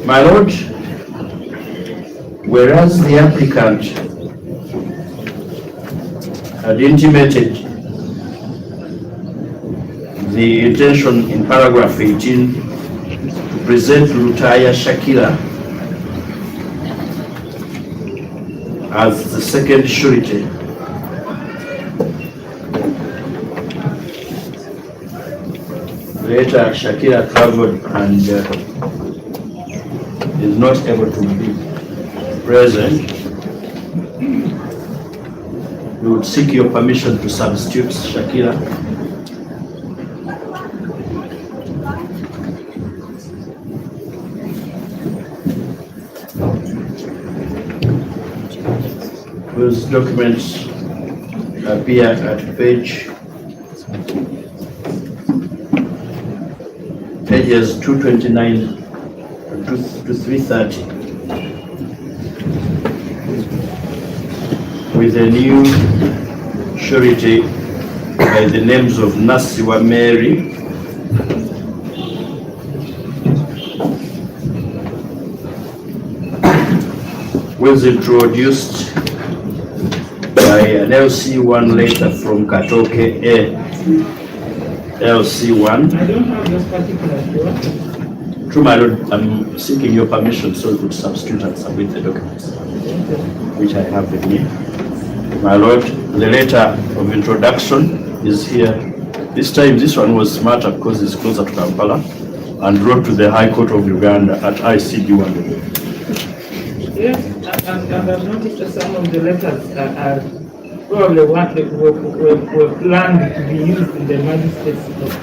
My lord, whereas the applicant had intimated the intention in paragraph 18 to present Lutaya Shakira as the second surety, later Shakira traveled and is not able to be present. We would seek your permission to substitute Shakira. Those documents appear at pages 229 to 330, with a new surety by the names of Nasiwa Mary, was introduced by an LC1 letter from Katoke A. LC1. I don't have this particular door. True, my lord, I'm seeking your permission so we could substitute and submit the documents, which I have with me. My lord, the letter of introduction is here This time, this one was smarter because it's closer to Kampala and wrote to the High Court of Uganda at ICD1. Yes, and I've noticed that some of the letters are probably were planned to be used in the magistrate's court.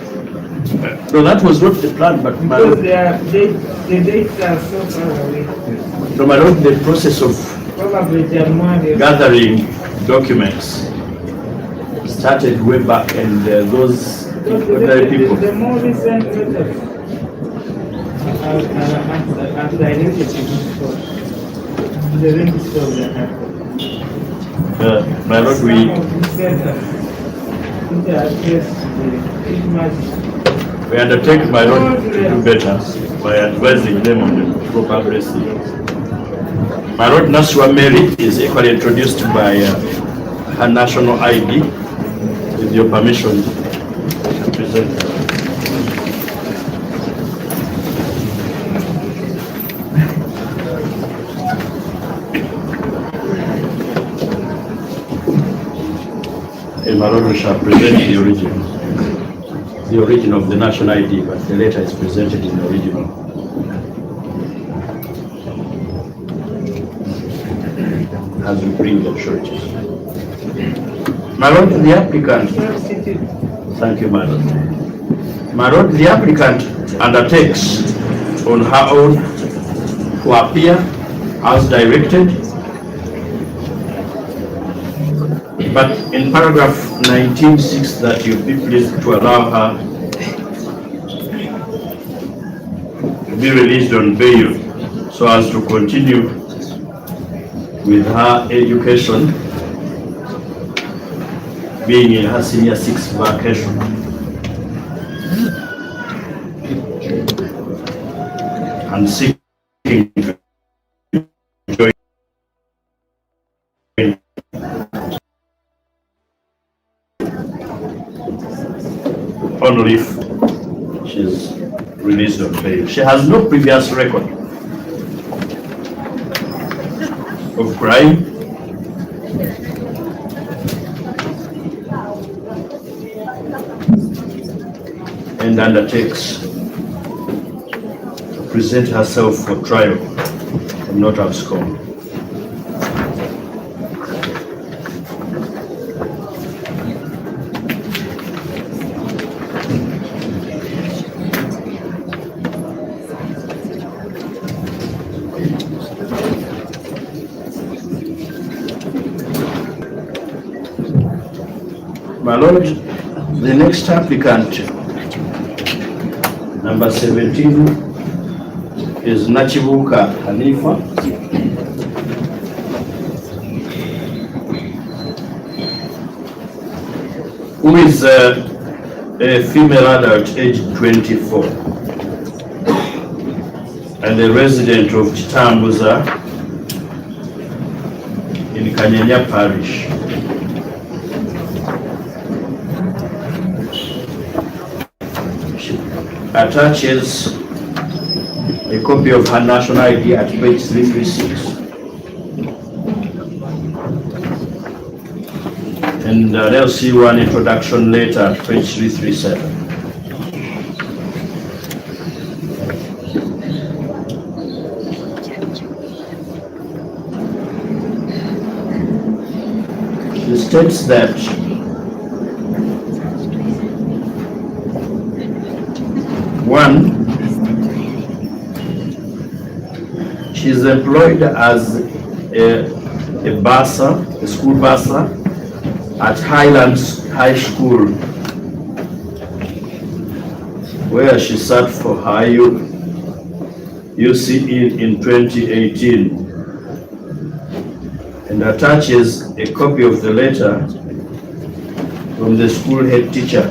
No, that was not the plan, but because the dates are so far away. No, my lord, the process of Probably January. gathering documents started way back, and those ordinary people. The more recent letters are diluted in this court. The register of the High Court. My lord, we. We undertake, my lord, to do better by advising them on the proper procedures. My lord, Naswa Mary is equally introduced by her national ID. With your permission, to present her. My lord, we shall present the origin of the national ID, but the letter is presented in the original. As we bring the churches. My lord, the applicant. Thank you, my lord. My lord, the applicant undertakes on her own to appear as directed. But in paragraph 19(6) that you be pleased to allow her to be released on bail so as to continue with her education, being in her senior 6th vacation. And seeking to join only if she's released on bail. She has no previous record of crime, and undertakes to present herself for trial and not abscond. My lord, the next applicant, number 17, is Nachibuka Hanifa. Who is a female adult aged 24 and a resident of Chitambuza in Kanyanya Parish. Attaches a copy of her national ID at page 336 and an LC1 introduction letter at page 337. She states that one, she is employed as a bursar, a school bursar at Highlands High School, where she sat for her UCE in 2018, and attaches a copy of the letter from the school head teacher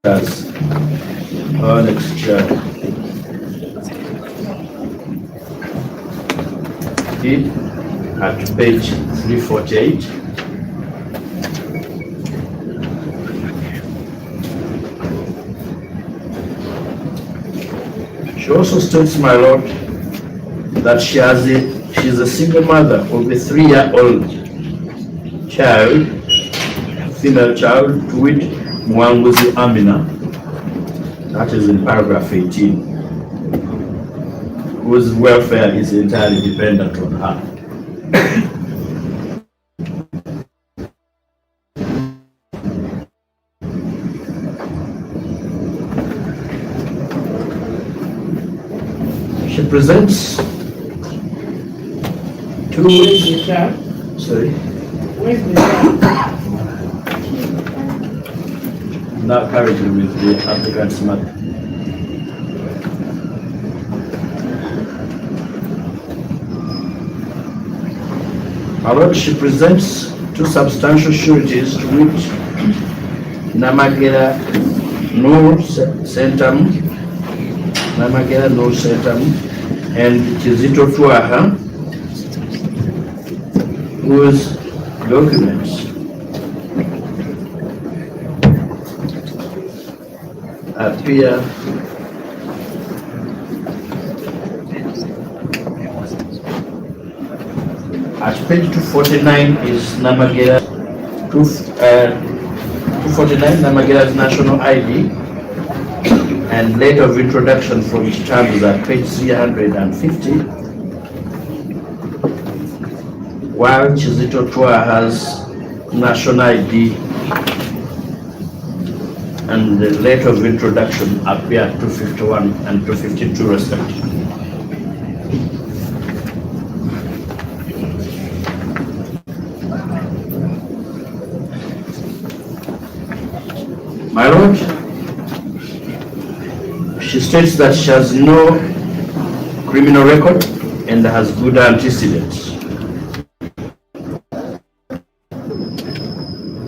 as our next child. At page 348. She also states, my lord, that she is a single mother of a 3-year-old child, female child, to wit Muwanga Amina, that is in paragraph 18, whose welfare is entirely dependent on her. She presents two. Where's the child? Sorry. Where's the child? Not currently with the applicant's mother. However, she presents two substantial sureties to which Namagera no centum, and Kizito Tuaha, whose documents appear at page 249 is Namagera 249 Namagera's national ID, and letter of introduction from Chitambu's at page 350, while Kizito Tua has national ID and the letter of introduction appear at 251 and 252 respectively. My Lord, she states that she has no criminal record and has good antecedents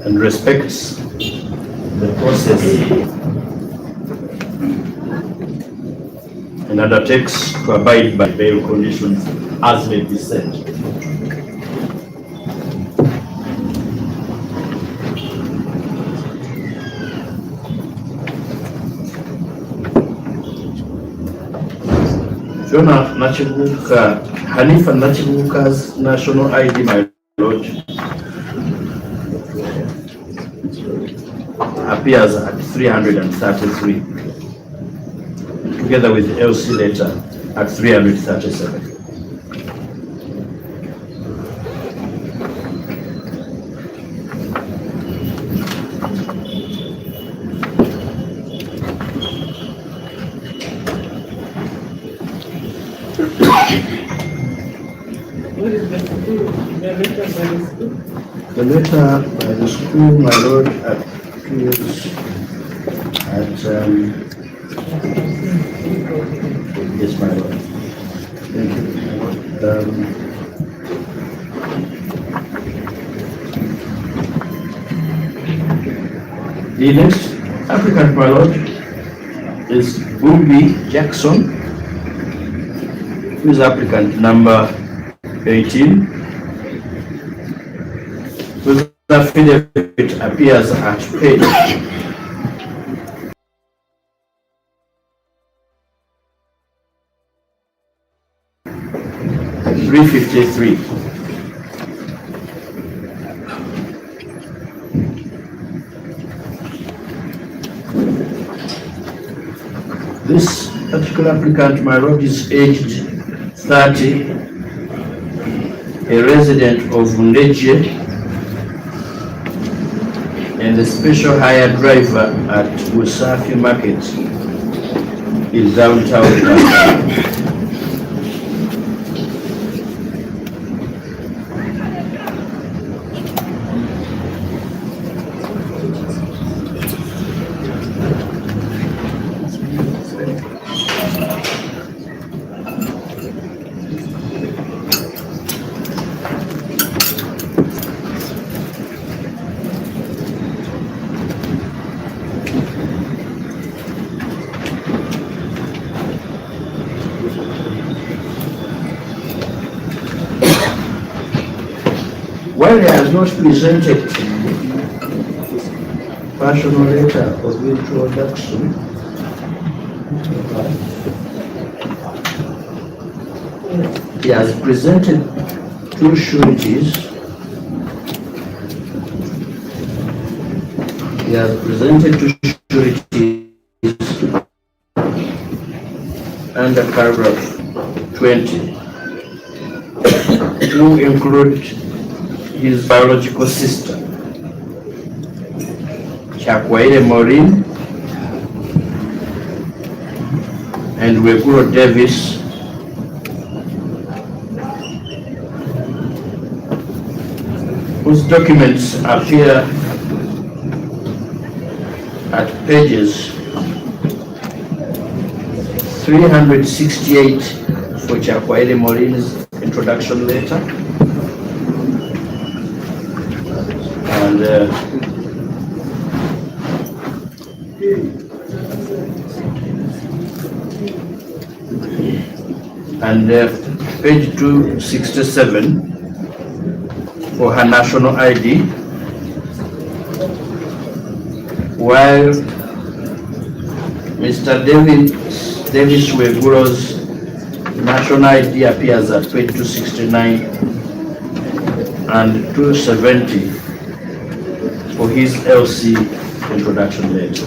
and respects the process and undertakes to abide by bail conditions as may be set. Fiona Nachibuka, Hanifa Nachibuka's national ID, my Lord, appears at 333, together with the LC letter at 337. What is the school? The letter by the school? The letter by the school, my Lord, appears at yes, my Lord. Thank you. The next applicant, my Lord, is Bumbi Jackson, who is applicant number 18, whose affidavit appears at page 353. This particular applicant, my Lord, is aged 30, a resident of Undeje, and a special hire driver at Usafi Market in downtown Kampala. While he has not presented personal letter of introduction, he has presented two sureties he has presented to sureties under paragraph 20 to include his biological sister, Chakwaire Maureen, and Weguro Davis, whose documents appear at pages 368 for Chakwaire Maureen's introduction letter, and page 267 for her national ID, while Mr. Davis Weguro's national ID appears at page 269 and 270 for his LC introduction letter.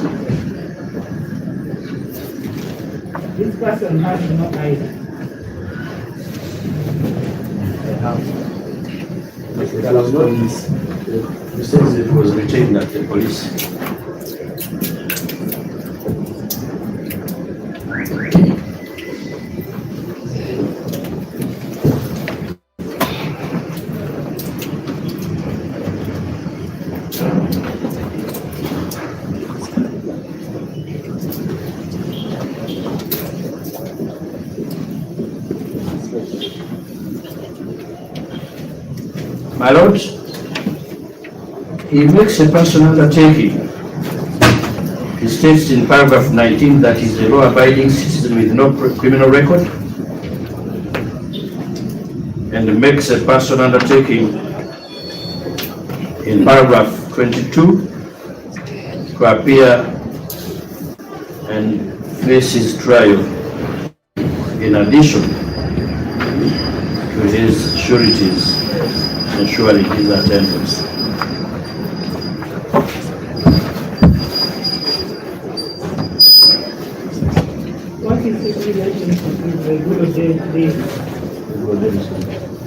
This person has no ID. It was not this. It says it was retained at the police. My lord, he makes a personal undertaking. He states in paragraph 19 that he is a law-abiding citizen with no criminal record, and makes a personal undertaking in paragraph 22 to appear and face his trial in addition to his sureties ensuring his attendance. What is his relationship with the Guru Davis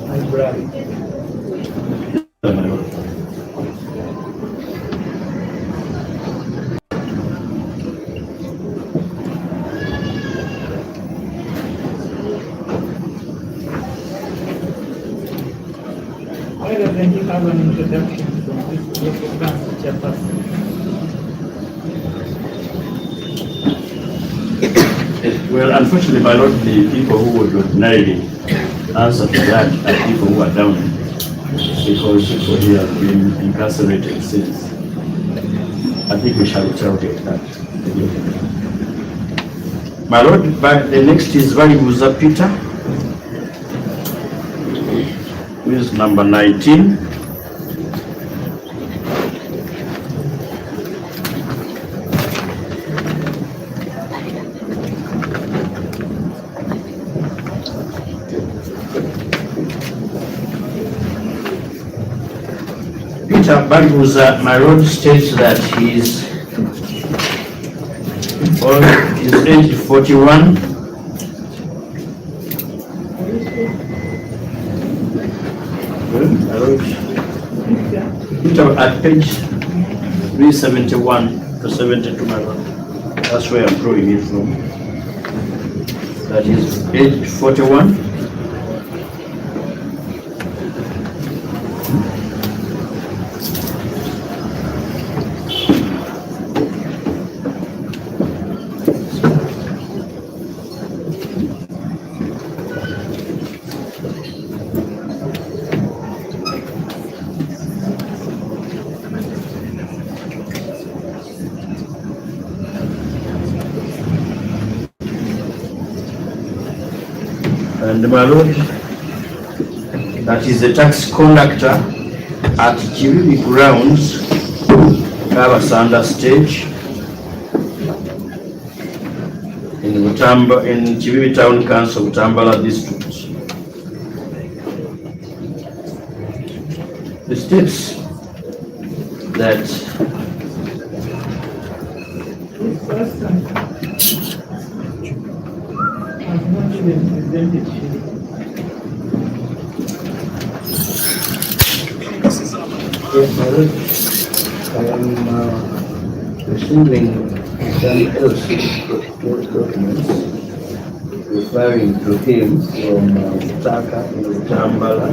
and brother? Why doesn't he have an introduction from this program chairperson? Well, unfortunately, my lord, the people who would ordinarily answer to that are people who are down because he has been incarcerated since. I think we shall interrogate that. My lord, but the next is Valibuza Peter, who is number 19. Peter Valibuza, my lord, states that he is his age 41. Peter at page 371 to 72, my lord. That's where I'm drawing it from. That is age 41. And my lord, that is the tax conductor at Kivivi Grounds, Kabasanda Stage, in Kivivi Town Council, Butambala District. The states that Yes, I am receiving some else documents referring to him from Taka in Tambala.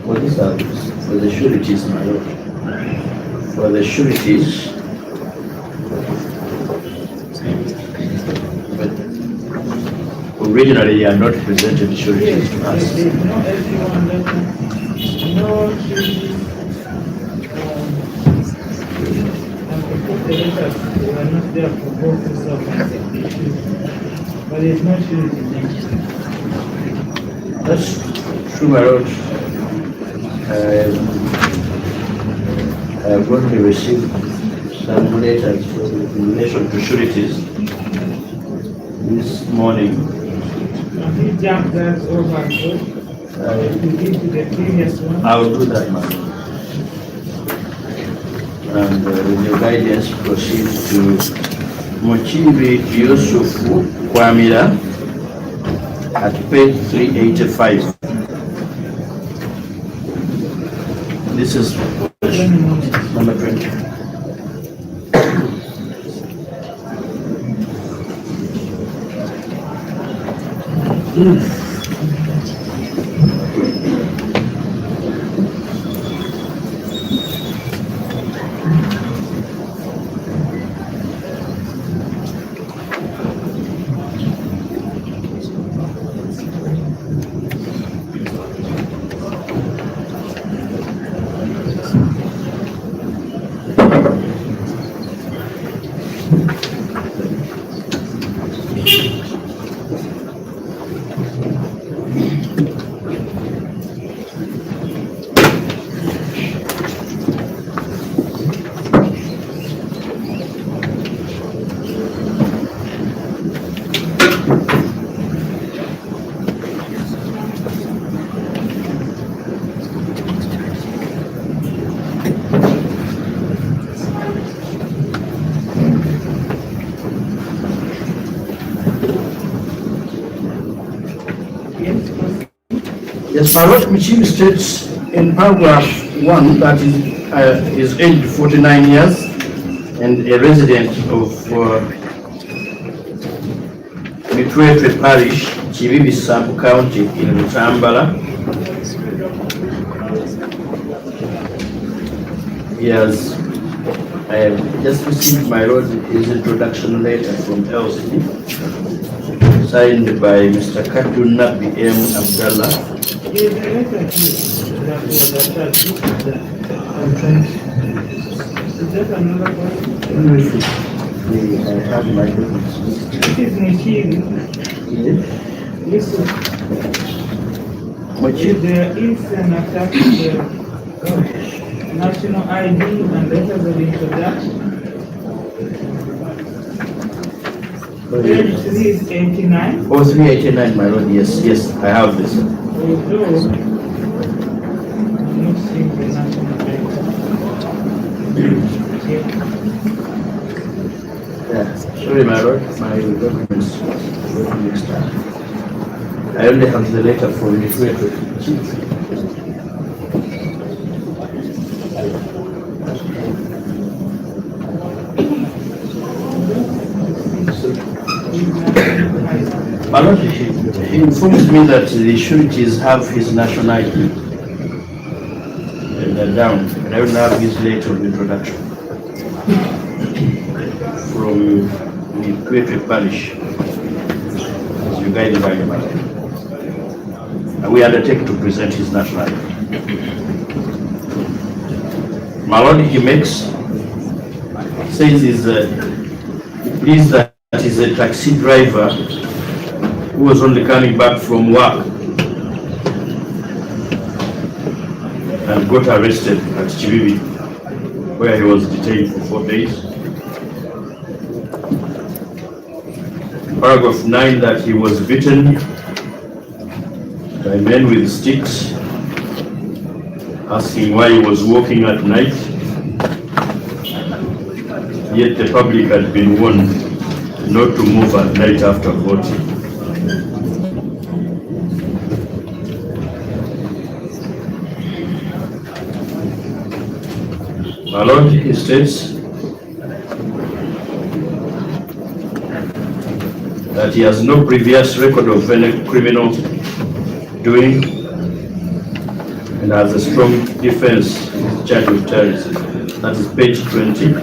For this service, for the sureties, my lord. For the sureties. But originally, they are not presented sureties to us. But it's not surety. That's true, my lord. I have only received some letters in relation to sureties this morning. If you jump that over, to the previous one. I will do that, man. And with your guidance, proceed to Mochibi Yusufu Kwamira at page 385. This is number 20. Yes, Parrot Michim states in paragraph 1 that is aged 49 years and a resident of Mitwetwe Parish, Chivivi Sub-County in Rutambala. Yes, I have just received my lord his introduction letter from LC, signed by Mr. Katuna B.M. Abdallah. Is that another one? I have my documents. It is Nichiri. Listen. If there is an attack to the national ID and letters of introduction, page 389. Oh, 389, my lord. Yes, yes, I have this. Although I'm not seeing the national ID. Yeah, sorry, my lord, my documents were mixed up. I only have the letter from the chief. My lord, he informs me that the sureties have his nationality down, and I don't have his letter of introduction from the Mitwetwe Parish, as you guided by him. And we undertake to present his nationality. My lord, he says that he's a taxi driver who was only coming back from work and got arrested at Chivivi, where he was detained for 4 days. Paragraph 9, that he was beaten by men with sticks, asking why he was walking at night, yet the public had been warned not to move at night after voting. My Lord, he states that he has no previous record of any criminal doing and has a strong defense in charge of terrorism. That is page 20.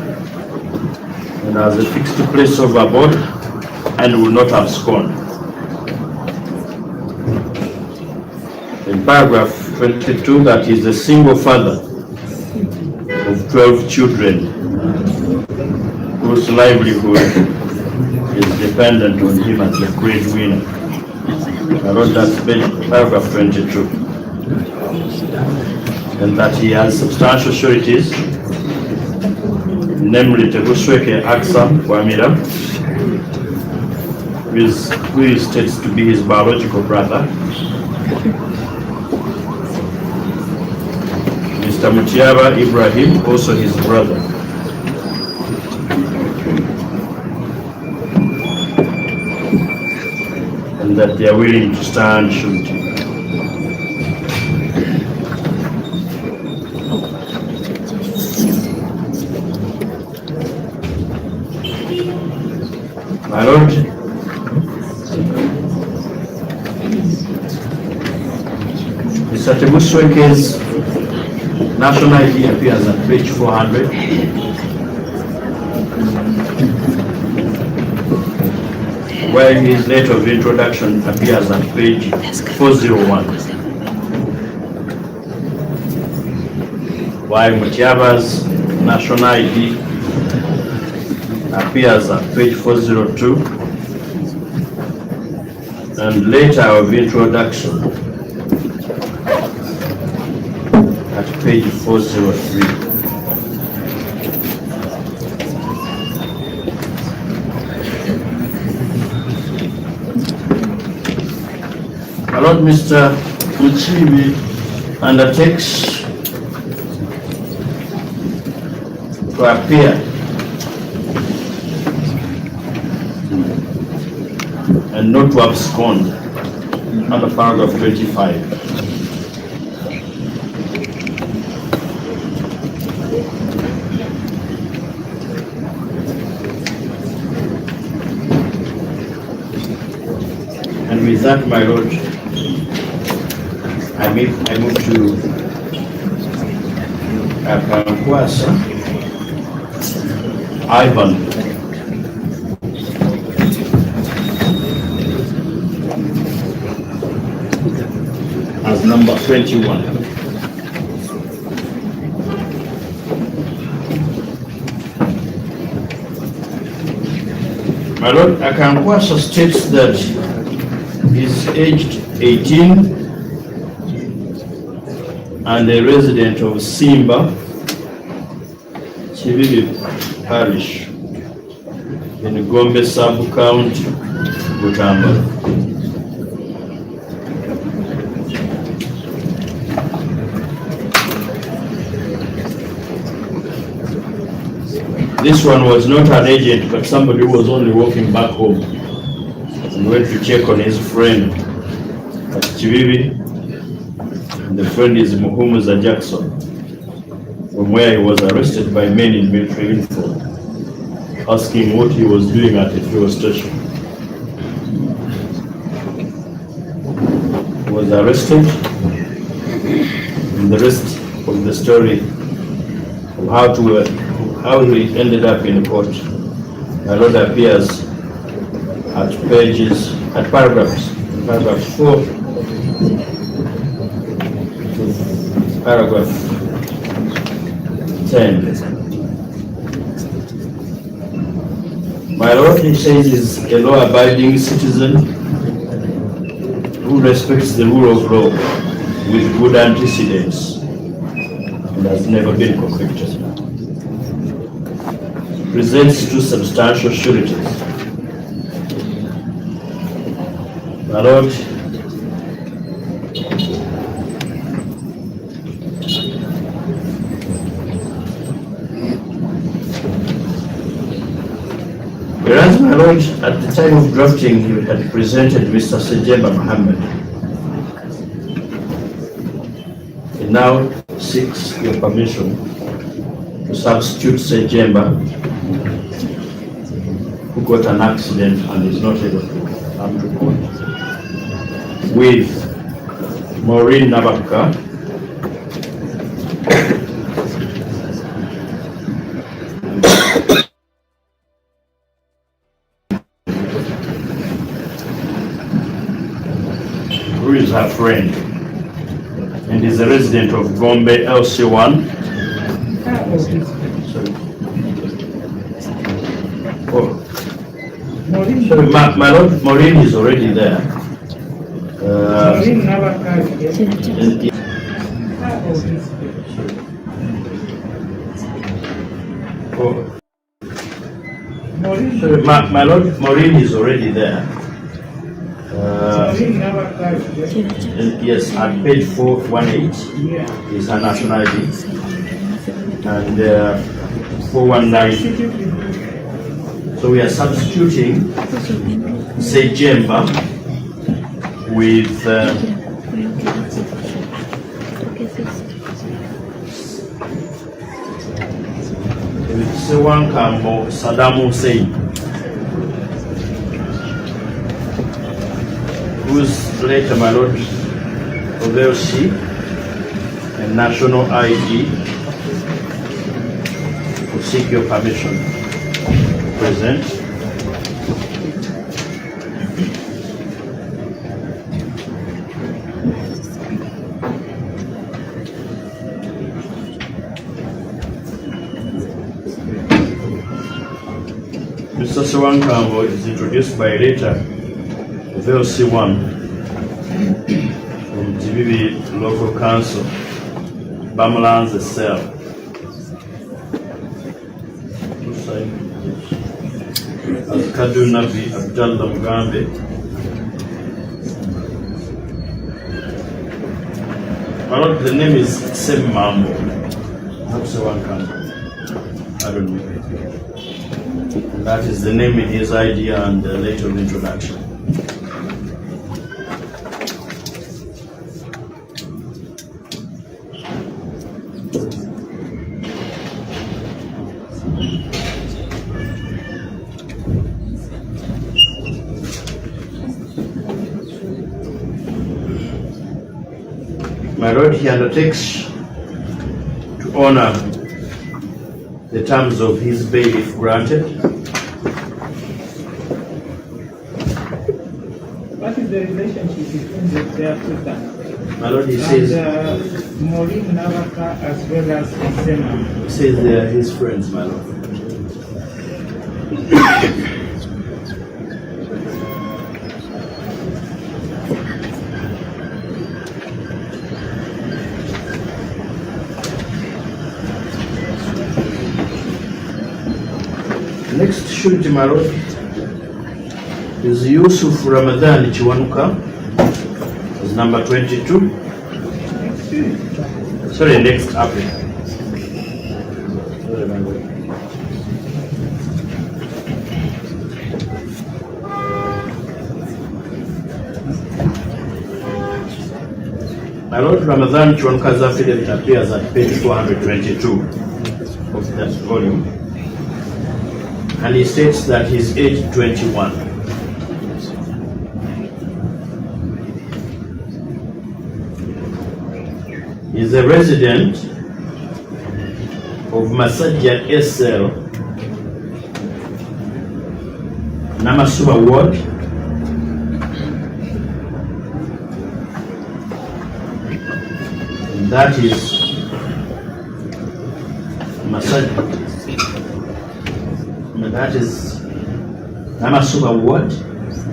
And has a fixed place of abode and will not abscond. In paragraph 22, that is a single father of 12 children whose livelihood is dependent on him as the breadwinner. I wrote that paragraph 22. And that he has substantial sureties, namely Tegusweke Aksam Kwamira, who he states to be his biological brother, Mr. Mutiaba Ibrahim, also his brother. And that they are willing to stand surety. My Lord, Mr. Tegusweke's national ID appears at page 400. While his letter of introduction appears at page 401. While Mutiaba's national ID appears at page 402, and letter of introduction at page 403. My Lord, Mr. Muchibi undertakes to appear and not to abscond under paragraph 25. And with that, my Lord, I move to Akankwasa Ivan. As number 21. My Lord, Akankwasa states that he's aged 18 and a resident of Simba, Chivivi Parish, in Gombe Sub-County, Butambala. This one was not an agent, but somebody who was only walking back home and went to check on his friend at Chivivi. The friend is Muhumuza Jackson, from where he was arrested by men in military uniform, asking what he was doing at a fuel station. He was arrested, and the rest of the story of how he ended up in court, my Lord, appears at paragraph 4 to paragraph 10. My Lord, he says, is a law-abiding citizen who respects the rule of law with good antecedents and has never been convicted. Presents two substantial sureties. My Lord, whereas, my Lord, at the time of drafting, you had presented Mr. Sejeba Mohammed. He now seeks your permission to substitute Sejemba, who got an accident and is not able to come to court, with Maureen Nabaka, who is her friend and is a resident of Gombe LC1. Oh. Sorry, my lord, Maureen is already there. Maureen never comes here. Oh. Sorry, my lord, Maureen is already there. Maureen never comes here. Yes, at page 418 is her nationality, and 419. So we are substituting Sejemba with Sewankambo Saddam Hussein, who's later, my lord, of LC and national ID, to seek your permission to present. Mr. Sewankambo is introduced by letter of LC1 from Tibibi Local Council, Bamulanze Cell. As Kadu Nabi Abdallah Mugambe. My lord, the name is Sem Mambo, not Sewankambo. I don't know. That is the name in his ID and the letter of introduction. My lord, he undertakes to honor the terms of his bail if granted. What is the relationship between the Africans? My lord, he says Maureen Navaka as well as Sema. He says they are his friends, my lord. Next surety, my lord, is Yusuf Ramadan Chiwanuka, is number 22. Sorry, next applicant. Sorry, my lord. My lord, Ramadan Chiwanuka's affidavit appears at page 422 of that volume, and he states that he's age 21. He's a resident of Masajja SL, Namasuba Ward, that is Masajja. That is Namasuba Ward,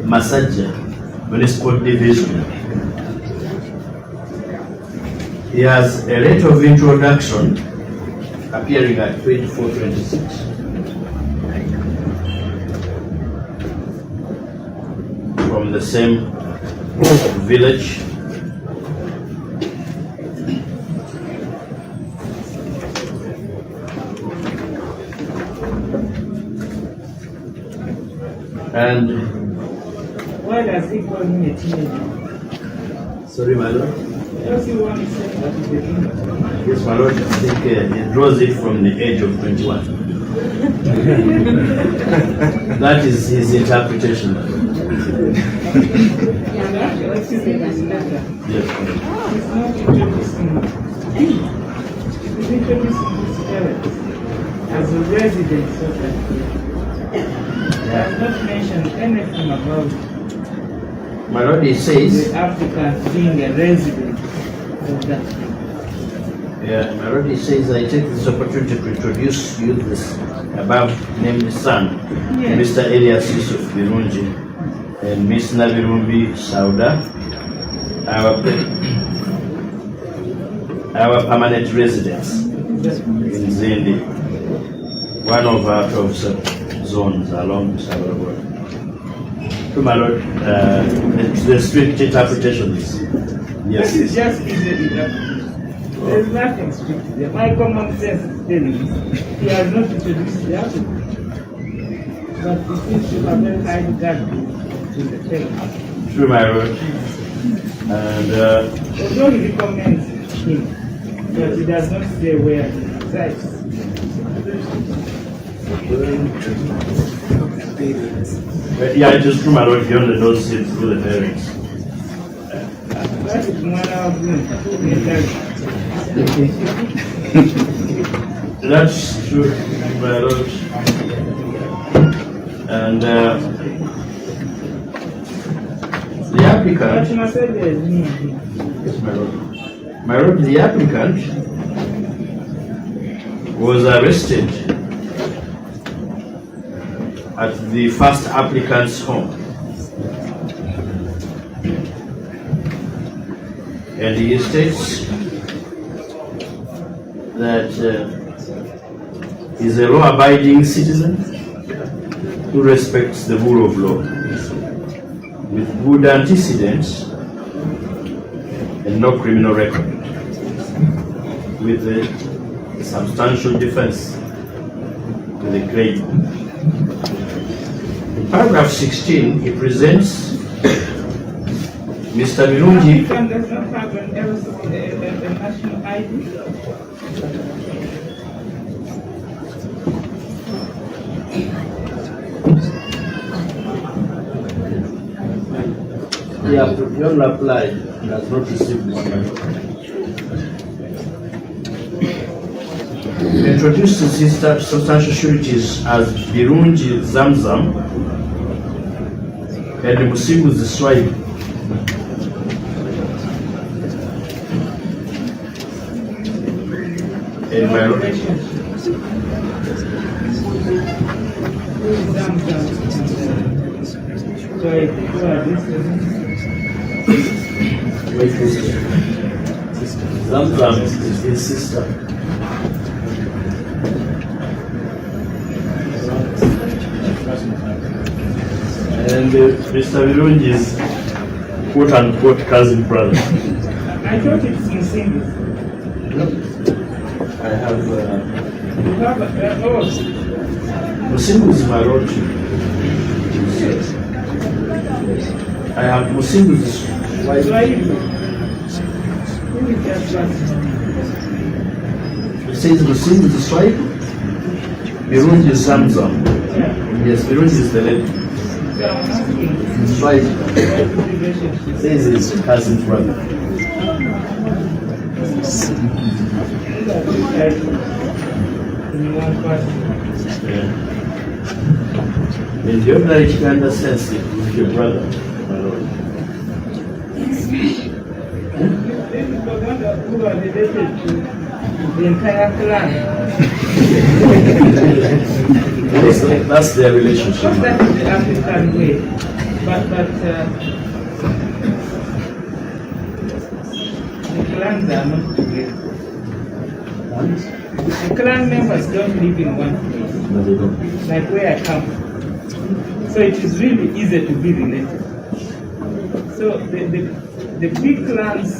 Masajja Municipal Division. He has a letter of introduction appearing at page 426. From the same village. And why does he call him a teenager? sorry, my lord. Yes, my lord, I think it draws it from the age of 21. That is his interpretation. Yes. As a resident of that place. I have not mentioned anything about My lord, he says, the applicant being a resident of that place. yeah, my lord, he says, I take this opportunity to introduce you this above named son, Yes. Mr. Elias Yusuf Birunji and Miss Nabirumbi Sauda, our permanent residents in Zindi, one of our 12 zones along the Sabra border. To my lord, the strict interpretation is yes. This is just easily done. There's nothing strict there. My common sense is telling me he has not introduced the applicant. But he seems to have very high regard to the faith. True, my lord. And although he recommends him, but he does not say where he resides. yeah, it is true, my lord. He only knows it through the parents. That is one of them. That's true, my lord. And the applicant. Yes, my lord. My lord, the applicant was arrested at the first applicant's home. And he states that he's a law-abiding citizen who respects the rule of law with good antecedents and no criminal record, with a substantial defense to the claim. In paragraph 16, he presents Mr. Birunji. Does not have a national ID. Yeah, you only applied, does not receive one. Introduced his substantial sureties as Birunji Zamzam and Musibu Ziswahili. And my Zamzam is his sister. And Mr. Birunji's quote-unquote cousin brother. I thought it's in single. I have You have oh. Musimbu is my relative. I have Musimbu's wife. It says Musimbu is wife. Birunji is Zamzam. Yes, Birunji is the lady. His wife. It says his cousin's brother. In the ordinary Uganda sense, it was your brother, my lord. Who are related to the entire clan. That's their relationship. That is the African way. But the clans are not together. The clan members don't live in one place. No, they don't. Like where I come from. So it is really easy to be related. So the big clans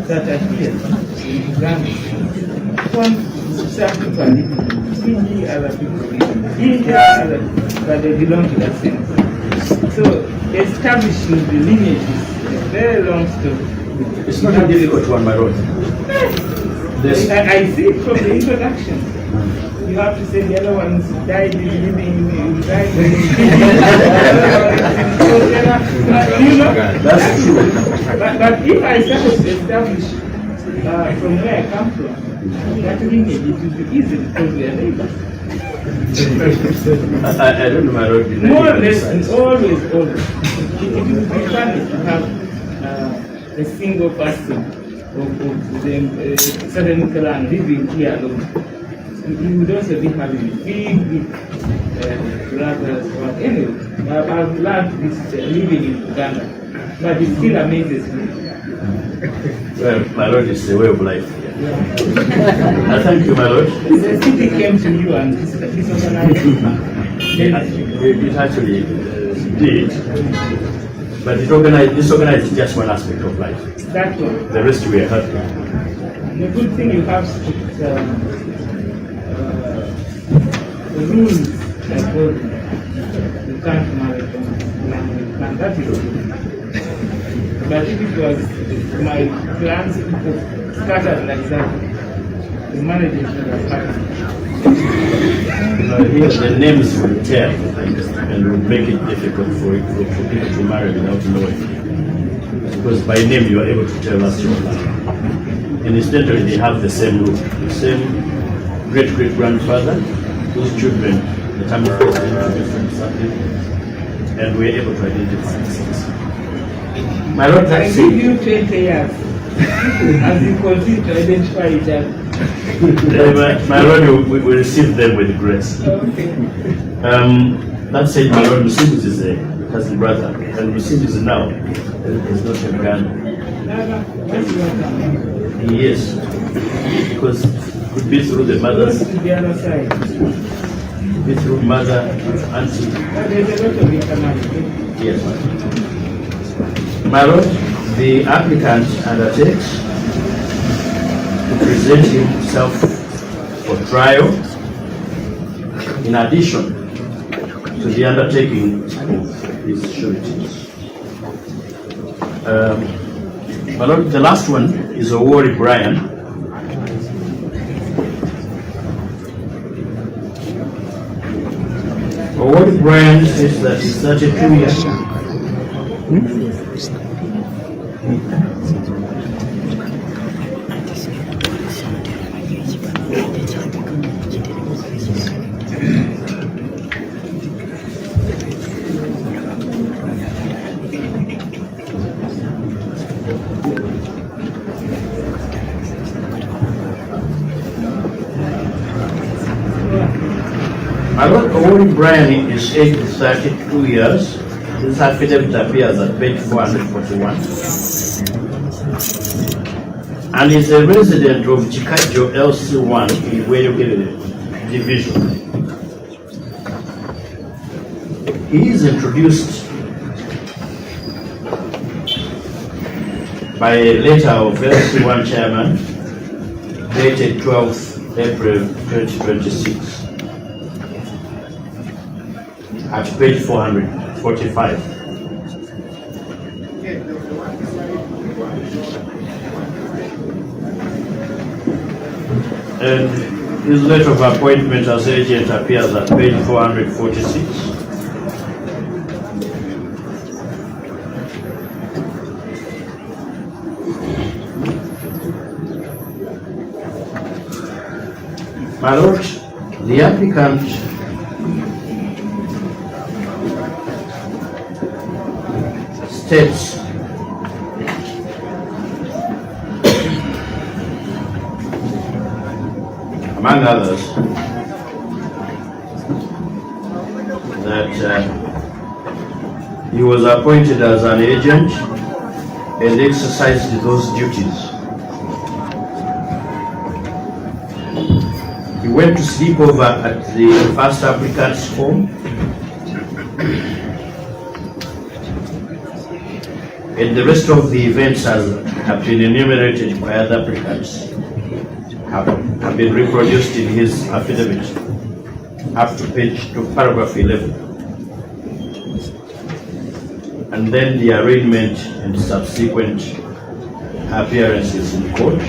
that are here in Uganda, some people are living in Fiji, other people live in India, but they belong to that same. So establishing the lineage is a very long story. It's not a difficult one, my lord. I see it from the introduction. You have to say the other ones died living, died. You know, that's true. But if I started to establish from where I come from, that lineage, it will be easy because we are neighbors. I don't know, my lord. More or less, and always. It will be funny to have a single person of the southern clan living here alone. You would also be having big brothers. But anyway, I've learned this living in Uganda, but it still amazes me. Well, my lord, it's the way of life. Yeah. Thank you, my lord. The city came to you and disorganized. It actually did, but disorganized is just one aspect of life. That one. The rest we are happy. The good thing you have the rules like God. You can't marry from language, and that is good. But if it was my plans scattered like that, the marriage would have happened. Here the names will tell and will make it difficult for people to marry without knowing. Because by name you are able to tell us your life. And incidentally they have the same root, the same great-great-grandfather whose children metamorphosed into different subjects, and we are able to identify things. My lord, I give you 20 years as you continue to identify each other. My lord, we receive them with grace. Okay. That said, my lord, Musimbuzi is a cousin brother, and Musimbuzi now is not in Ghana. Yes, because it could be through the mothers, to the other side. Could be through mother, auntie. But there's a lot of intermarriage. Yes, my lord, the applicant undertakes to present himself for trial in addition to the undertaking of his sureties. My lord, the last one is Owori Brian. Owori Brian says that he's 32 years. My lord, Owori Brian is aged 32 years. This affidavit appears at page 441. And is a resident of Chikajo LC1 in Weyogere Division. He is introduced by a letter of LC1 chairman dated 12th April 2026 at page 445. And his letter of appointment as agent appears at page 446. My lord, the applicant states among others that he was appointed as an agent and exercised those duties. He went to sleep over at the first applicant's home and the rest of the events have been enumerated by other applicants have been reproduced in his affidavit up to paragraph 11. And then the arraignment and subsequent appearances in court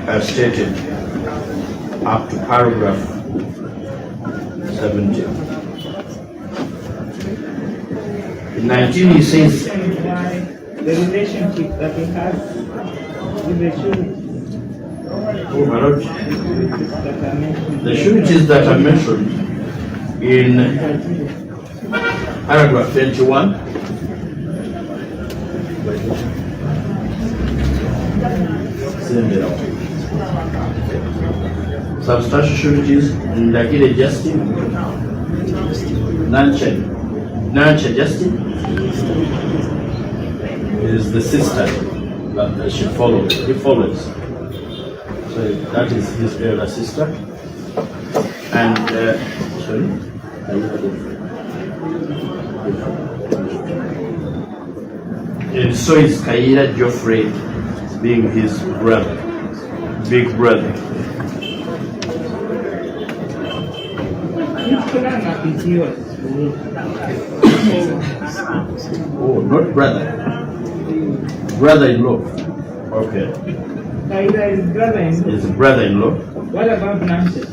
as stated up to paragraph 70. In 19 he says the relationship that he has with the children. Oh, my Lord. The sureties that are mentioned in paragraph 21 substantial sureties Ndagire Justin, Nancha Justin is the sister that she follows. He follows. So that is his elder sister. And sorry. And so is Kaira Geoffrey being his brother, big brother. Is yours. Oh, not brother. Brother-in-law. Okay. Kaira is brother-in-law. His brother-in-law. What about Nancy?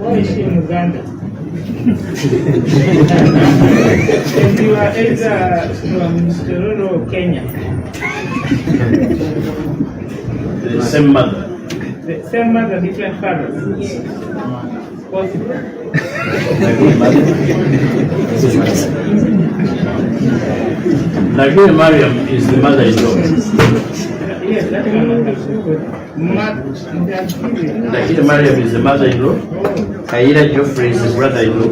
Why is she in Uganda? And you are either from Tororo or Kenya. The same mother. The same mother, different fathers. Possible. Nagire Mariam is the mother-in-law. Yes, that's one of the Nagire Mariam is the mother-in-law. Kaira Geoffrey is the brother-in-law.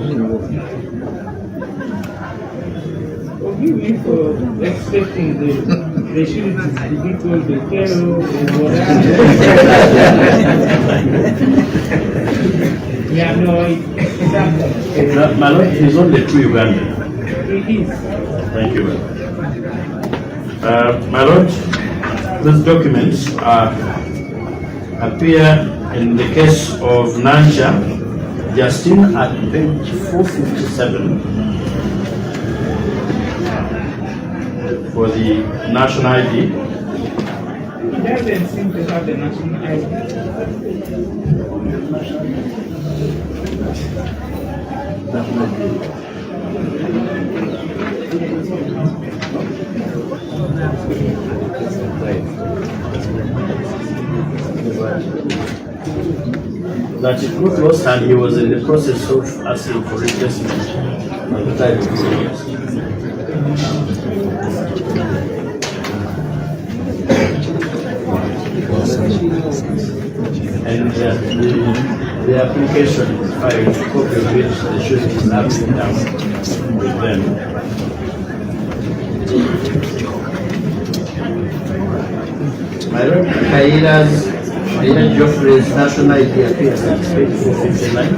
Forgive me for expecting the shooting to be called the Kero or yeah, no, it's My Lord, he's only true Ugandan. It is. Thank you, my Lord, these documents appear in the case of Nancha Justin at page 457 for the national ID. He doesn't seem to have the national ID. That it got lost and he was in the process of asking for replacement at the time of his arrest. And the application is filed, copy of which the sheriff is having down with them. My Lord, Kaira Geoffrey's national ID appears at page 459.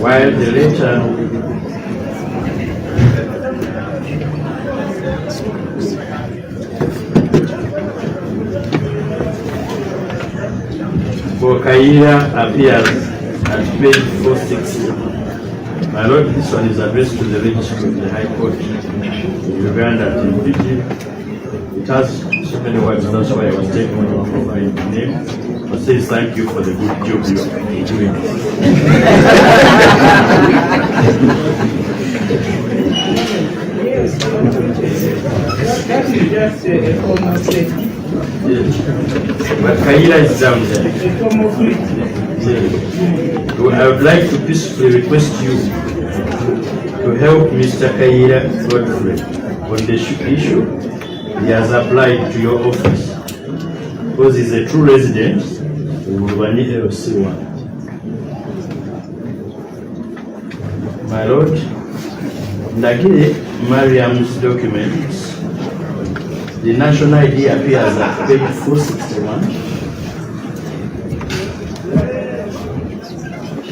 While the letter for Kaira appears at page 460. My Lord, this one is addressed to the registry of the High Court in Uganda. It has so many words, that's why I was taking one of my name. But says thank you for the good job you are doing. That is just a form of safety. Yes. But Kaira is down there. A form of safety. Yes. So I would like to peacefully request you to help Mr. Kaira Godfrey on the issue he has applied to your office. Because he's a true resident of Muwanga LC1. My Lord, Ndagire Mariam's documents, the national ID appears at page 461,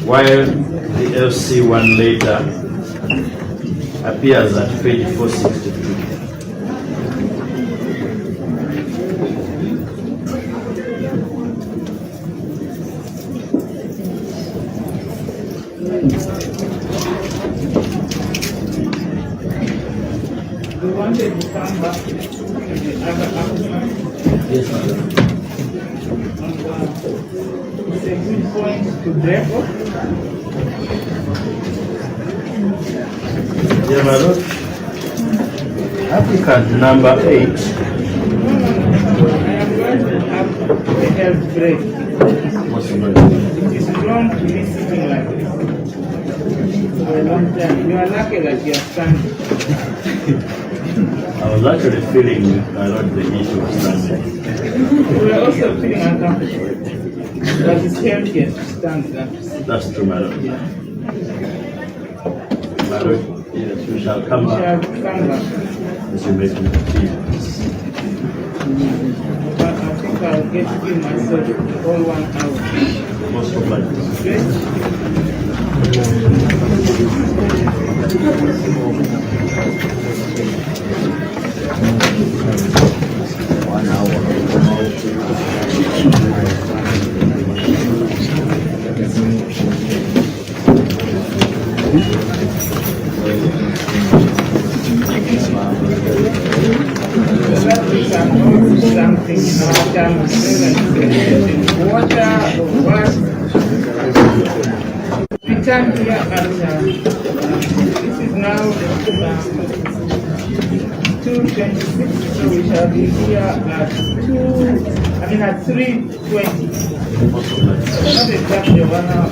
while the LC1 later appears at page 463. we wanted to come back to the other argument. Yes, madam. It's a good point to break off. Yeah, madam. Applicant number 8. I am going to have a health break. What's the matter? It is wrong to be sitting like this for a long time. You are lucky that you are standing. I was actually feeling not the issue of standing. We were also feeling uncomfortable. But it's healthier to stand than to sit. That's true, madam. Madam, yes, we shall come back. As you make me feel. But I think I'll get to give myself the whole 1 hour. Most of likely. Something in our time, water or what. We come here at this is now 2:26, so we shall be here at 3:20. Not exactly 1 hour.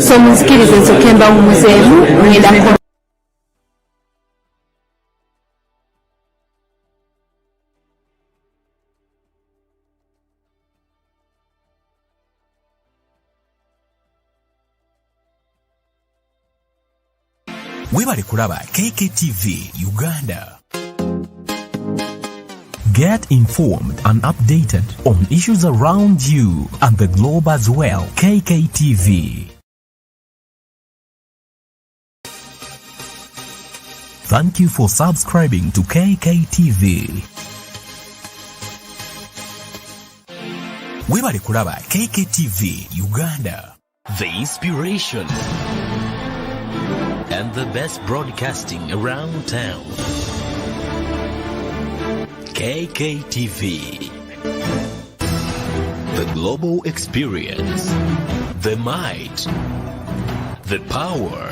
So muzikirize nsokemba mumuzeemu ngenda. Webale kulaba KKTV Uganda. Get informed and updated on issues around you and the globe as well. KKTV. Thank you for subscribing to KKTV. Webale kulaba KKTV Uganda. The inspiration and the best broadcasting around town. KKTV. The global experience, the might, the power,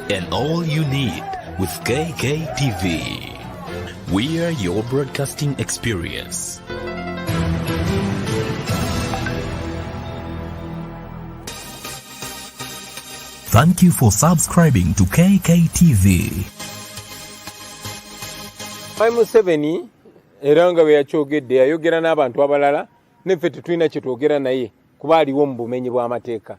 and all you need with KKTV. We are your broadcasting experience. Thank you for subscribing to KKTV. Museveni era nga bwe yakyogedde yayogera n'abantu abalala neffe tetulina kye twogera naye kuba aliwo mu bumenyi bw'amateeka.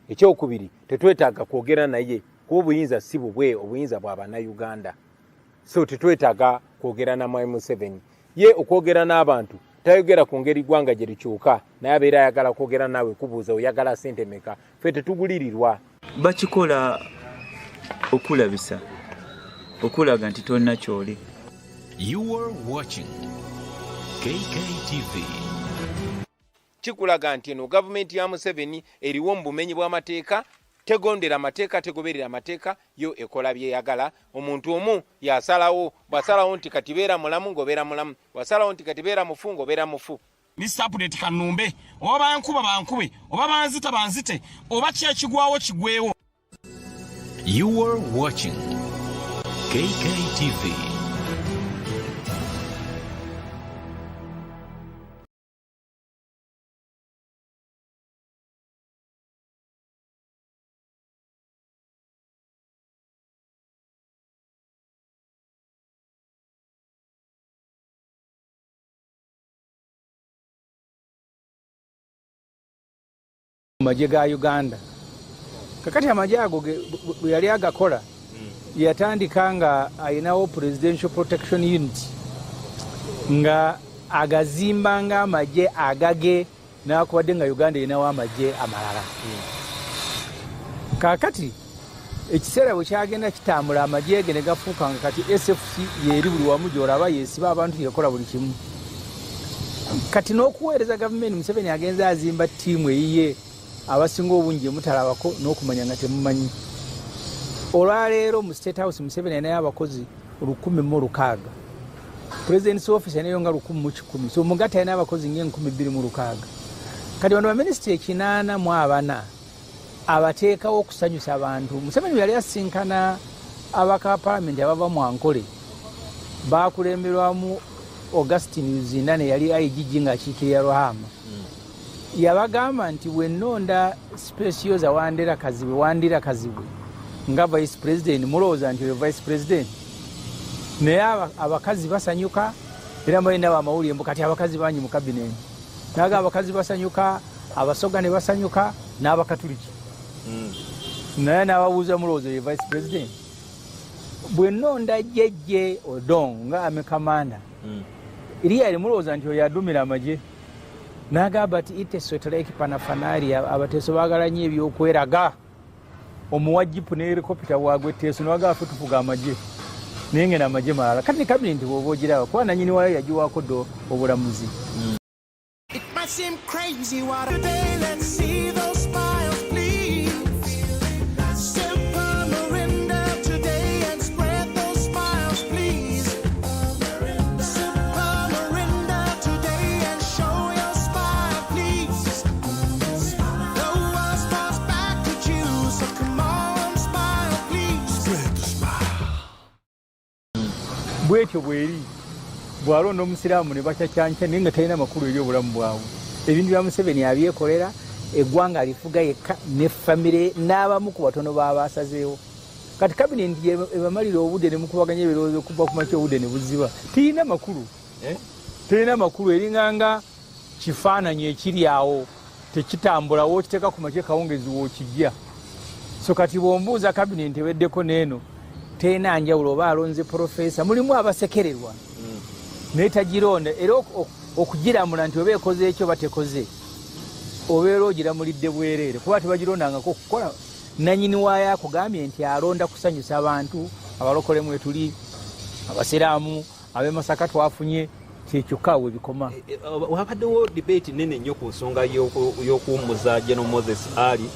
Ekyokubiri tetwetaaga kwogera naye kuba obuyinza si bubwe, obuyinza bwa bannayuganda. So tetwetaaga kwogera na Mwai Museveni. Ye okwogera n'abantu tayogera ku ngeri ggwanga gye likyuka naye abeera ayagala kwogera naawe kubuuza oyagala ssente meka. Ffe tetugulirirwa. Bakikola okulabisa okulaga nti tolina kyoli. You are watching KKTV. Kikulaga nti eno gavumenti ya Museveni eriwo mu bumenyi bw'amateeka, tegondera amateeka, tegoberera amateeka, yo ekola byeyagala. Omuntu omu yasalawo, bwasalawo nti kati beera mulamu ng'obeera mulamu, bwasalawo nti kati beera mufu ng'obeera mufu. Mr. Update Kanumbe, oba bankuba bankube, oba banzita banzite, oba kyekigwawo kigwewo. You are watching KKTV. maje ga Uganda kakati amaje ago yali agakola yatandika nga ayinawo presidential protection unit nga agazimba nga amaje agage nakubadde nga Uganda erinawo amaje amalala kakati ekiseera bwe kyagenda kitambula amaje ge ne gafuuka nga kati SFC yeri buli wamu gy'olaba yeesiba abantu yekola buli kimu kati n'okuweereza gavumenti Museveni agenza azimba ttiimu eyiye abasinga obungi mutalabako n'okumanya nga temumanyi olwaleero mu State House Museveni alinayo abakozi 1,600 Presidency Office nayo nga 1,100 so Mugatta alina abakozi 2,600 kati bano baminisita 84 abateekawo okusanyusa abantu Museveni yali asinkana abaka palamenti abava mu Ankole bakulemberwamu Augustine Zinane yali ayigigi nga akiikirira Ruhama yabagamba nti wenonda special za Wandera Kazibwe nga vice president mulowooza nti oyo vice president naye abakazi basanyuka era mbalina bamawulire mbu kati abakazi bangi mu kabineti naga abakazi basanyuka abasoga ne basanyuka n'abakatuliki naye n'ababuuza mulowooza oyo vice president bwenonda jjejje Odong nga amekamanda iriya yali mulowooza nti oyo adumira amaje n'agamba nti itesoteleki panafanaria abateeso baagala nnyo ebyokweraga omuwajipu ne helikopita bwagwa etteeso niwagaba fe tufuga amaje naye ngena amaje malala kati ne kabinenti bw'oba ogiraba kuba nanyini waayo yagiwaako ddo obulamuzi bwetyo bweri bwalonda omusiraamu ne bakyakyanka naye nga talina makulu eri obulamu bwabwe ebintu bya Museveni abyekolera eggwanga alifuga yekka ne famire n'abamu ku batono baabasazeewo kati kabinenti ebamalira obudde ne mukubaganya ebirowoozo okuva ku makya obudde ne buziba tirina makulu eringanga kifaananyi ekiri awo tekitambula wookiteeka ku makya kawungezi wookijja so kati bw'ombuuza kabinenti eweddeko n'eno tena njawulo oba alonze profesa mulimu abasekererwa naye tagironda era okugiramula nti oba ekoze ekyo batekoze obeera ogiramulidde bwereere kuba tebagirondangako okukola nanyini waayo akugambye nti alonda kusanyusa abantu abalokole mwetuli abasiraamu ab'Masaka twafunye kyekyokka awo ebikoma wabaddewo debate nene nnyo ku nsonga y'okuwummuza General Moses Ali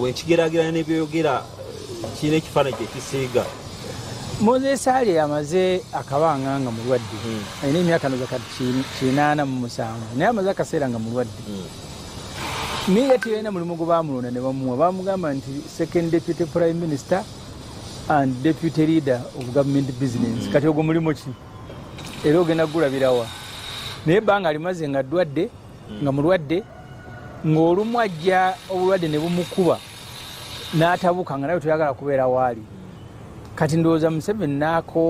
wenkigeraageranya n'ebyoyogera kirina ekifaananyi kyekisiiga Moses Ali amaze akabanga nga mulwadde alina emyaka noza kati 87 naye amaze akaseera nga mulwadde naye tiyalina mulimu gwe baamulonda ne bamuwa bamugamba nti second deputy prime minister and deputy leader of government business kati ogwo mulimu ki era ogenda gulabirawa naye ebbanga alimaze nga ddwadde nga mulwadde ng'olumu ajja obulwadde ne bumukuba n'atabuka nga naye toyagala kubeera waali kati ndowooza Museveni naako